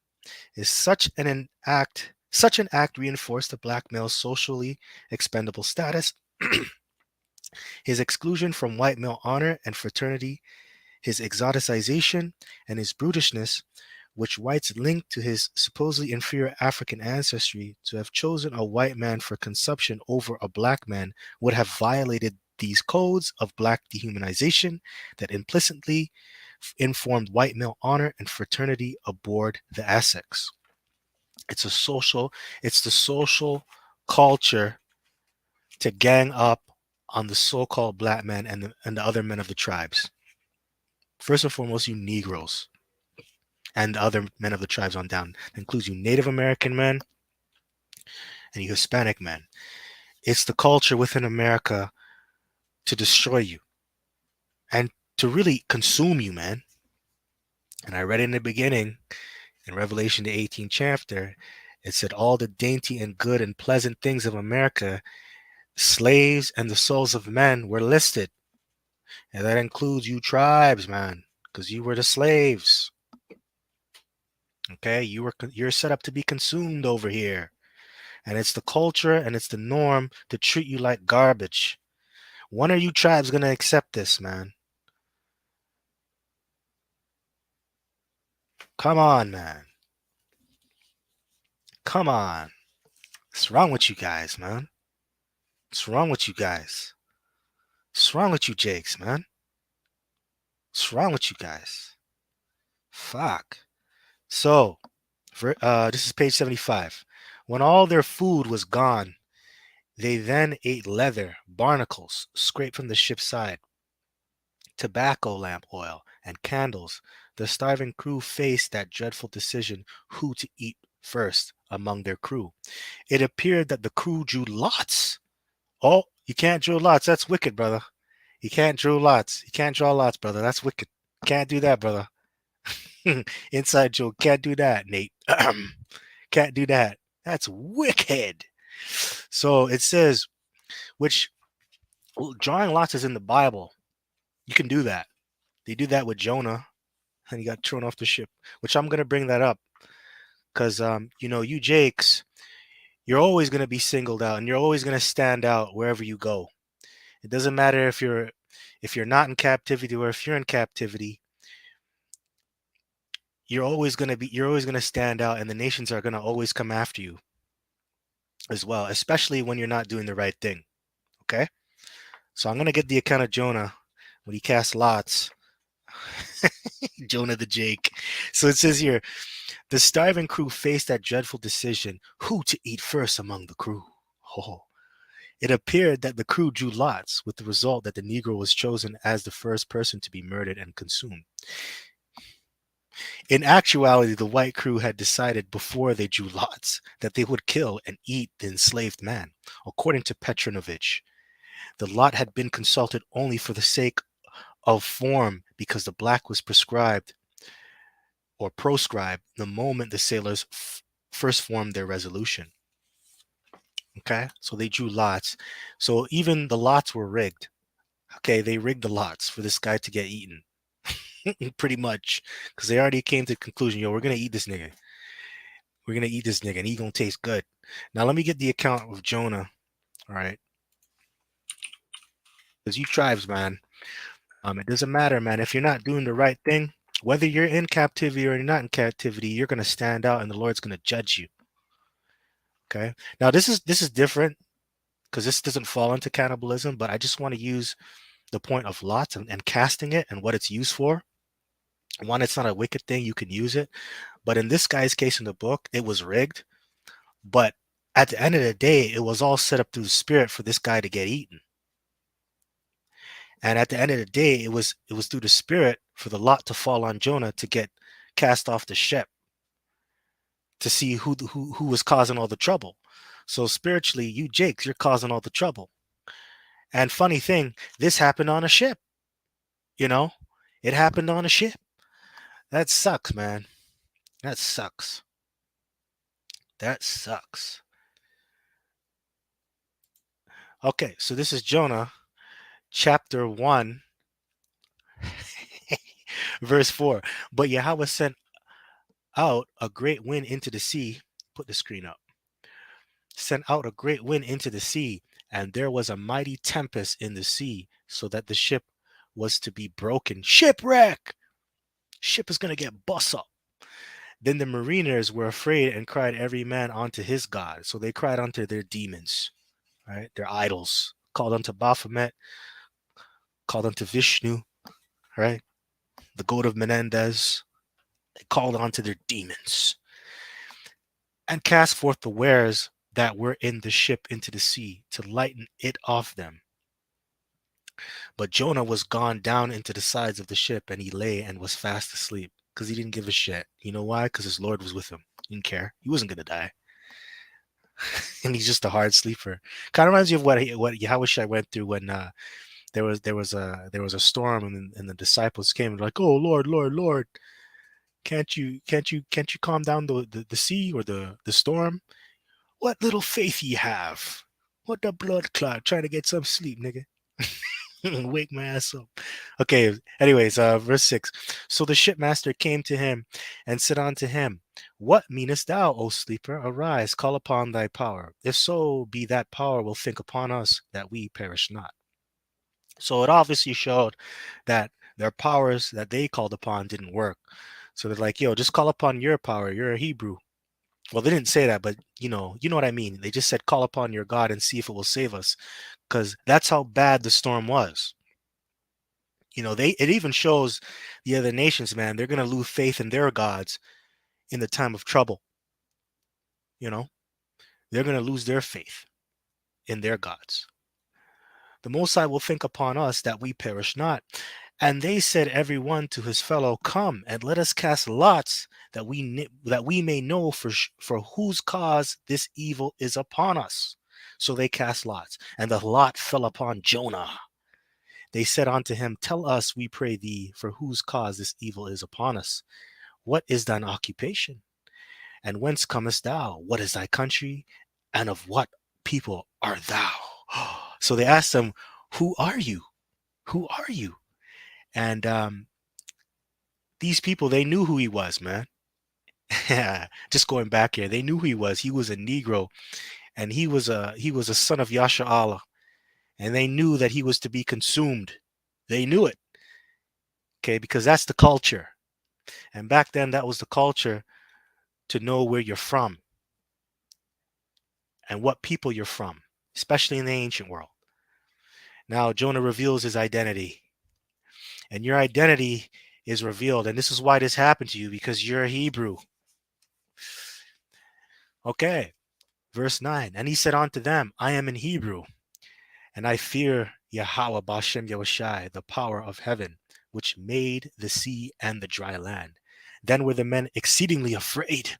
Is such an act reinforced the black male's socially expendable status, his exclusion from white male honor and fraternity, his exoticization, and his brutishness, which whites link to his supposedly inferior African ancestry? To have chosen a white man for consumption over a black man would have violated these codes of black dehumanization that implicitly informed white male honor and fraternity aboard the Essex. It's the social culture to gang up on the so-called black man and the other men of the tribes. First and foremost, you Negroes and the other men of the tribes on down. That includes you Native American men and you Hispanic men. It's the culture within America to destroy you and to really consume you, man. And I read in the beginning, in Revelation, the 18th chapter, it said all the dainty and good and pleasant things of America, slaves and the souls of men were listed. And that includes you tribes, man, because you were the slaves. Okay, you're set up to be consumed over here. And it's the culture and it's the norm to treat you like garbage. When are you tribes going to accept this, man? Come on, man. Come on. What's wrong with you guys, man? What's wrong with you guys? What's wrong with you Jakes, man? What's wrong with you guys? Fuck. So, this is page 75. When all their food was gone, they then ate leather, barnacles scraped from the ship's side, tobacco lamp oil, and candles. The starving crew faced that dreadful decision who to eat first among their crew. It appeared that the crew drew lots. Oh, you can't draw lots. That's wicked, brother. You can't draw lots. You can't draw lots, brother. That's wicked. Can't do that, brother. Inside joke. Can't do that, Nate. Can't do that. That's wicked. So it says, which well, drawing lots is in the Bible. You can do that. They do that with Jonah, and he got thrown off the ship. Which I'm gonna bring that up because you Jakes, you're always gonna be singled out, and you're always gonna stand out wherever you go. It doesn't matter if you're not in captivity or if you're in captivity. You're always gonna stand out, and the nations are gonna always come after you as well, especially when you're not doing the right thing. Okay, so I'm gonna get the account of Jonah when he cast lots. Jonah the Jake. So it says here, the starving crew faced that dreadful decision who to eat first among the crew. Oh. It appeared that the crew drew lots, with the result that the Negro was chosen as the first person to be murdered and consumed. In actuality, the white crew had decided before they drew lots that they would kill and eat the enslaved man. According to Petronovich, the lot had been consulted only for the sake of form because the black was prescribed or proscribed the moment the sailors first formed their resolution. Okay, so they drew lots. So even the lots were rigged. Okay, they rigged the lots for this guy to get eaten. Pretty much, because they already came to the conclusion, yo, we're gonna eat this nigga. We're gonna eat this nigga, and he gonna taste good. Now let me get the account of Jonah. All right, because you tribes, man. It doesn't matter, man. If you're not doing the right thing, whether you're in captivity or you're not in captivity, you're gonna stand out, and the Lord's gonna judge you. Okay. Now this is different because this doesn't fall into cannibalism, but I just want to use the point of lots and casting it and what it's used for. One, it's not a wicked thing; you can use it. But in this guy's case in the book, it was rigged. But at the end of the day, it was all set up through the spirit for this guy to get eaten. And at the end of the day, it was through the spirit for the lot to fall on Jonah to get cast off the ship to see who was causing all the trouble. So spiritually, you Jakes, you're causing all the trouble. And funny thing, this happened on a ship. You know, it happened on a ship. That sucks, man. That sucks. That sucks. Okay, so this is Jonah chapter 1, verse 4. But Yahweh sent out a great wind into the sea. Put the screen up. Sent out a great wind into the sea, and there was a mighty tempest in the sea, so that the ship was to be broken. Shipwreck! Ship is going to get bust up. Then the mariners were afraid and cried every man unto his God. So they cried unto their demons, right? Their idols. Called unto Baphomet, called unto Vishnu, right? The god of Menendez. They called unto their demons and cast forth the wares that were in the ship into the sea to lighten it off them. But Jonah was gone down into the sides of the ship, and he lay and was fast asleep because he didn't give a shit. You know why? Because his Lord was with him. He didn't care. He wasn't going to die. And he's just a hard sleeper. Kind of reminds you of what Yahushua went through when there was a storm, and the disciples came and were like, "Oh Lord, Lord, Lord, can't you calm down the sea or the storm? What little faith ye have? What the blood clot? Trying to get some sleep, nigga." Wake my ass up. Okay, anyways, verse 6. So the shipmaster came to him and said unto him, What meanest thou, O sleeper? Arise, call upon thy power. If so be that power will think upon us, that we perish not. So it obviously showed that their powers that they called upon didn't work. So they're like, yo, just call upon your power. You're a Hebrew. Well, they didn't say that, but you know what I mean. They just said, call upon your God and see if it will save us, because that's how bad the storm was. It even shows the other nations, man, they're gonna lose faith in their gods in the time of trouble. You know, they're going to lose their faith in their gods. The Most High will think upon us that we perish not. And they said every one to his fellow, Come and let us cast lots, that we may know for whose cause this evil is upon us. So they cast lots, and the lot fell upon Jonah. They said unto him, Tell us, we pray thee, for whose cause this evil is upon us. What is thine occupation? And whence comest thou? What is thy country? And of what people art thou? So they asked him, Who are you? Who are you? And these people, they knew who he was, man. Just going back here, they knew who he was. He was a Negro, and he was a son of Yasha Allah, and they knew that he was to be consumed. They knew it, okay, because that's the culture. And back then, that was the culture, to know where you're from and what people you're from, especially in the ancient world. Now, Jonah reveals his identity, and your identity is revealed. And this is why this happened to you, because you're a Hebrew. Okay, verse 9. And he said unto them, I am an Hebrew, and I fear Yahweh Bashem Yahushai, the power of heaven, which made the sea and the dry land. Then were the men exceedingly afraid.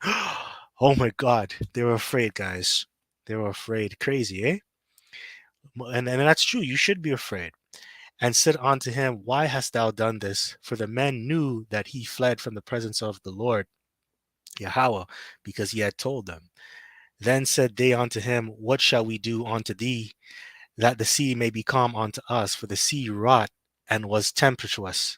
Oh my God, they were afraid, guys. They were afraid. Crazy, eh? And that's true. You should be afraid. And said unto him, Why hast thou done this? For the men knew that he fled from the presence of the Lord Yahweh, because he had told them. Then said they unto him, What shall we do unto thee, that the sea may be calm unto us? For the sea wrought and was tempestuous.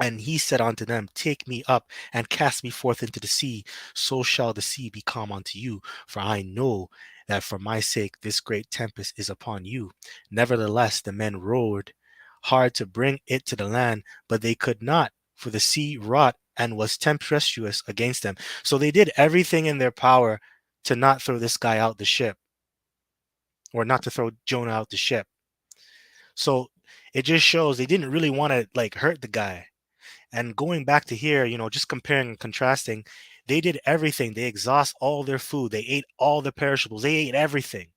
And he said unto them, Take me up and cast me forth into the sea, so shall the sea be calm unto you. For I know that for my sake this great tempest is upon you. Nevertheless, the men rowed hard to bring it to the land, but they could not, for the sea wrought and was tempestuous against them. So they did everything in their power to not throw this guy out the ship, or not to throw Jonah out the ship. So it just shows they didn't really want to like hurt the guy. And going back to here, just comparing and contrasting, they did everything. They exhaust all their food. They ate all the perishables. They ate everything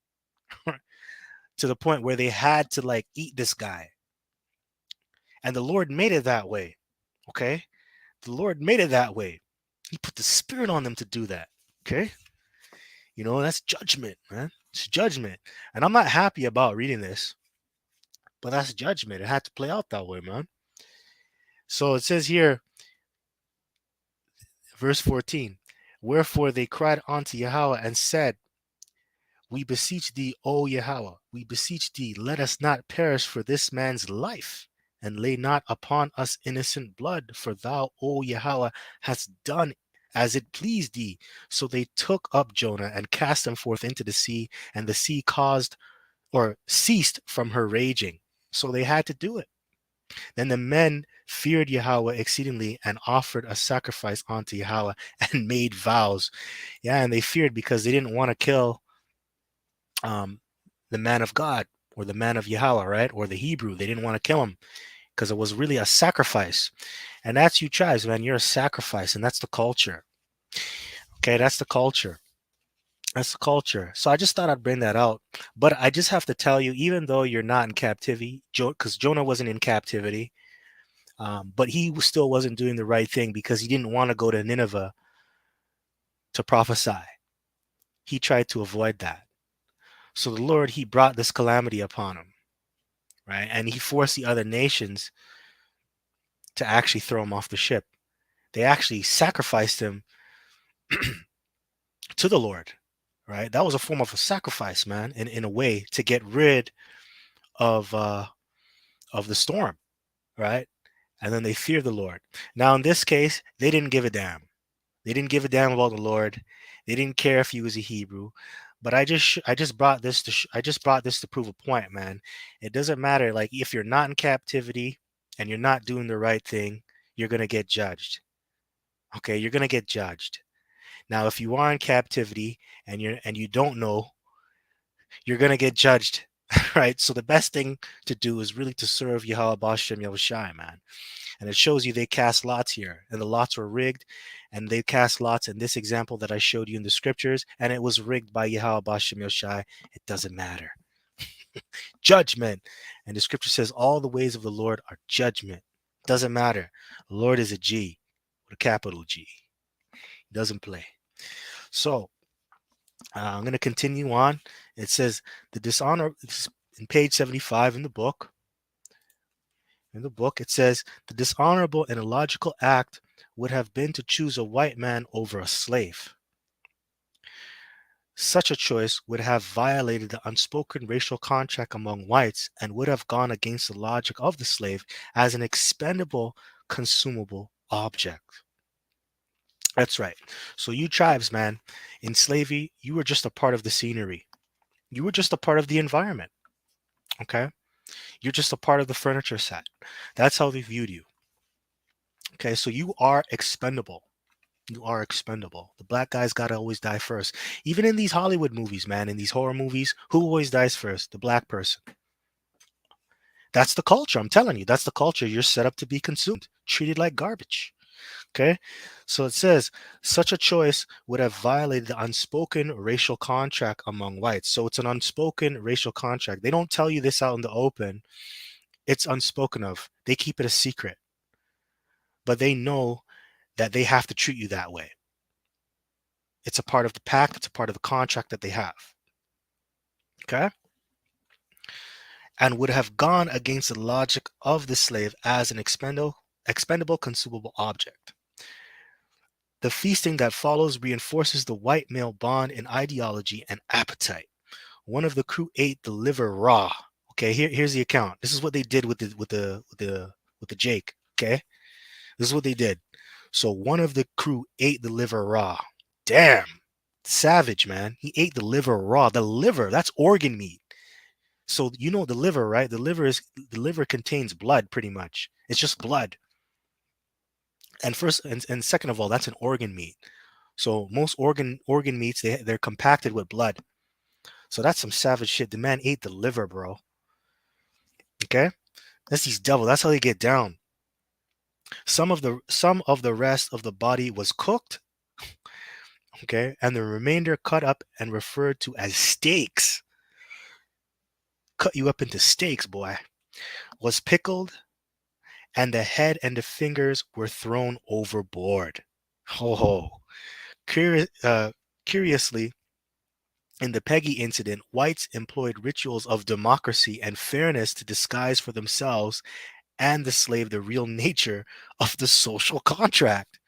to the point where they had to like eat this guy. And the Lord made it that way. Okay? The Lord made it that way. He put the spirit on them to do that. Okay? That's judgment, man. It's judgment. And I'm not happy about reading this, but that's judgment. It had to play out that way, man. So it says here, verse 14, Wherefore they cried unto Yahweh and said, We beseech thee, O Yahweh, we beseech thee, let us not perish for this man's life, and lay not upon us innocent blood, for thou, O Yahweh, hast done as it pleased thee. So they took up Jonah and cast him forth into the sea, and the sea ceased from her raging. So they had to do it. Then the men feared Yahweh exceedingly and offered a sacrifice unto Yahweh and made vows. Yeah, and they feared because they didn't want to kill the man of God, or the man of Yahweh, right? Or the Hebrew. They didn't want to kill him because it was really a sacrifice. And that's you tribes, man. You're a sacrifice, and that's the culture. Okay, that's the culture. That's the culture. So I just thought I'd bring that out. But I just have to tell you, even though you're not in captivity, because Jonah wasn't in captivity, but he still wasn't doing the right thing because he didn't want to go to Nineveh to prophesy. He tried to avoid that. So the Lord, he brought this calamity upon him, right? And he forced the other nations to actually throw him off the ship. They actually sacrificed him to the Lord, right? That was a form of a sacrifice, man, in a way, to get rid of the storm, right? And then they feared the Lord. Now, in this case, they didn't give a damn. They didn't give a damn about the Lord. They didn't care if he was a Hebrew. But I just brought this to prove a point, man. It doesn't matter. Like, if you're not in captivity and you're not doing the right thing, you're gonna get judged. Okay, you're gonna get judged. Now, if you are in captivity and you don't know, you're gonna get judged, right? So the best thing to do is really to serve Yahweh Bashem Yahushai, man. And it shows you they cast lots here, and the lots were rigged, and they cast lots in this example that I showed you in the scriptures, and it was rigged by Yahweh Bashem Yoshai. It doesn't matter. Judgment. And the scripture says all the ways of the Lord are judgment. Doesn't matter. The Lord is a G with a capital G. He doesn't play. So I'm going to continue on. It says the dishonor in page 75 in the book. In the book, it says the dishonorable and illogical act would have been to choose a white man over a slave. Such a choice would have violated the unspoken racial contract among whites and would have gone against the logic of the slave as an expendable, consumable object. That's right. So you tribes, man, in slavery, you were just a part of the scenery. You were just a part of the environment. Okay? You're just a part of the furniture set. That's how they viewed you. Okay, so you are expendable. You are expendable. The black guy's got to always die first. Even in these Hollywood movies, man, in these horror movies, who always dies first? The black person. That's the culture. I'm telling you, that's the culture. You're set up to be consumed, treated like garbage. Okay, so it says such a choice would have violated the unspoken racial contract among whites. So it's an unspoken racial contract. They don't tell you this out in the open. It's unspoken of. They keep it a secret, but they know that they have to treat you that way. It's a part of the pact. It's a part of the contract that they have. Okay, and would have gone against the logic of the slave as an expendable, consumable object. The feasting that follows reinforces the white male bond in ideology and appetite. One of the crew ate the liver raw. Okay, here's the account. This is what they did with the Jake. Okay, this is what they did. So one of the crew ate the liver raw. Damn, savage, man. He ate the liver raw. The liver, that's organ meat. So you know the liver, right? The liver contains blood, pretty much. It's just blood. And first and second of all, that's an organ meat. So most organ meats, they're compacted with blood. So that's some savage shit. The man ate the liver, bro. Okay, that's these devils. That's how they get down. Some of the rest of the body was cooked. Okay, and the remainder cut up and referred to as steaks. Cut you up into steaks, boy. Was pickled, and the head and the fingers were thrown overboard. Ho ho. Curiously, in the Peggy incident, whites employed rituals of democracy and fairness to disguise for themselves and the slave the real nature of the social contract.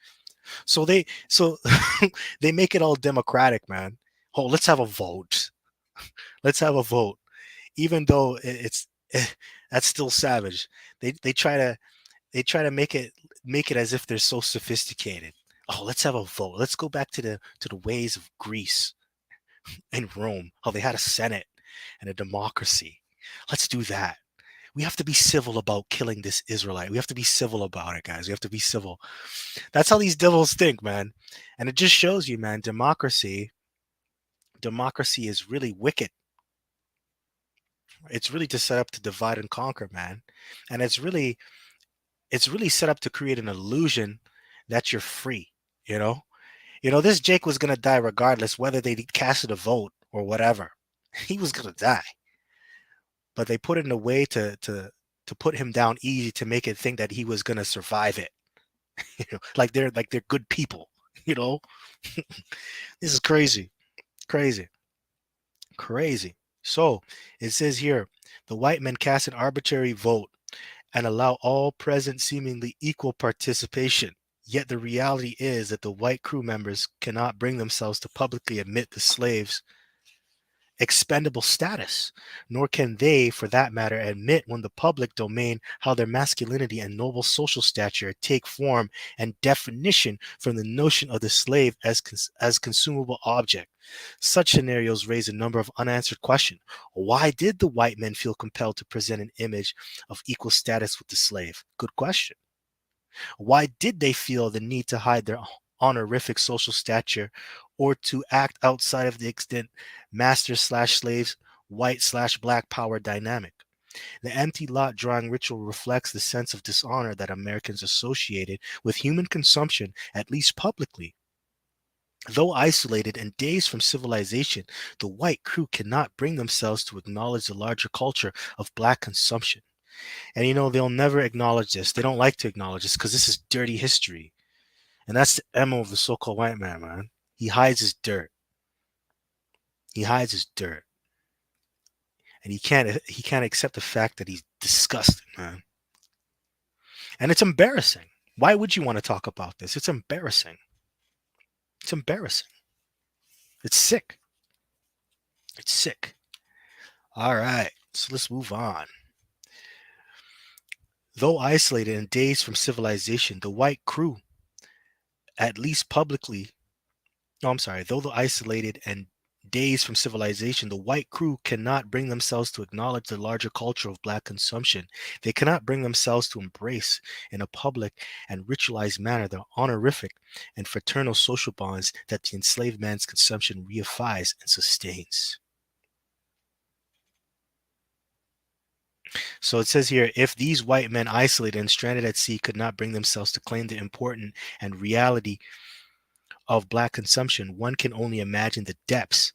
So they they make it all democratic, man. Oh, let's have a vote. Let's have a vote. Even though that's still savage. They try to make it as if they're so sophisticated. Oh, let's have a vote. Let's go back to the ways of Greece and Rome, how they had a senate and a democracy. Let's do that. We have to be civil about killing this Israelite. We have to be civil about it, guys. We have to be civil. That's how these devils think, man. And it just shows you, man, democracy is really wicked. It's really to set up to divide and conquer, man. And it's really set up to create an illusion that you're free, you know? This Jake was going to die regardless whether they casted a vote or whatever. He was going to die. But they put it in a way to put him down easy, to make it think that he was going to survive it. Like they're good people, This is crazy. Crazy. So it says here, the white men cast an arbitrary vote and allow all present seemingly equal participation. Yet the reality is that the white crew members cannot bring themselves to publicly admit the slaves' expendable status, nor can they, for that matter, admit when the public domain how their masculinity and noble social stature take form and definition from the notion of the slave as consumable object. Such scenarios raise a number of unanswered questions. Why did the white men feel compelled to present an image of equal status with the slave? Good question. Why did they feel the need to hide their honorific social stature or to act outside of the extent master/slaves white/black power dynamic? The empty lot drawing ritual reflects the sense of dishonor that Americans associated with human consumption, at least publicly. Though isolated and dazed from civilization, the white crew cannot bring themselves to acknowledge the larger culture of black consumption. And they'll never acknowledge this. They don't like to acknowledge this because this is dirty history. And that's the MO of the so-called white man. He hides his dirt. He hides his dirt. And he can't accept the fact that he's disgusting, man. And it's embarrassing. Why would you want to talk about this? It's embarrassing. It's embarrassing. It's sick. It's sick. All right, so let's move on. Though isolated and dazed from civilization, the white crew, at least publicly, no, I'm sorry, though isolated and dazed from civilization, the white crew cannot bring themselves to acknowledge the larger culture of black consumption. They cannot bring themselves to embrace in a public and ritualized manner the honorific and fraternal social bonds that the enslaved man's consumption reifies and sustains. So it says here, if these white men isolated and stranded at sea could not bring themselves to claim the important and reality of black consumption, one can only imagine the depths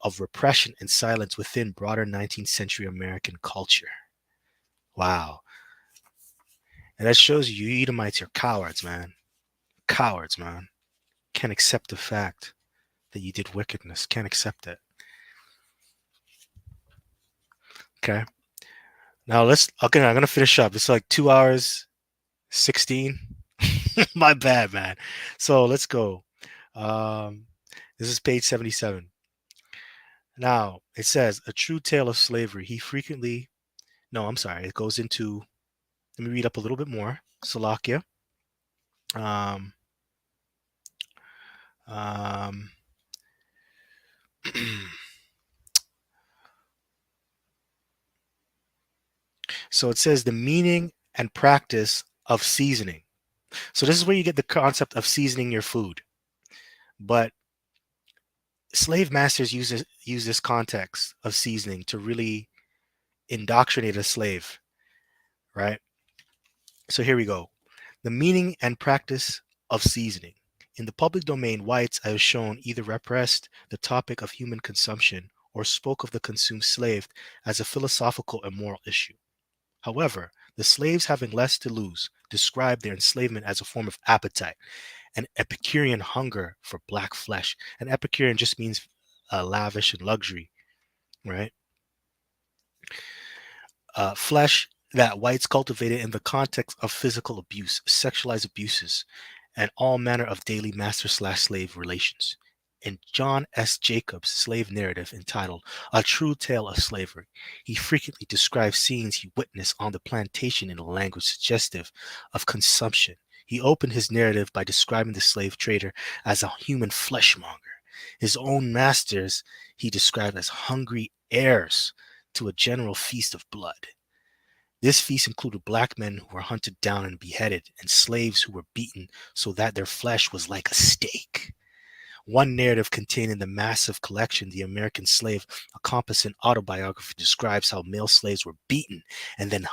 of repression and silence within broader 19th century American culture. Wow. And that shows you Edomites are cowards, man. Cowards, man. Can't accept the fact that you did wickedness. Can't accept it. Okay. Now I'm going to finish up. It's like 2 hours, 16. My bad, man. So let's go. This is page 77. Now, it says, a true tale of slavery. It goes into, let me read up a little bit more. Salakia. Um, um, so it says the meaning and practice of seasoning. So this is where you get the concept of seasoning your food. But slave masters use this context of seasoning to really indoctrinate a slave, right? So here we go. The meaning and practice of seasoning. In the public domain, whites, as shown, either repressed the topic of human consumption or spoke of the consumed slave as a philosophical and moral issue. However, the slaves, having less to lose, described their enslavement as a form of appetite, an Epicurean hunger for black flesh. An Epicurean just means lavish and luxury, right? Flesh that whites cultivated in the context of physical abuse, sexualized abuses, and all manner of daily master/slave relations. In John S. Jacobs' slave narrative entitled A True Tale of Slavery, he frequently describes scenes he witnessed on the plantation in a language suggestive of consumption. He opened his narrative by describing the slave trader as a human fleshmonger. His own masters he described as hungry heirs to a general feast of blood. This feast included black men who were hunted down and beheaded, and slaves who were beaten so that their flesh was like a steak. One narrative contained in the massive collection, The American Slave, a composite autobiography, describes how male slaves were beaten and then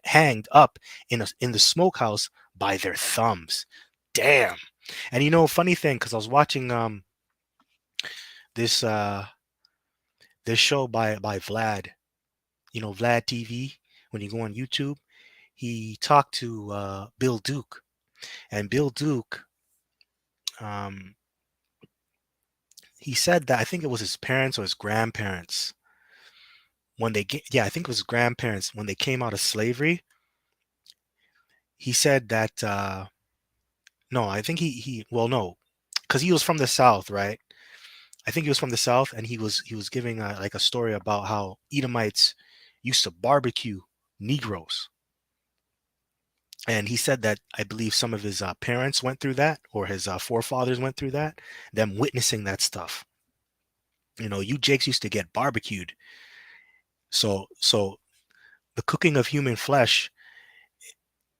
hanged up in the smokehouse by their thumbs. Damn. And funny thing, because I was watching this this show by Vlad, Vlad TV. When you go on YouTube, he talked to Bill Duke, and Bill Duke, he said that I think it was his parents or his grandparents when I think it was his grandparents when they came out of slavery. He said that no, I think no, because he was from the South, right? I think he was from the South, and he was giving like a story about how Edomites used to barbecue Negroes. And he said that I believe some of his parents went through that, or his forefathers went through that, them witnessing that stuff. You Jakes used to get barbecued. So the cooking of human flesh,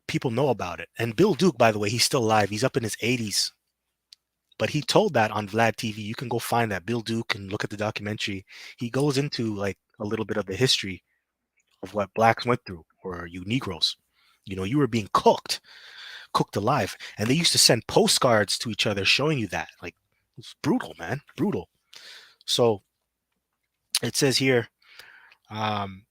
people know about it. And Bill Duke, by the way, he's still alive. He's up in his 80s. But he told that on Vlad TV. You can go find that. Bill Duke and look at the documentary. He goes into like a little bit of the history of what blacks went through, or you Negroes. You were being cooked alive. And they used to send postcards to each other showing you that. Like, it's brutal, man. Brutal. So it says here, um,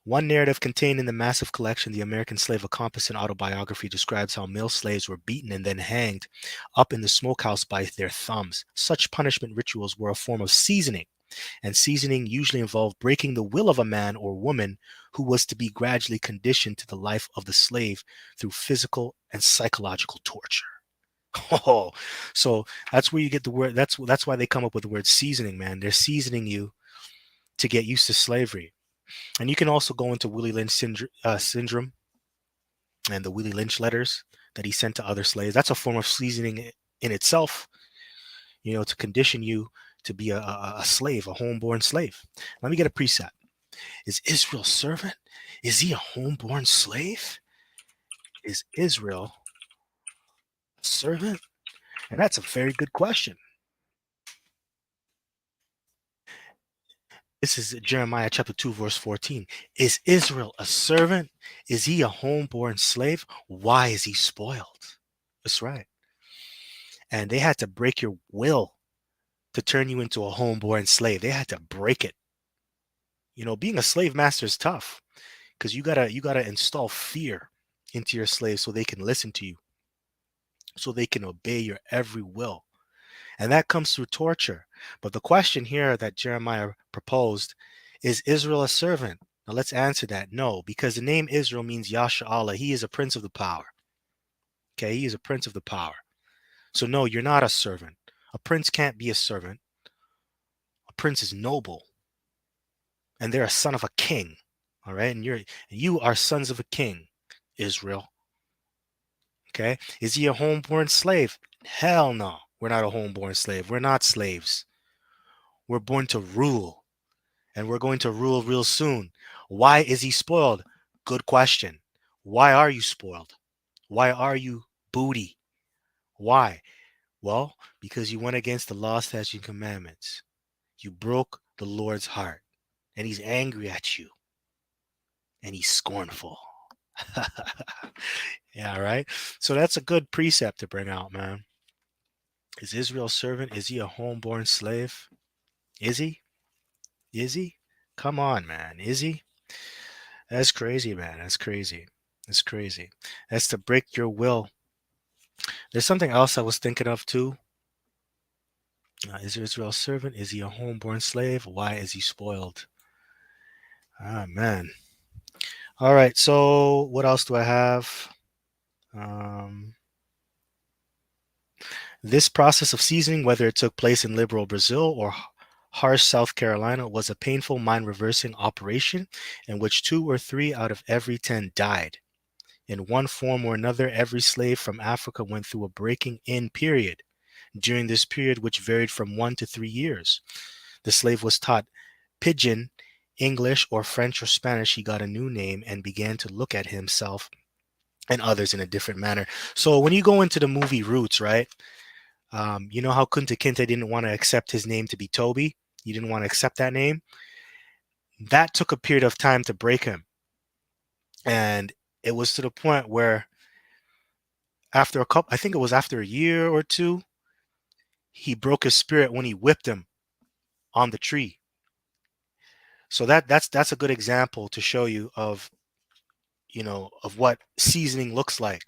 one narrative contained in the massive collection, The American Slave, a Compass and Autobiography, describes how male slaves were beaten and then hanged up in the smokehouse by their thumbs. Such punishment rituals were a form of seasoning, and seasoning usually involved breaking the will of a man or woman who was to be gradually conditioned to the life of the slave through physical and psychological torture. Oh, so that's where you get the word. That's why they come up with the word seasoning, man. They're seasoning you to get used to slavery. And you can also go into Willie Lynch syndrome and the Willie Lynch letters that he sent to other slaves. That's a form of seasoning in itself, to condition you to be a slave, a homeborn slave. Let me get a precept. Is Israel servant? Is he a homeborn slave? Is Israel a servant? And that's a very good question. This is Jeremiah chapter 2, verse 14. Is Israel a servant? Is he a homeborn slave? Why is he spoiled? That's right. And they had to break your will to turn you into a homeborn slave. They had to break it. Being a slave master is tough because you gotta install fear into your slaves so they can listen to you, so they can obey your every will. And that comes through torture. But the question here that Jeremiah proposed is Israel a servant? Now let's answer that. No, because the name Israel means Yasha Allah. He is a prince of the power. Okay, he is a prince of the power. So no, you're not a servant. A prince can't be a servant. A prince is noble, and they're a son of a king. All right, and you are sons of a king, Israel. Okay, is he a homeborn slave? Hell no, we're not a homeborn slave. We're not slaves. We're born to rule, and we're going to rule real soon. Why is he spoiled? Good question. Why are you spoiled? Why are you booty? Why? Well, because you went against the law, statutes, and commandments. You broke the Lord's heart, and he's angry at you, and he's scornful. Yeah, right? So that's a good precept to bring out, man. Is Israel a servant? Is he a homeborn slave? Is he? Is he? Come on, man. Is he? That's crazy, man. That's crazy. That's crazy. That's to break your will. There's something else I was thinking of too. Is Israel a servant? Is he a homeborn slave? Why is he spoiled? Ah, man. All right. So what else do I have? Um, this process of seasoning, whether it took place in liberal Brazil or harsh South Carolina, was a painful mind reversing operation in which 2 or 3 out of every 10 died. In one form or another, every slave from Africa went through a breaking in period. During this period, which varied from 1 to 3 years, the slave was taught pidgin, English, or French or Spanish. He got a new name and began to look at himself and others in a different manner. So when you go into the movie Roots, right? You know how Kunta Kinte didn't want to accept his name to be Toby? He didn't want to accept that name. That took a period of time to break him. And it was to the point where after a couple, I think it was after a year or two, he broke his spirit when he whipped him on the tree. So that's a good example to show you of what seasoning looks like.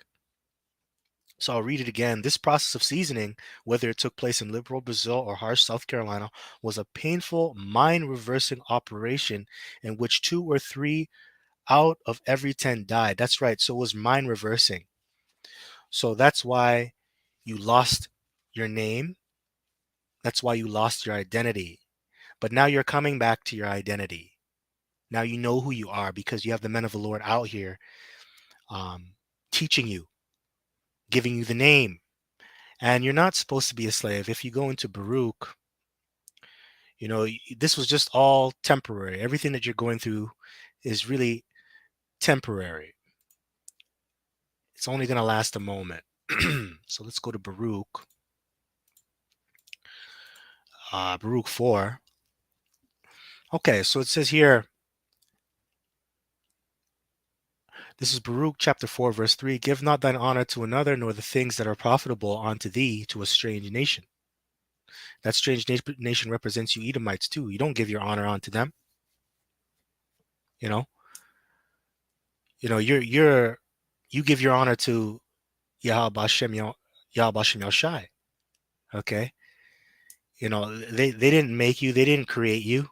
So I'll read it again. This process of seasoning, whether it took place in liberal Brazil or harsh South Carolina, was a painful mind reversing operation in which 2 or 3 out of every 10 died. That's right. So it was mind reversing. So that's why you lost your name. That's why you lost your identity. But now you're coming back to your identity. Now you know who you are because you have the men of the Lord out here um, teaching you, giving you the name. And you're not supposed to be a slave. If you go into Baruch, this was just all temporary. Everything that you're going through is really temporary. It's only going to last a moment. So let's go to Baruch. Baruch 4. Okay, so it says here, This is Baruch chapter 4, verse 3. Give not thine honor to another, nor the things that are profitable unto thee to a strange nation. That strange nation represents you Edomites too. You don't give your honor unto them. You know, you give your honor to Yahweh Hashem Shai. Okay, they didn't make you, they didn't create you.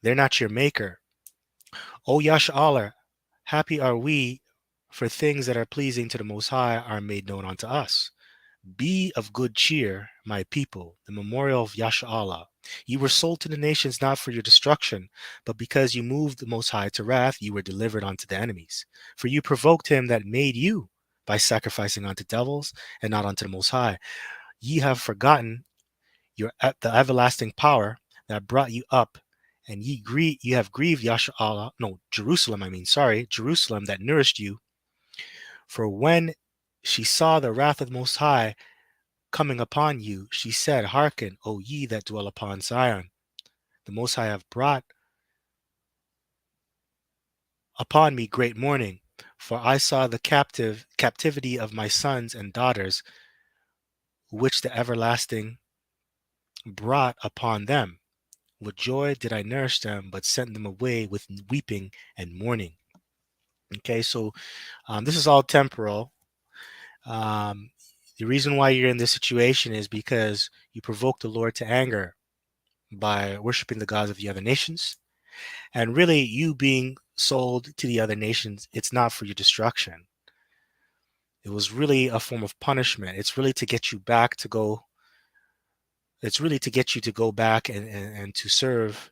They're not your maker. O Yash'alar, happy are we, for things that are pleasing to the Most High are made known unto us. Be of good cheer, my people, the memorial of Yash'Allah. You were sold to the nations not for your destruction, but because you moved the Most High to wrath, you were delivered unto the enemies. For you provoked him that made you by sacrificing unto devils and not unto the Most High. Ye have forgotten the everlasting power that brought you up, and ye have grieved Yash'Allah, no, Jerusalem, Jerusalem that nourished you. For when she saw the wrath of the Most High coming upon you, she said, Hearken, O ye that dwell upon Zion. The Most High have brought upon me great mourning, for I saw the captivity of my sons and daughters, which the everlasting brought upon them. With joy did I nourish them, but sent them away with weeping and mourning. Okay, so this is all temporal. The reason why you're in this situation is because you provoked the Lord to anger by worshiping the gods of the other nations. And really, you being sold to the other nations, it's not for your destruction. It was really a form of punishment. It's really to get you back to go. It's really to get you to go back and to serve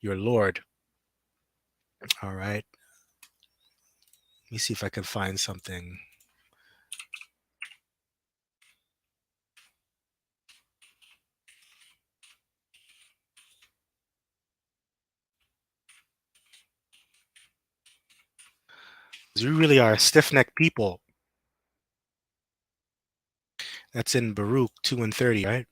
your Lord. All right. Let me see if I can find something. You really are a stiff-necked people. That's in Baruch 2 and 30, right?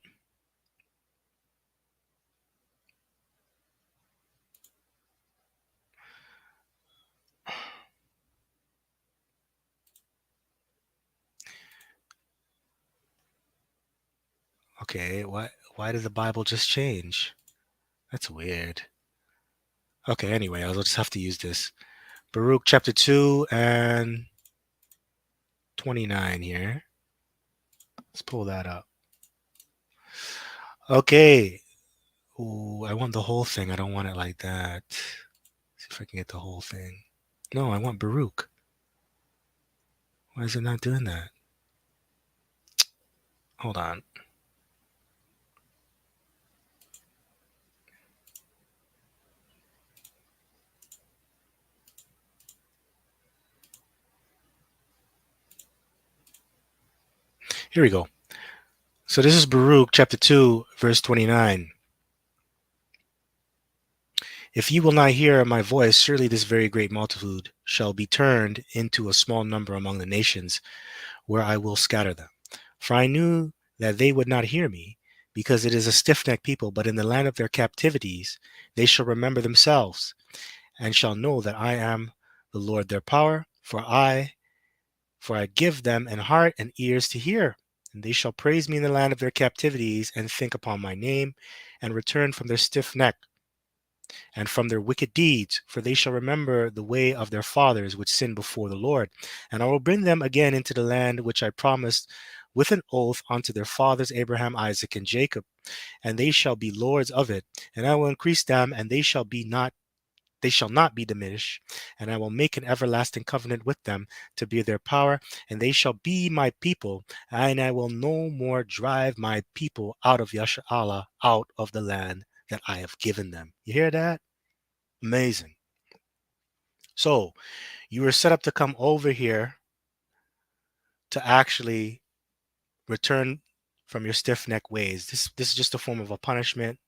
Okay, why did the Bible just change? That's weird. Okay, anyway, I'll just have to use this. Baruch chapter 2 and 29 here. Let's pull that up. Okay. Ooh, I want the whole thing. I don't want it like that. See if I can get the whole thing. No, I want Baruch. Why is it not doing that? Hold on. Here we go. So this is Baruch chapter 2, verse 29. If ye will not hear my voice, surely this very great multitude shall be turned into a small number among the nations, where I will scatter them. For I knew that they would not hear me, because it is a stiff-necked people, but in the land of their captivities they shall remember themselves, and shall know that I am the Lord their power, for I give them an heart and ears to hear. And they shall praise me in the land of their captivities, and think upon my name, and return from their stiff neck and from their wicked deeds, for they shall remember the way of their fathers which sinned before the Lord. And I will bring them again into the land which I promised with an oath unto their fathers Abraham, Isaac, and Jacob, and they shall be lords of it. And I will increase them, and they shall not be diminished, and I will make an everlasting covenant with them to be their power, and they shall be my people, and I will no more drive my people out of Yash'Allah, out of the land that I have given them. You hear that? Amazing. So you were set up to come over here to actually return from your stiff-necked ways. This is just a form of a punishment.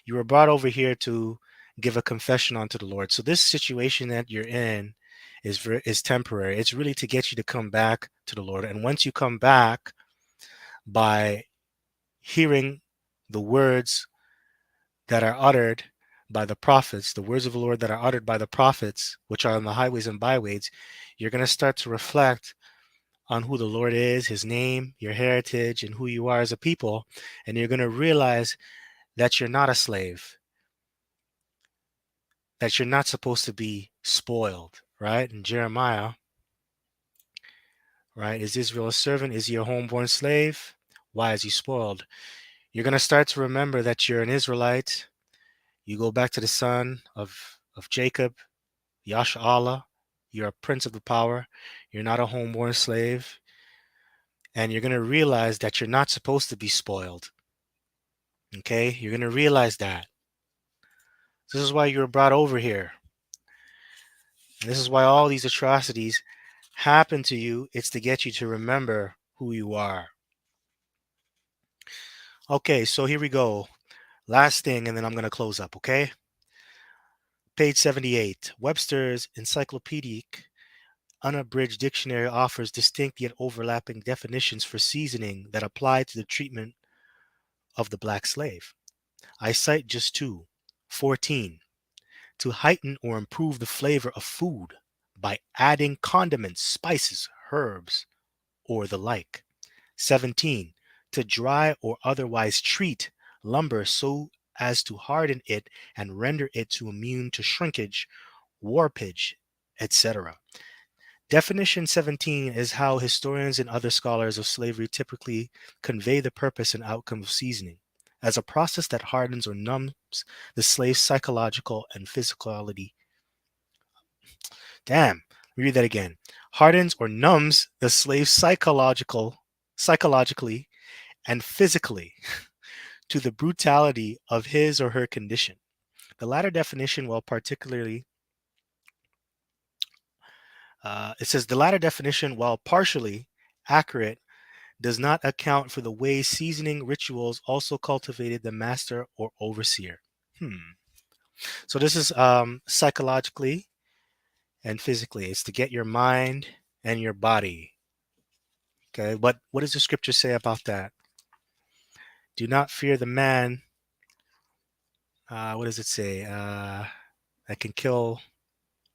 You were brought over here to give a confession unto the Lord. So this situation that you're in is temporary. It's really to get you to come back to the Lord. And once you come back by hearing the words that are uttered by the prophets, the words of the Lord that are uttered by the prophets, which are on the highways and byways, you're going to start to reflect on who the Lord is, his name, your heritage, and who you are as a people. And you're going to realize that you're not a slave, that you're not supposed to be spoiled, right? In Jeremiah, right? Is Israel a servant? Is he a homeborn slave? Why is he spoiled? You're going to start to remember that you're an Israelite. You go back to the son of Jacob, Yasha. You're a prince of the power. You're not a homeborn slave. And you're going to realize that you're not supposed to be spoiled. Okay? You're going to realize that. This is why you were brought over here. And this is why all these atrocities happen to you. It's to get you to remember who you are. Okay, so here we go. Last thing, and then I'm going to close up, okay? Page 78. Webster's Encyclopedic Unabridged Dictionary offers distinct yet overlapping definitions for seasoning that apply to the treatment of the black slave. I cite just two. 14. To heighten or improve the flavor of food by adding condiments, spices, herbs, or the like. 17. To dry or otherwise treat lumber so as to harden it and render it to immune to shrinkage, warpage, etc. Definition 17 is how historians and other scholars of slavery typically convey the purpose and outcome of seasoning as a process that hardens or numbs the slave's psychological and physicality. Damn, read that again. Hardens or numbs the slave's psychologically and physically to the brutality of his or her condition. The latter definition, while particularly it says the latter definition, while partially accurate, does not account for the way seasoning rituals also cultivated the master or overseer. So this is psychologically and physically. It's to get your mind and your body. Okay, what does the scripture say about that? Do not fear the man. What does it say? That can kill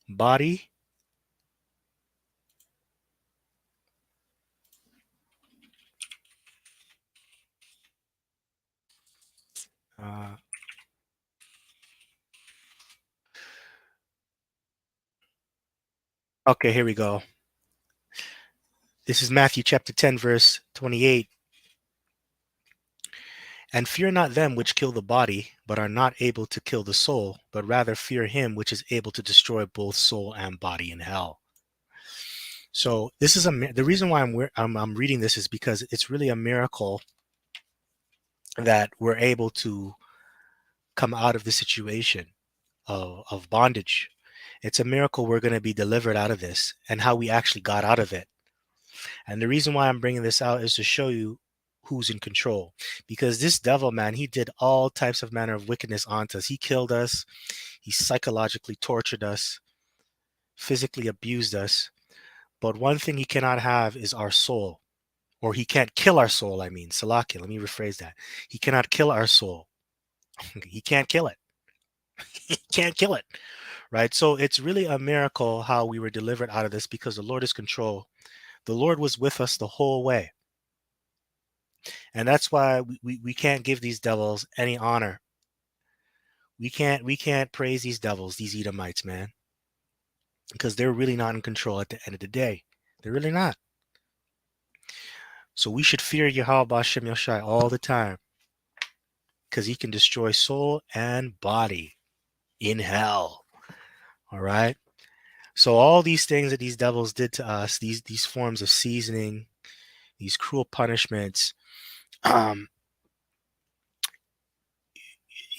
body. Uh, okay, here we go. This is Matthew chapter 10, verse 28. And fear not them which kill the body, but are not able to kill the soul, but rather fear him which is able to destroy both soul and body in hell. So this is the reason why I'm reading this is because it's really a miracle that we're able to come out of the situation of bondage. It's a miracle we're going to be delivered out of this and how we actually got out of it. And the reason why I'm bringing this out is to show you who's in control. Because this devil, man, he did all types of manner of wickedness onto us. He killed us. He psychologically tortured us, physically abused us. But one thing he cannot have is our soul. Or he can't kill our soul, I mean. Salakia, let me rephrase that. He cannot kill our soul. He can't kill it. He can't kill it. Right? So it's really a miracle how we were delivered out of this because the Lord is control. The Lord was with us the whole way. And that's why we can't give these devils any honor. We can't praise these devils, these Edomites, man. Because they're really not in control at the end of the day. They're really not. So we should fear Yahweh Bashem Yoshai all the time. Because he can destroy soul and body in hell. All right. So all these things that these devils did to us, these forms of seasoning, these cruel punishments, the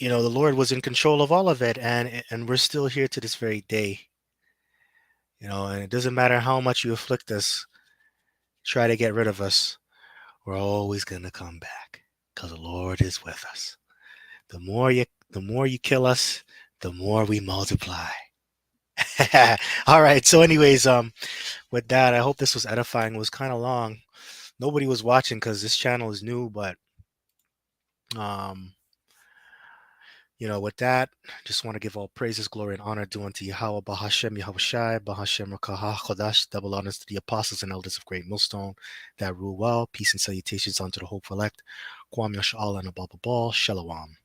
Lord was in control of all of it, and we're still here to this very day. And it doesn't matter how much you afflict us, try to get rid of us, we're always gonna come back because the Lord is with us. The more you kill us, the more we multiply. All right. So, anyways, with that, I hope this was edifying. It was kind of long. Nobody was watching because this channel is new, but um, With that, just want to give all praises, glory, and honor due unto Yahweh, Bahashem, Yahweh Shai, Bahashem, Rakaha, Chodash, double honors to the apostles and elders of Great Millstone that rule well. Peace and salutations unto the hopeful elect. Kwam Yasha'Allah and Ababa Ball, Shalom.